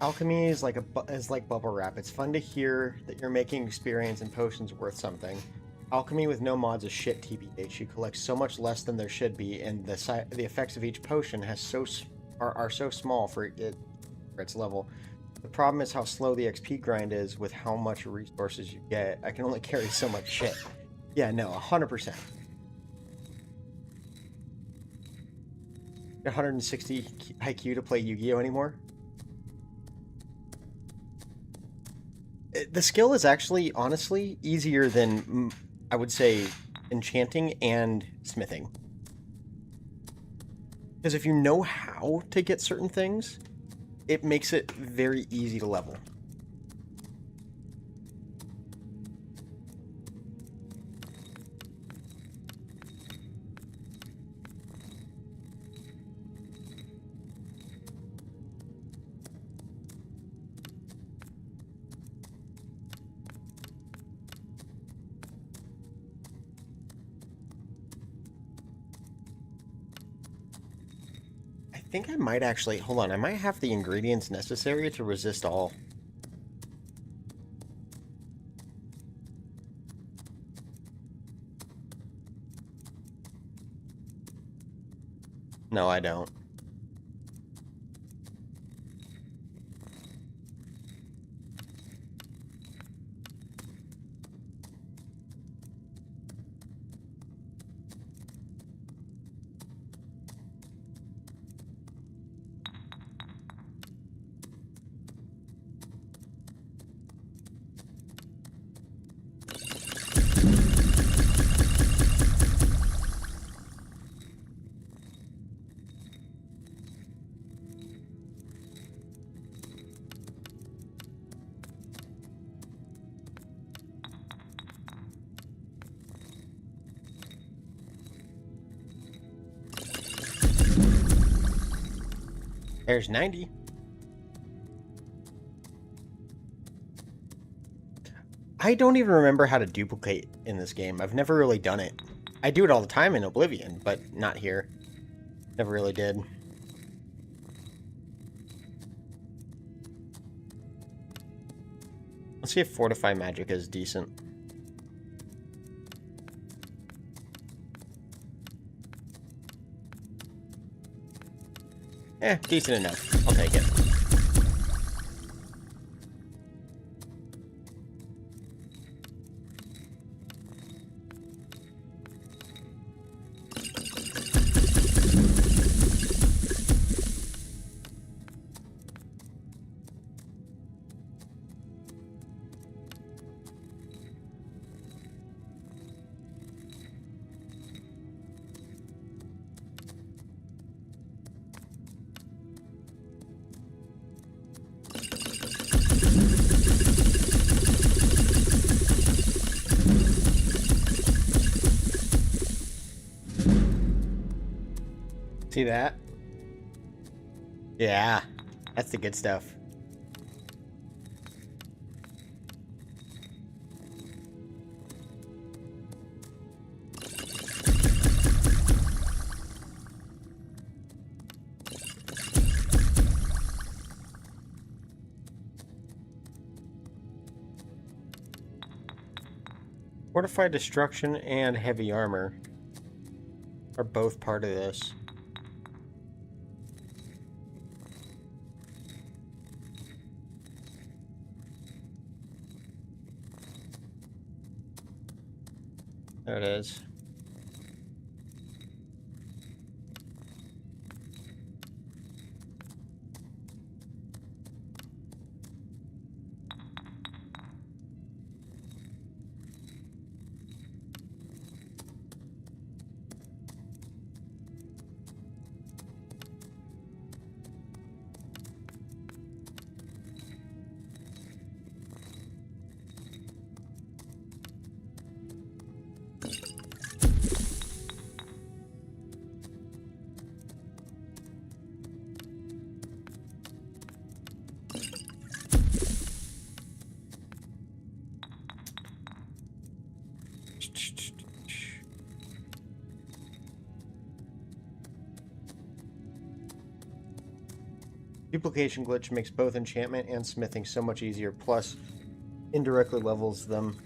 Alchemy is like bubble wrap. It's fun to hear that you're making experience and potions worth something. Alchemy with no mods is shit TBH. You collect so much less than there should be, and the effects of each potion are so small for its level. The problem is how slow the XP grind is with how much resources you get. I can only carry so much shit. Yeah, no, 100%. 160 IQ to play Yu-Gi-Oh anymore? The skill is actually, honestly, easier than, I would say, enchanting and smithing. Because if you know how to get certain things, it makes it very easy to level. I think I might actually, hold on, I might have the ingredients necessary to resist all. No, I don't. There's 90. I don't even remember how to duplicate in this game. I've never really done it. I do it all the time in Oblivion, but not here. Never really did. Let's see if Fortify Magic is decent. Decent enough. I'll take it. See that? Yeah, that's the good stuff. Fortified Destruction and Heavy Armor are both part of this. There it is. Duplication glitch makes both enchantment and smithing so much easier, plus indirectly levels them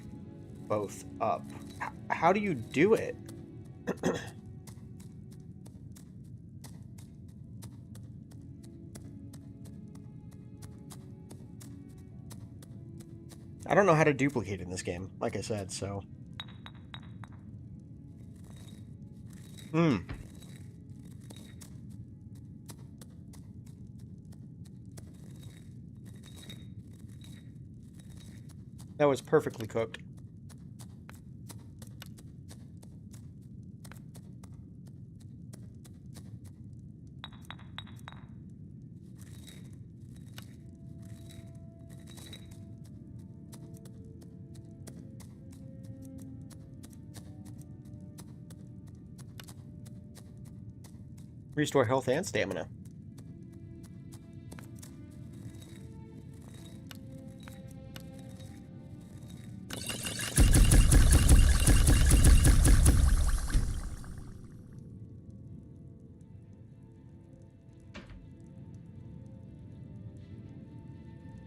both up. How do you do it? I don't know how to duplicate in this game, like I said, so. That was perfectly cooked. Restore health and stamina.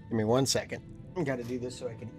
Give me 1 second. I gotta do this so I can.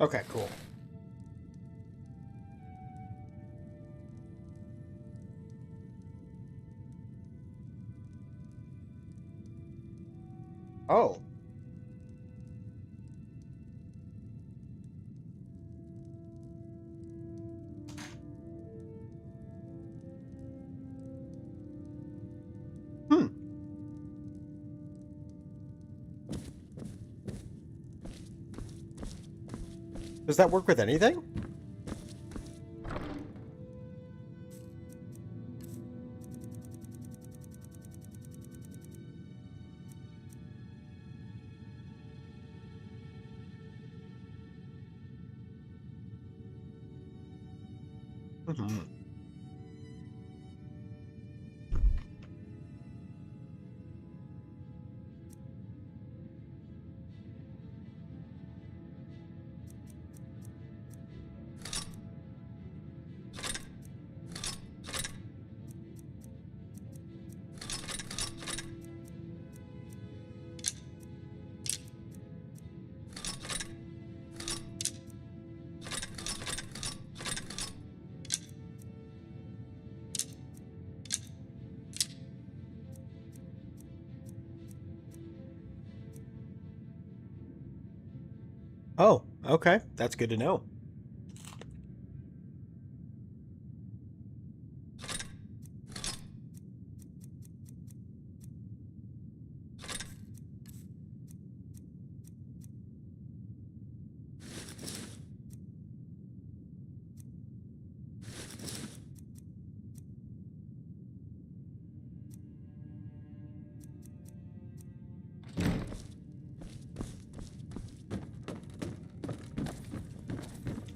Okay, cool. Oh. Does that work with anything? Oh, okay. That's good to know.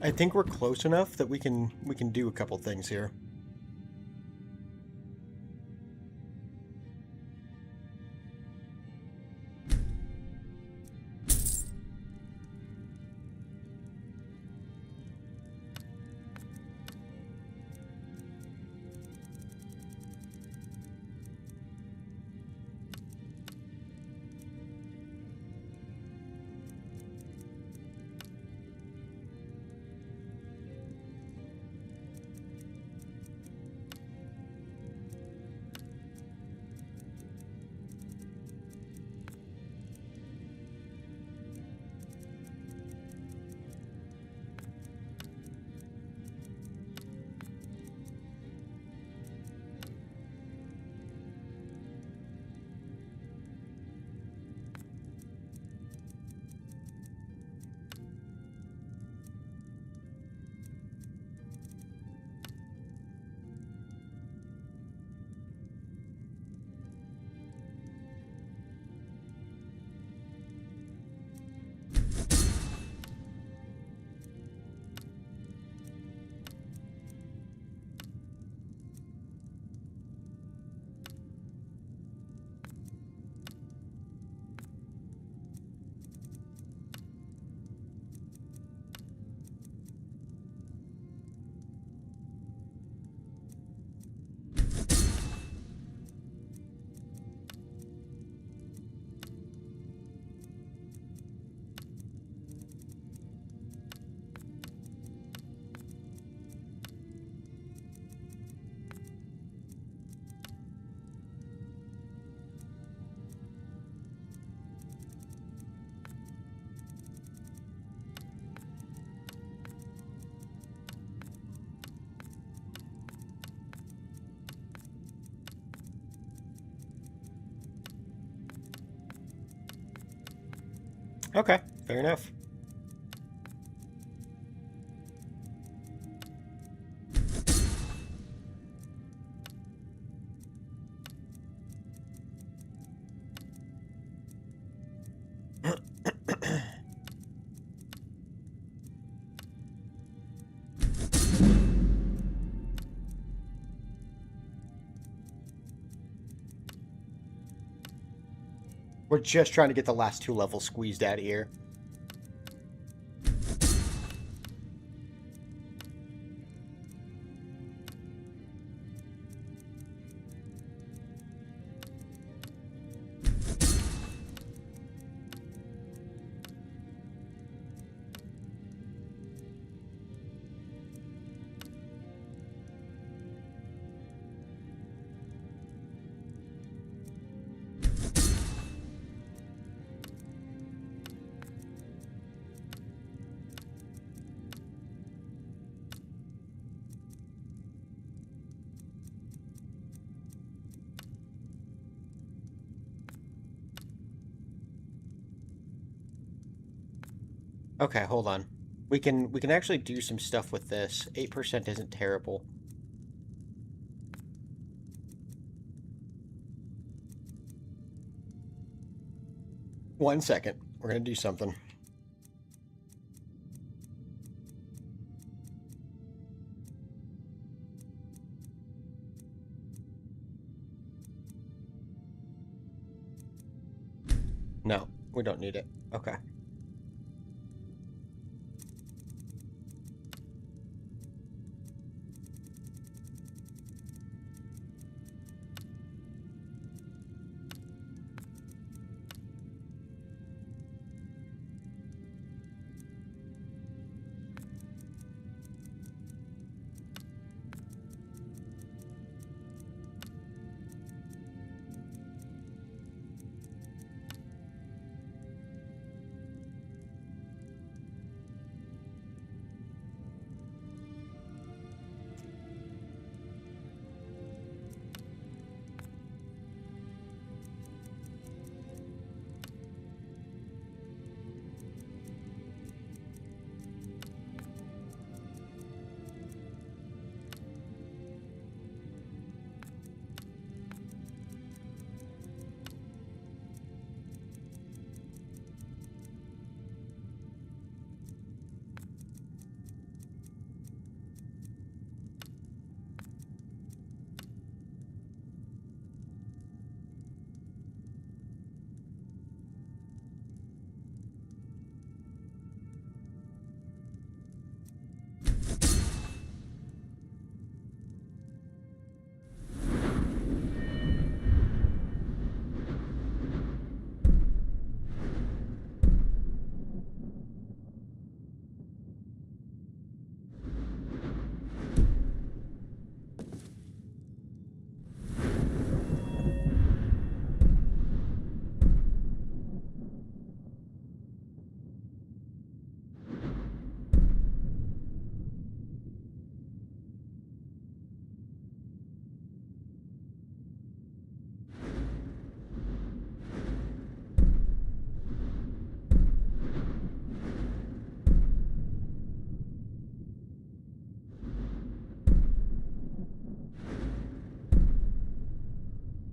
I think we're close enough that we can do a couple things here. Okay, fair enough. We're just trying to get the last 2 levels squeezed out of here. Okay, hold on. We can actually do some stuff with this. 8% isn't terrible. One second. We're gonna do something. No, we don't need it. Okay.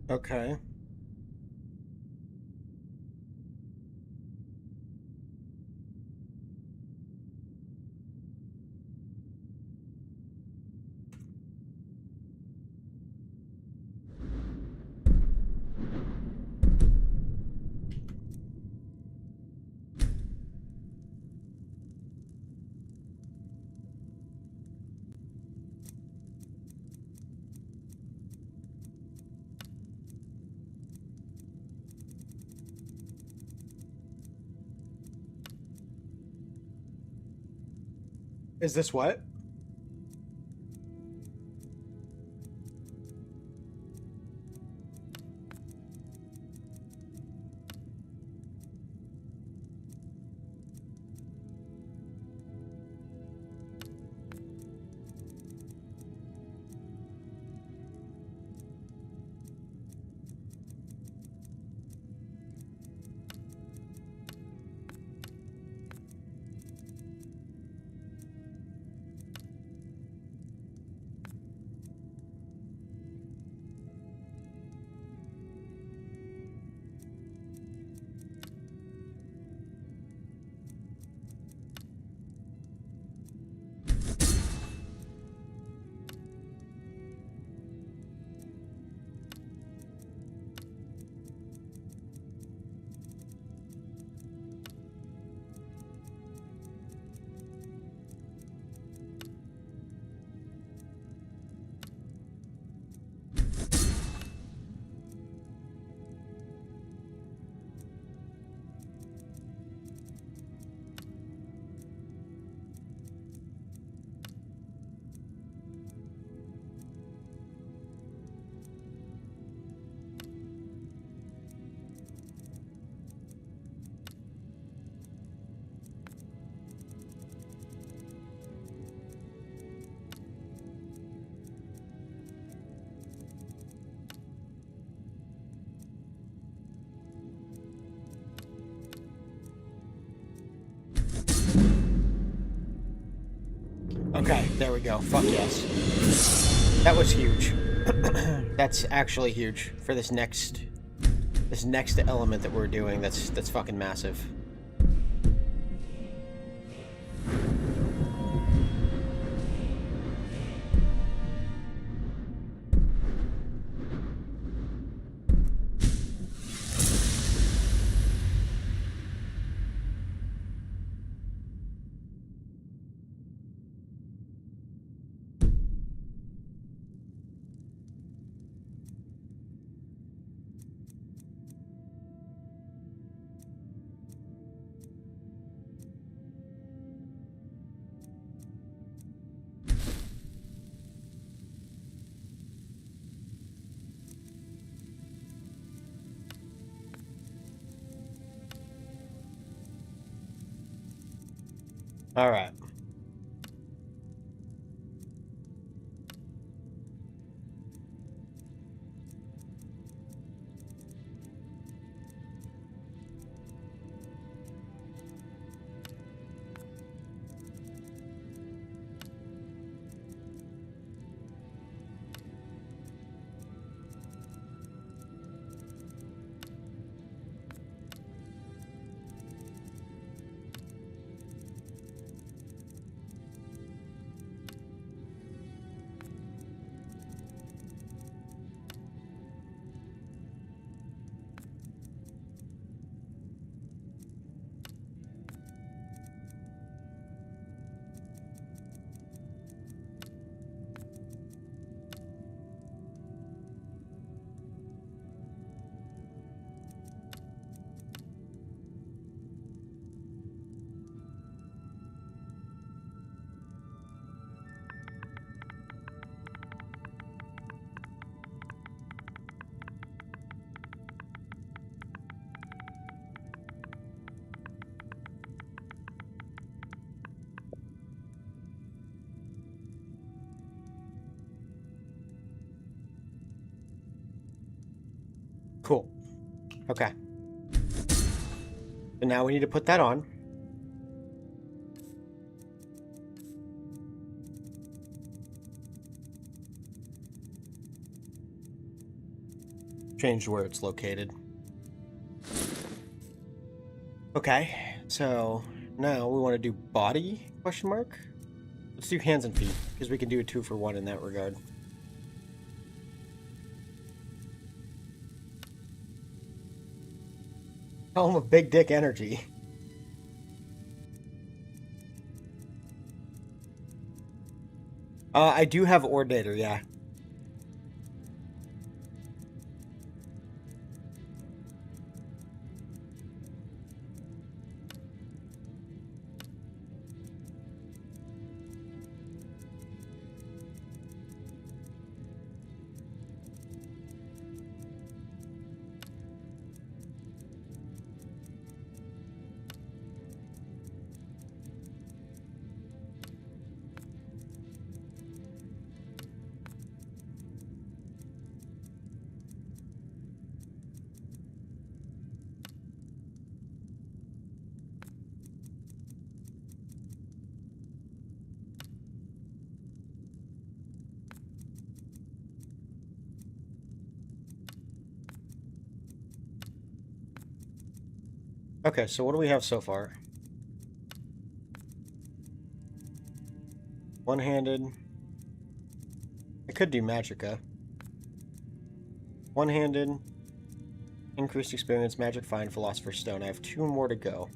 Okay. Is this what? Okay, there we go. Fuck yes. That was huge. That's actually huge for this next element that we're doing. That's fucking massive. All right. Cool. Okay. And now we need to put that on. Change where it's located. Okay, so now we want to do body, question mark? Let's do hands and feet, because we can do a 2-for-1 in that regard. Call him a big dick energy. I do have Ordinator, yeah. Okay, so what do we have so far? One-handed. I could do Magicka. One-handed. Increased experience, Magic Find, Philosopher's Stone. I have 2 more to go.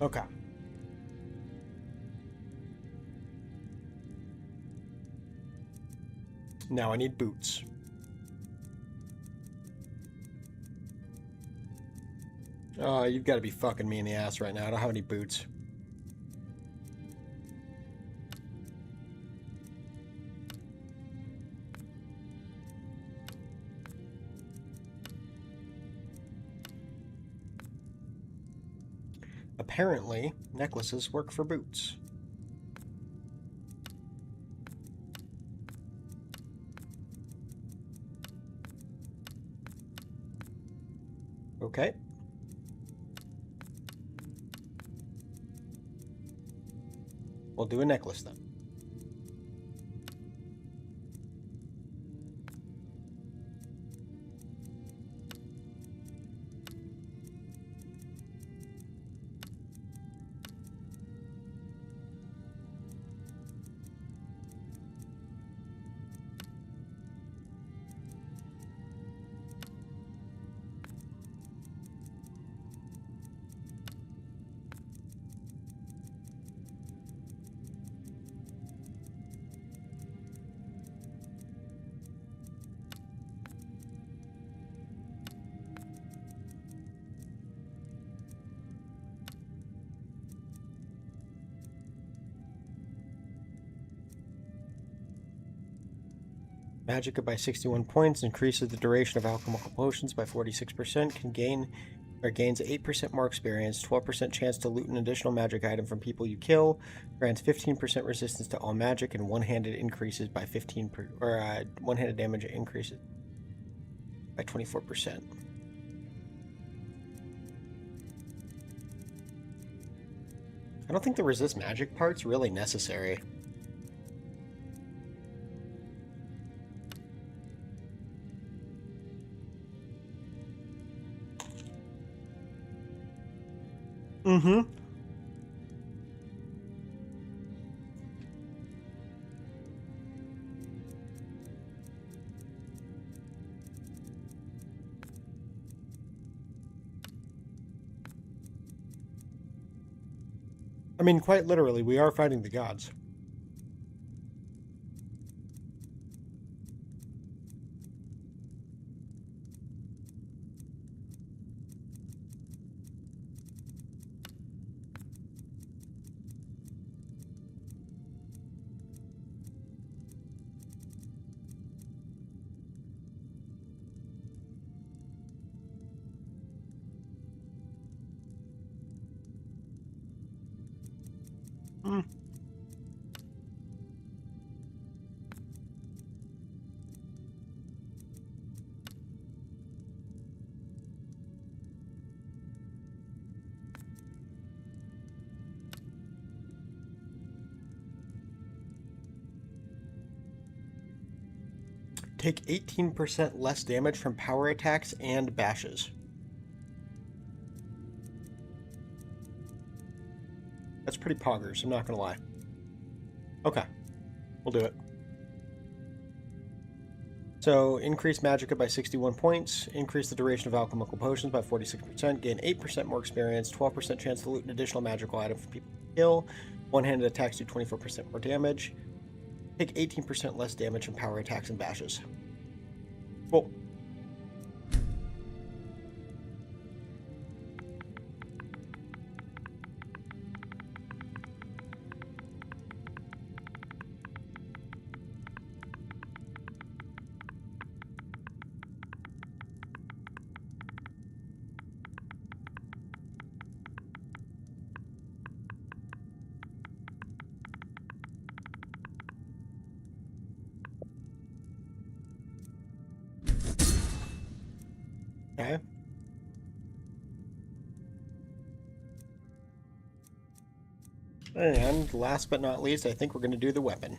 Okay. Now I need boots. Oh, you've got to be fucking me in the ass right now. I don't have any boots. Apparently, necklaces work for boots. Okay. We'll do a necklace then. Magicka by 61 points, increases the duration of alchemical potions by 46%, gains 8% more experience, 12% chance to loot an additional magic item from people you kill, grants 15% resistance to all magic, and one-handed increases by one-handed damage increases by 24%. I don't think the resist magic part's really necessary. Mm-hmm. I mean, quite literally, we are fighting the gods. Hmm. Take 18% less damage from power attacks and bashes. That's pretty poggers, I'm not gonna lie. Okay, we'll do it. So, increase Magicka by 61 points, increase the duration of alchemical potions by 46%, gain 8% more experience, 12% chance to loot an additional magical item from people you kill, one-handed attacks do 24% more damage, take 18% less damage from power attacks and bashes. Cool. Okay. And last but not least, I think we're going to do the weapon.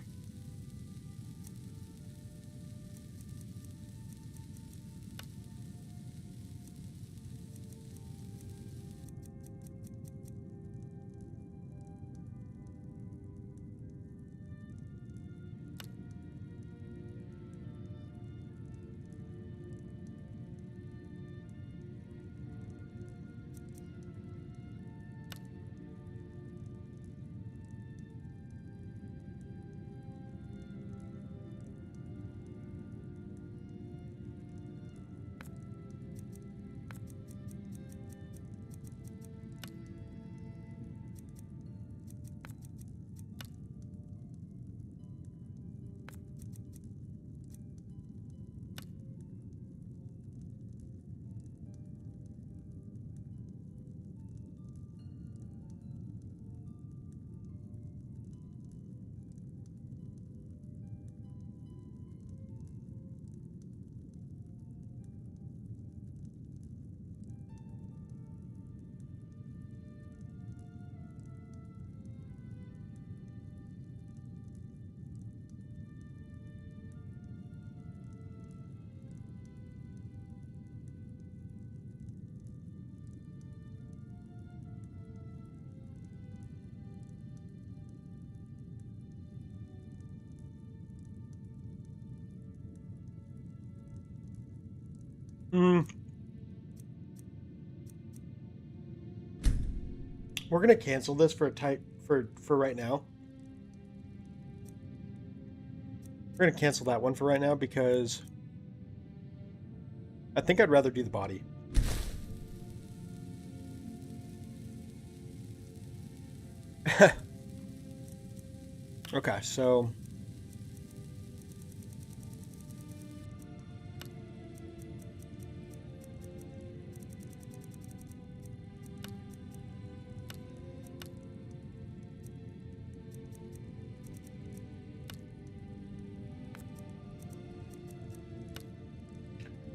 We're gonna cancel this for right now. We're gonna cancel that one for right now because I think I'd rather do the body. Okay, so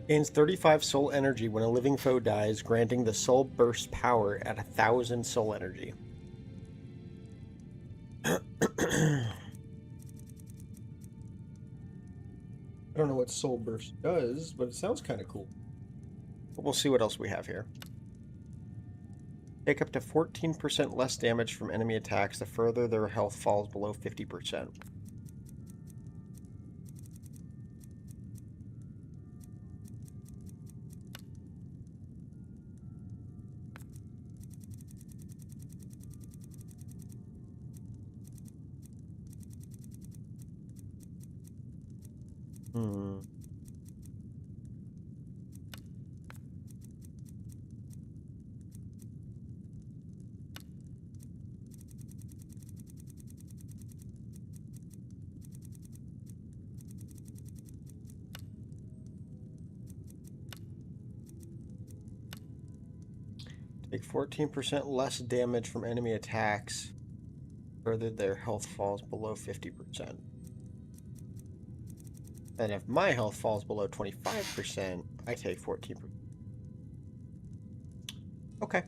gains 35 soul energy when a living foe dies, granting the soul burst power at 1,000 soul energy. I don't know what soul burst does, but it sounds kind of cool. But we'll see what else we have here. Take up to 14% less damage from enemy attacks the further their health falls below 50%. Take 14% less damage from enemy attacks, further their health falls below 50%. And if my health falls below 25%, I take 14%. Okay.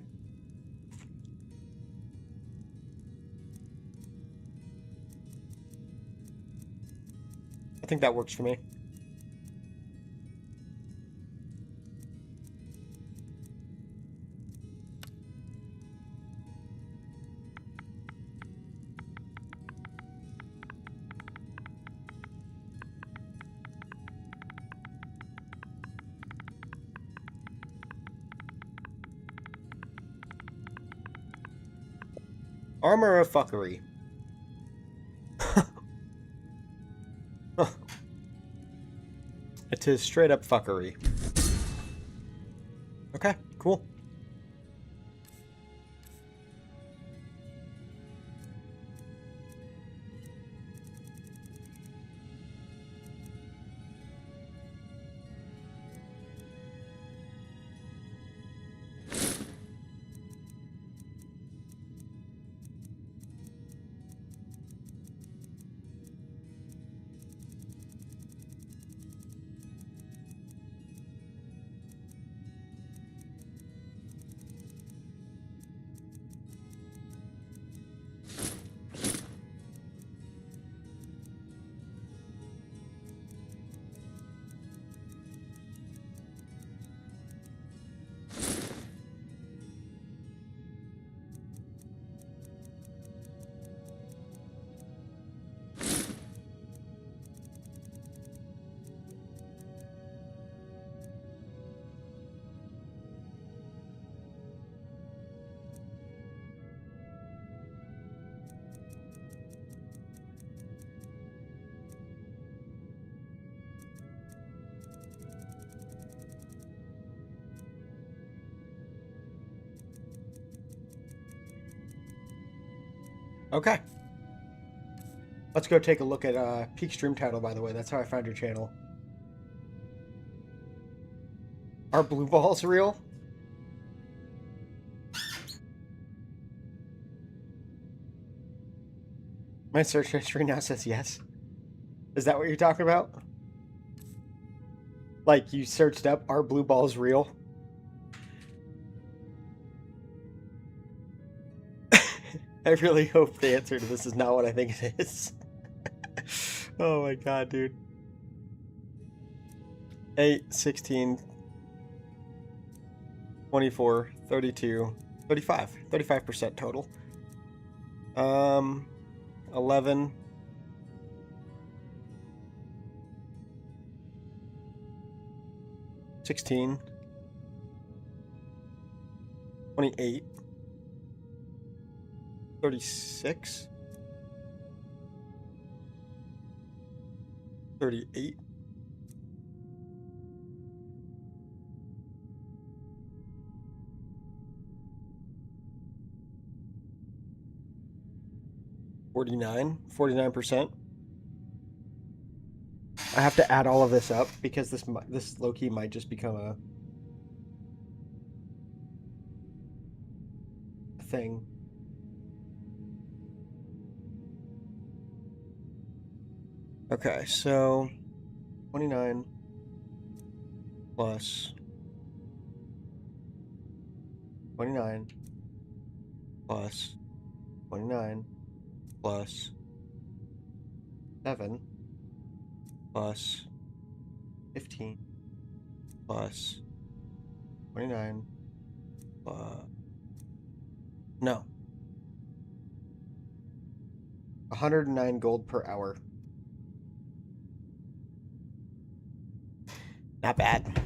I think that works for me. Armor of fuckery. It is straight up fuckery. Okay, cool. Okay. Let's go take a look at peak stream title, by the way. That's how I found your channel. Are blue balls real? My search history now says yes. Is that what you're talking about? Like, you searched up, are blue balls real? I really hope the answer to this is not what I think it is. Oh my god, dude. 8, 16, 24, 32, 35. 35% total. 11. 16. 28. 36. 38. 49%. I have to add all of this up because this low-key might just become a thing. Okay, so 29 plus 29 plus 29 plus 7 plus 15 plus 29 plus... No. 109 gold per hour. Not bad.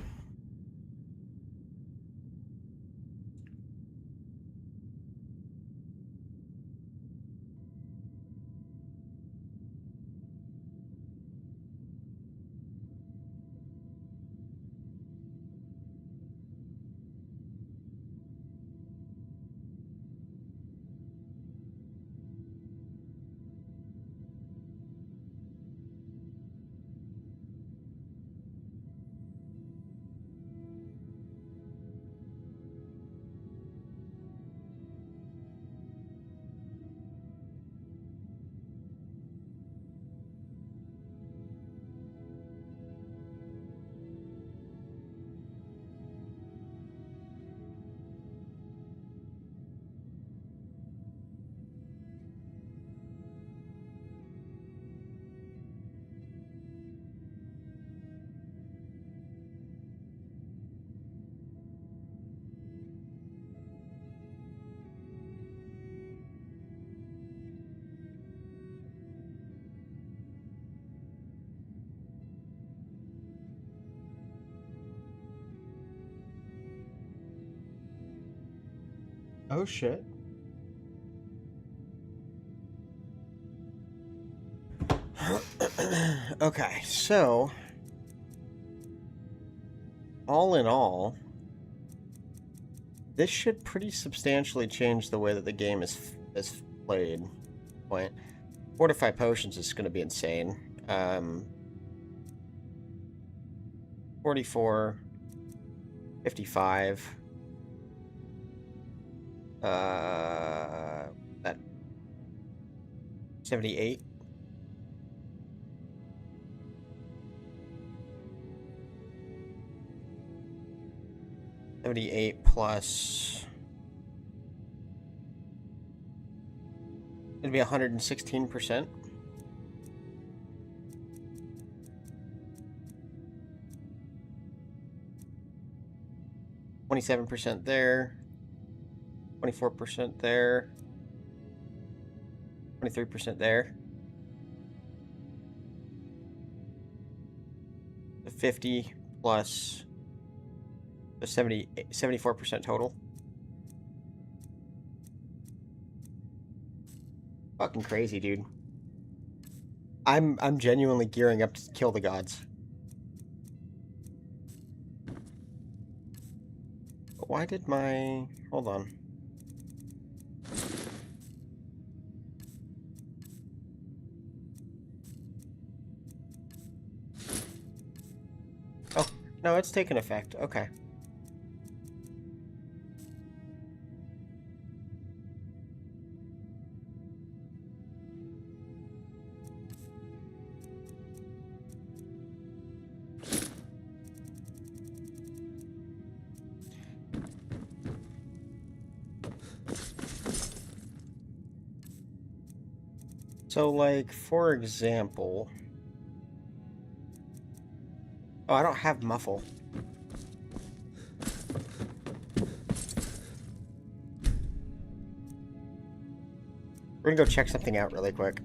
Oh shit. Okay, so all in all, this should pretty substantially change the way that the game is played. Point. Fortify potions is going to be insane. 44, 55. That 78. Plus it'd be 116%. %, there. 24% there. 23% there. 50 plus the 74% total. Fucking crazy, dude. I'm genuinely gearing up to kill the gods. But why did my... Hold on. Oh, no, it's taken effect. Okay. So, like, for example... Oh, I don't have muffle. We're gonna go check something out really quick.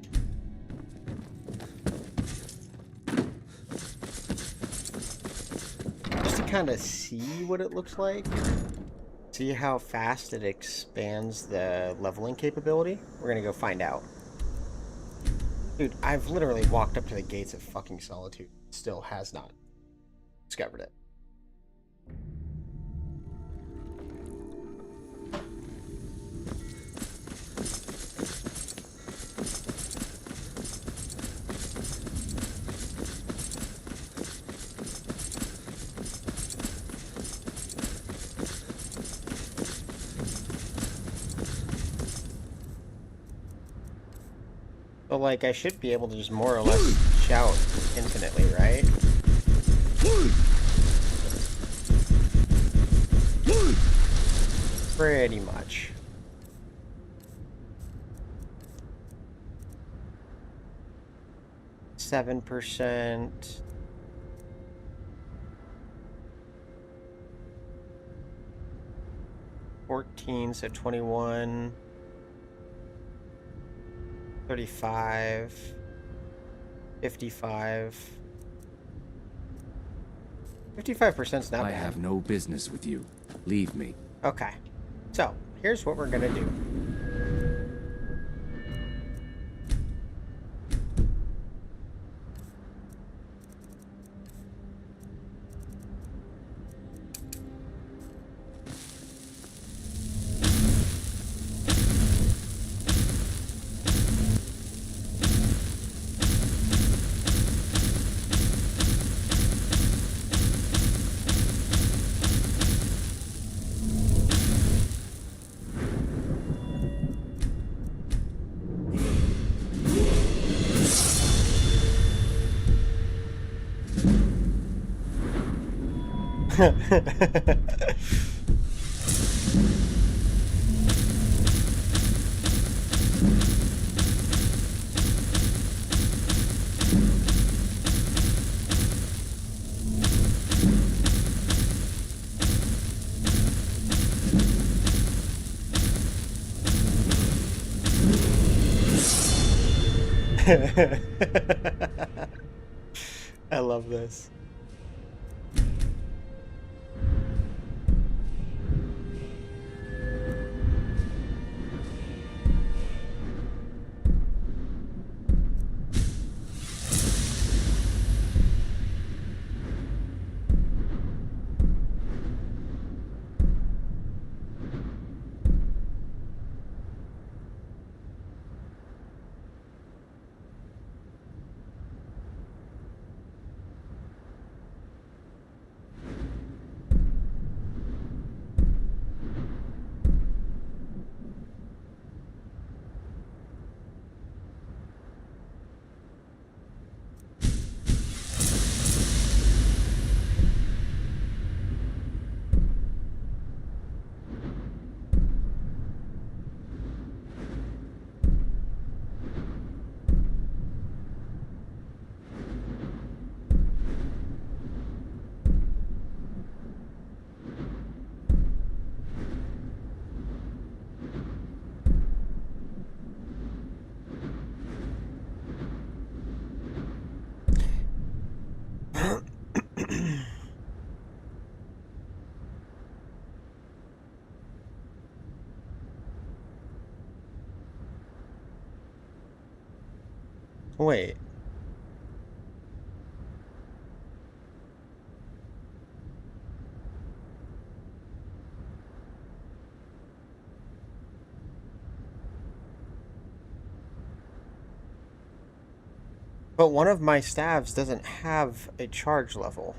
Just to kind of see what it looks like. See how fast it expands the leveling capability? We're gonna go find out. Dude, I've literally walked up to the gates of fucking Solitude. Still has not discovered it. But, like, I should be able to just more or less shout infinitely, right? Pretty much. %. 14, so 21. 35, 55. 55%'s not bad. I have no business with you. Leave me. Okay. So, here's what we're gonna do. I love this. Wait. But one of my staves doesn't have a charge level.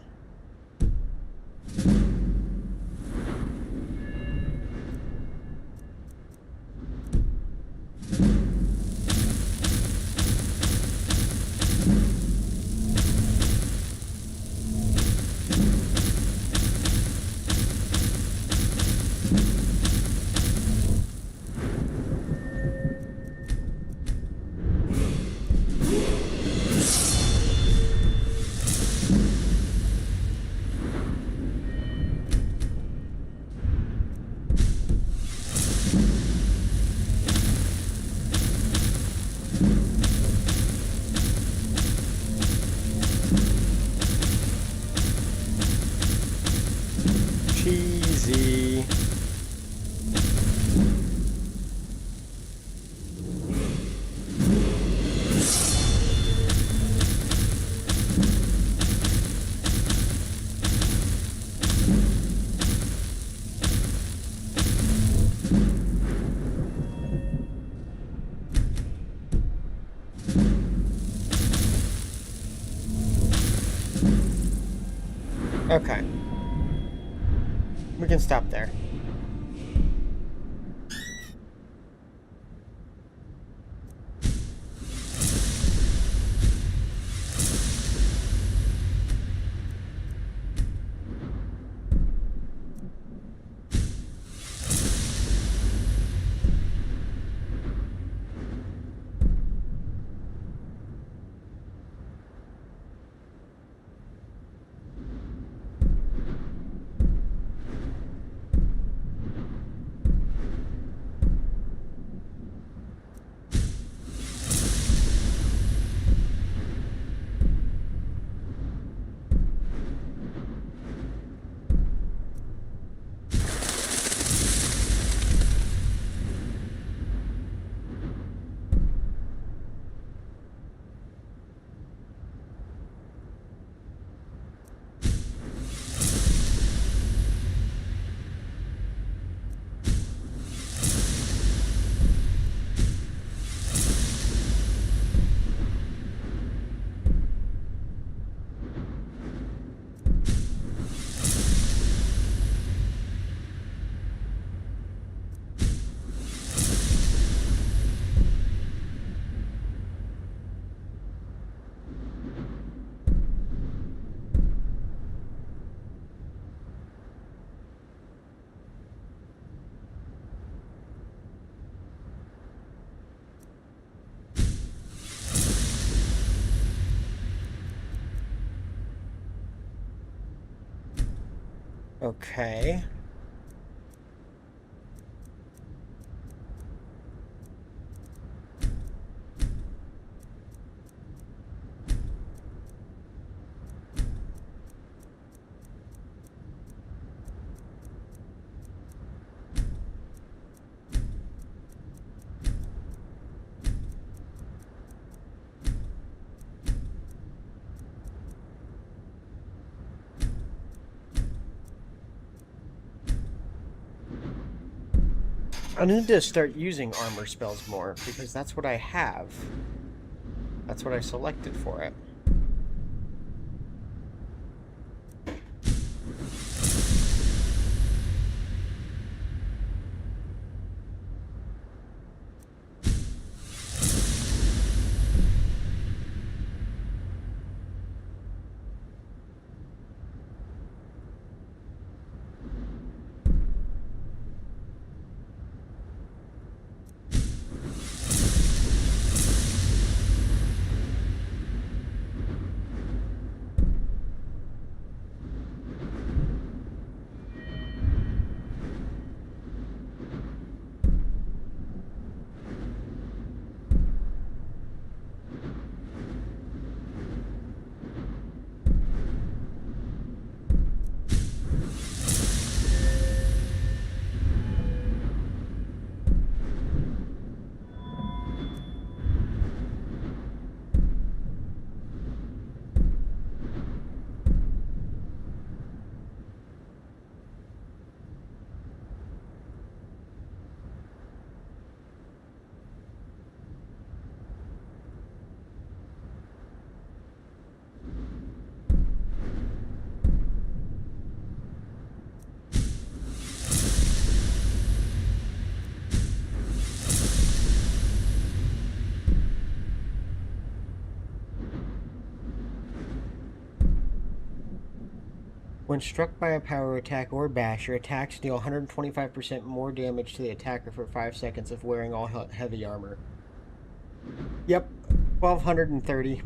peasy. Okay. We can stop there. Okay. I need to start using armor spells more, because that's what I have. That's what I selected for it. When struck by a power attack or bash, your attacks deal 125% more damage to the attacker for 5 seconds if wearing all heavy armor. Yep, 1230.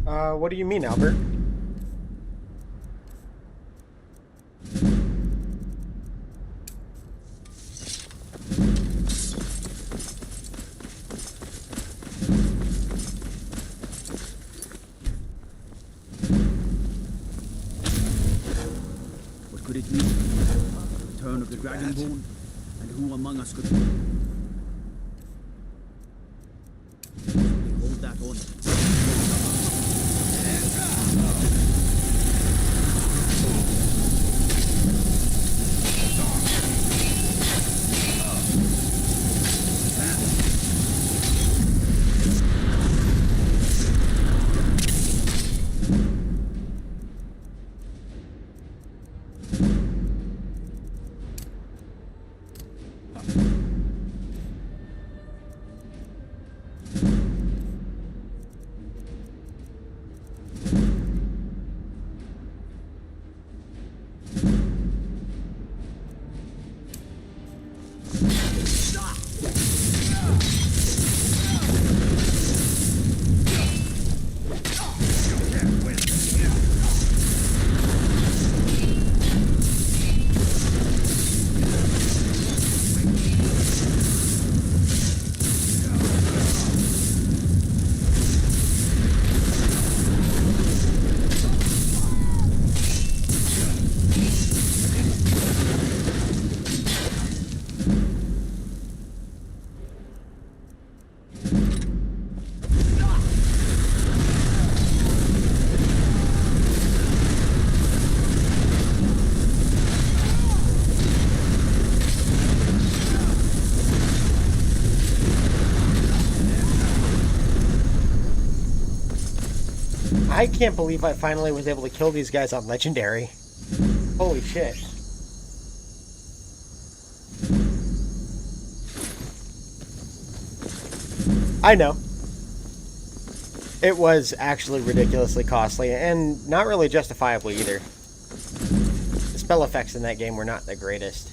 What do you mean, Albert? What could it mean? The return of the Dragonborn? And who among us could... Hold that on. I can't believe I finally was able to kill these guys on Legendary. Holy shit. I know. It was actually ridiculously costly, and not really justifiably either. The spell effects in that game were not the greatest.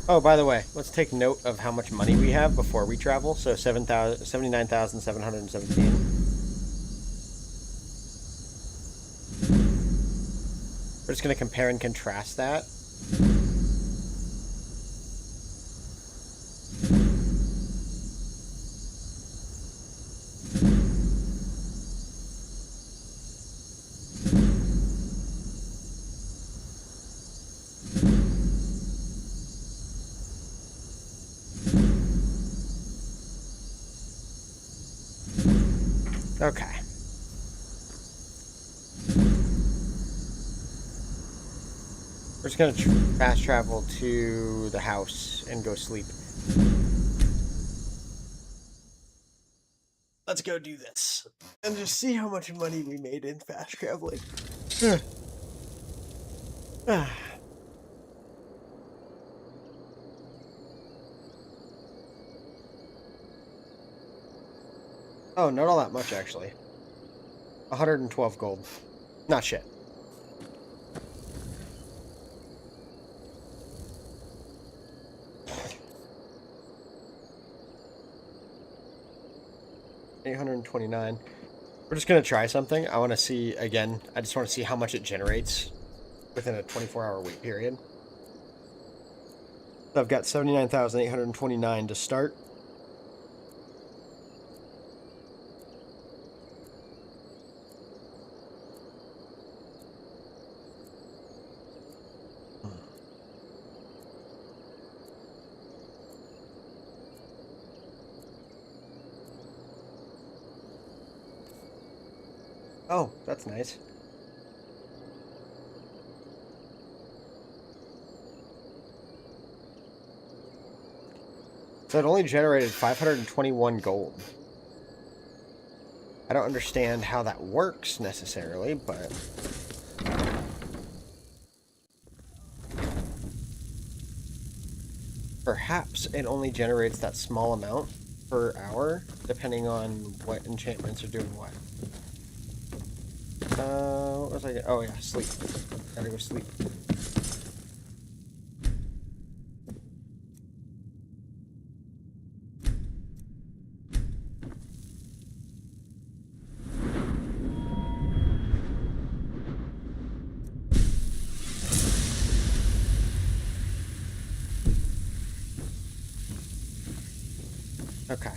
Oh, by the way, let's take note of how much money we have before we travel. So 79,717. We're just going to compare and contrast that. Okay. We're just gonna fast travel to the house and go sleep. Let's go do this. And just see how much money we made in fast traveling. Oh, not all that much, actually. 112 gold. Not shit. $829. We're just gonna try something. I want to see, again, I just want to see how much it generates within a 24-hour wait period. So I've got 79,829 to start. Oh, that's nice. So it only generated 521 gold. I don't understand how that works necessarily, but... perhaps it only generates that small amount per hour, depending on what enchantments are doing what. What was I? Oh yeah, sleep. Gotta go sleep. Okay.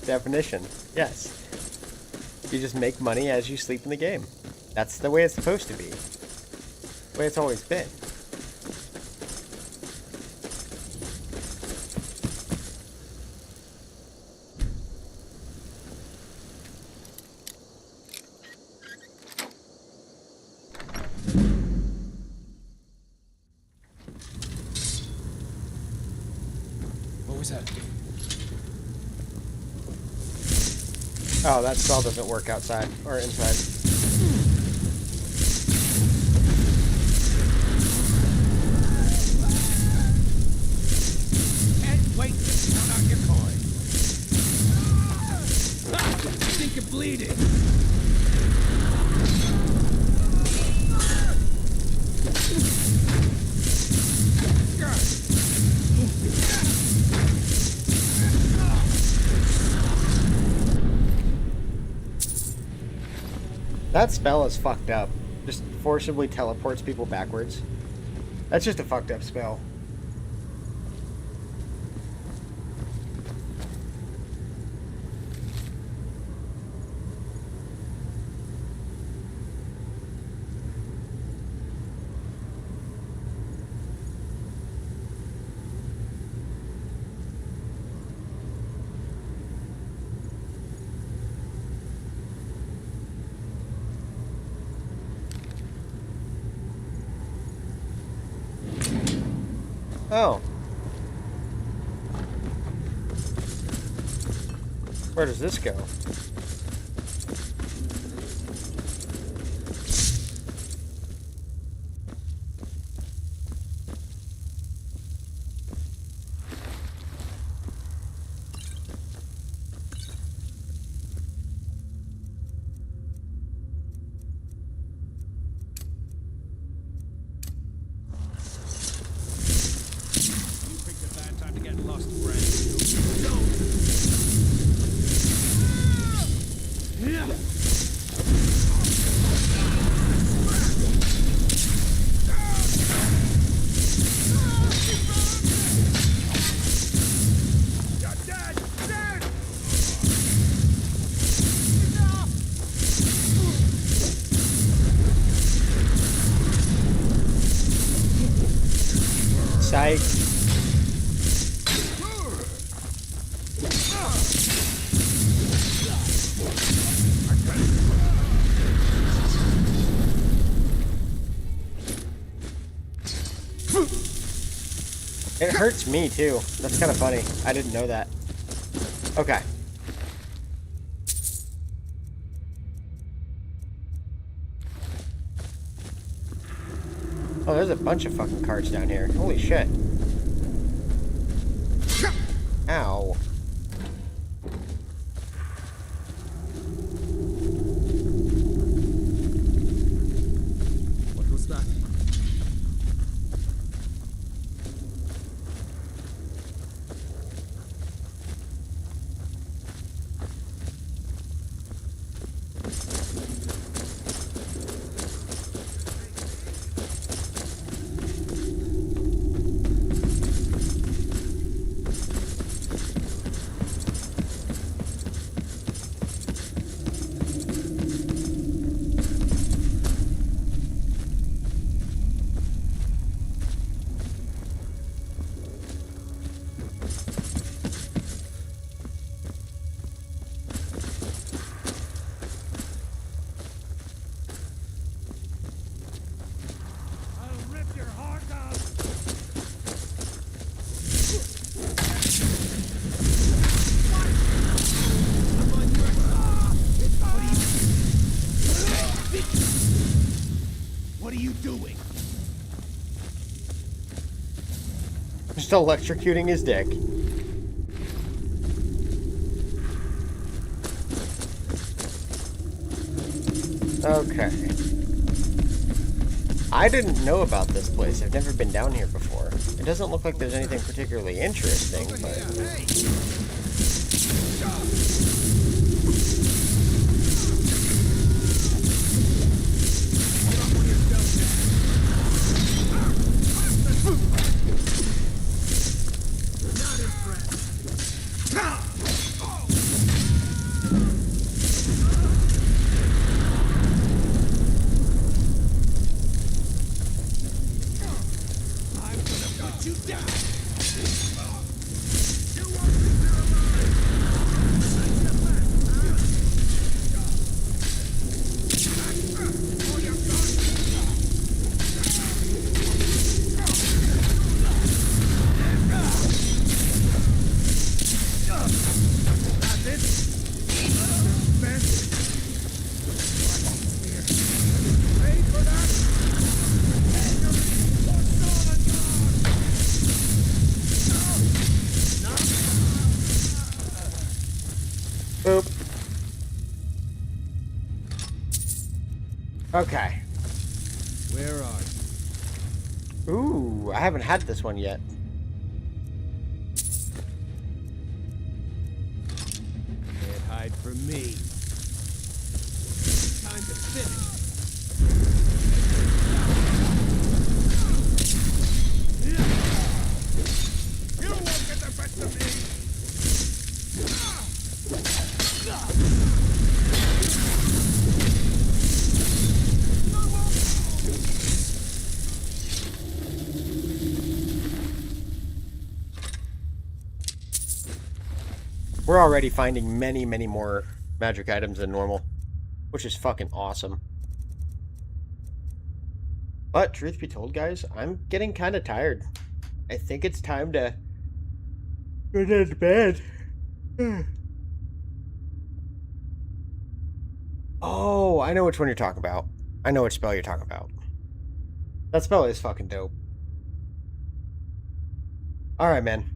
Definition. Yes. You just make money as you sleep in the game. That's the way it's supposed to be. The way it's always been. What was that? Oh, that spell doesn't work outside or inside. Can't wait to count out your coin. I think you're bleeding. That spell is fucked up. Just forcibly teleports people backwards. That's just a fucked up spell. Oh. Where does this go? Psych. It hurts me too. That's kind of funny. I didn't know that. Okay. Oh, there's a bunch of fucking cards down here. Holy shit. Ow. What was that? just electrocuting his dick. Okay. I didn't know about this place. I've never been down here before. It doesn't look like there's anything particularly interesting, but... Boop. Okay. Where are you? Ooh, I haven't had this one yet. Can't hide from me. Time to finish. You won't get the best of me. We're already finding many, many more magic items than normal, which is fucking awesome. But truth be told, guys, I'm getting kind of tired. I think it's time to go to bed. Oh, I know which one you're talking about. I know which spell you're talking about. That spell is fucking dope. Alright, man.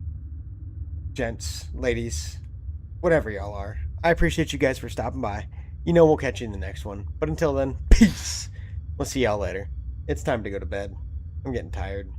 Gents, ladies, whatever y'all are. I appreciate you guys for stopping by. You know we'll catch you in the next one. But until then, peace. We'll see y'all later. It's time to go to bed. I'm getting tired.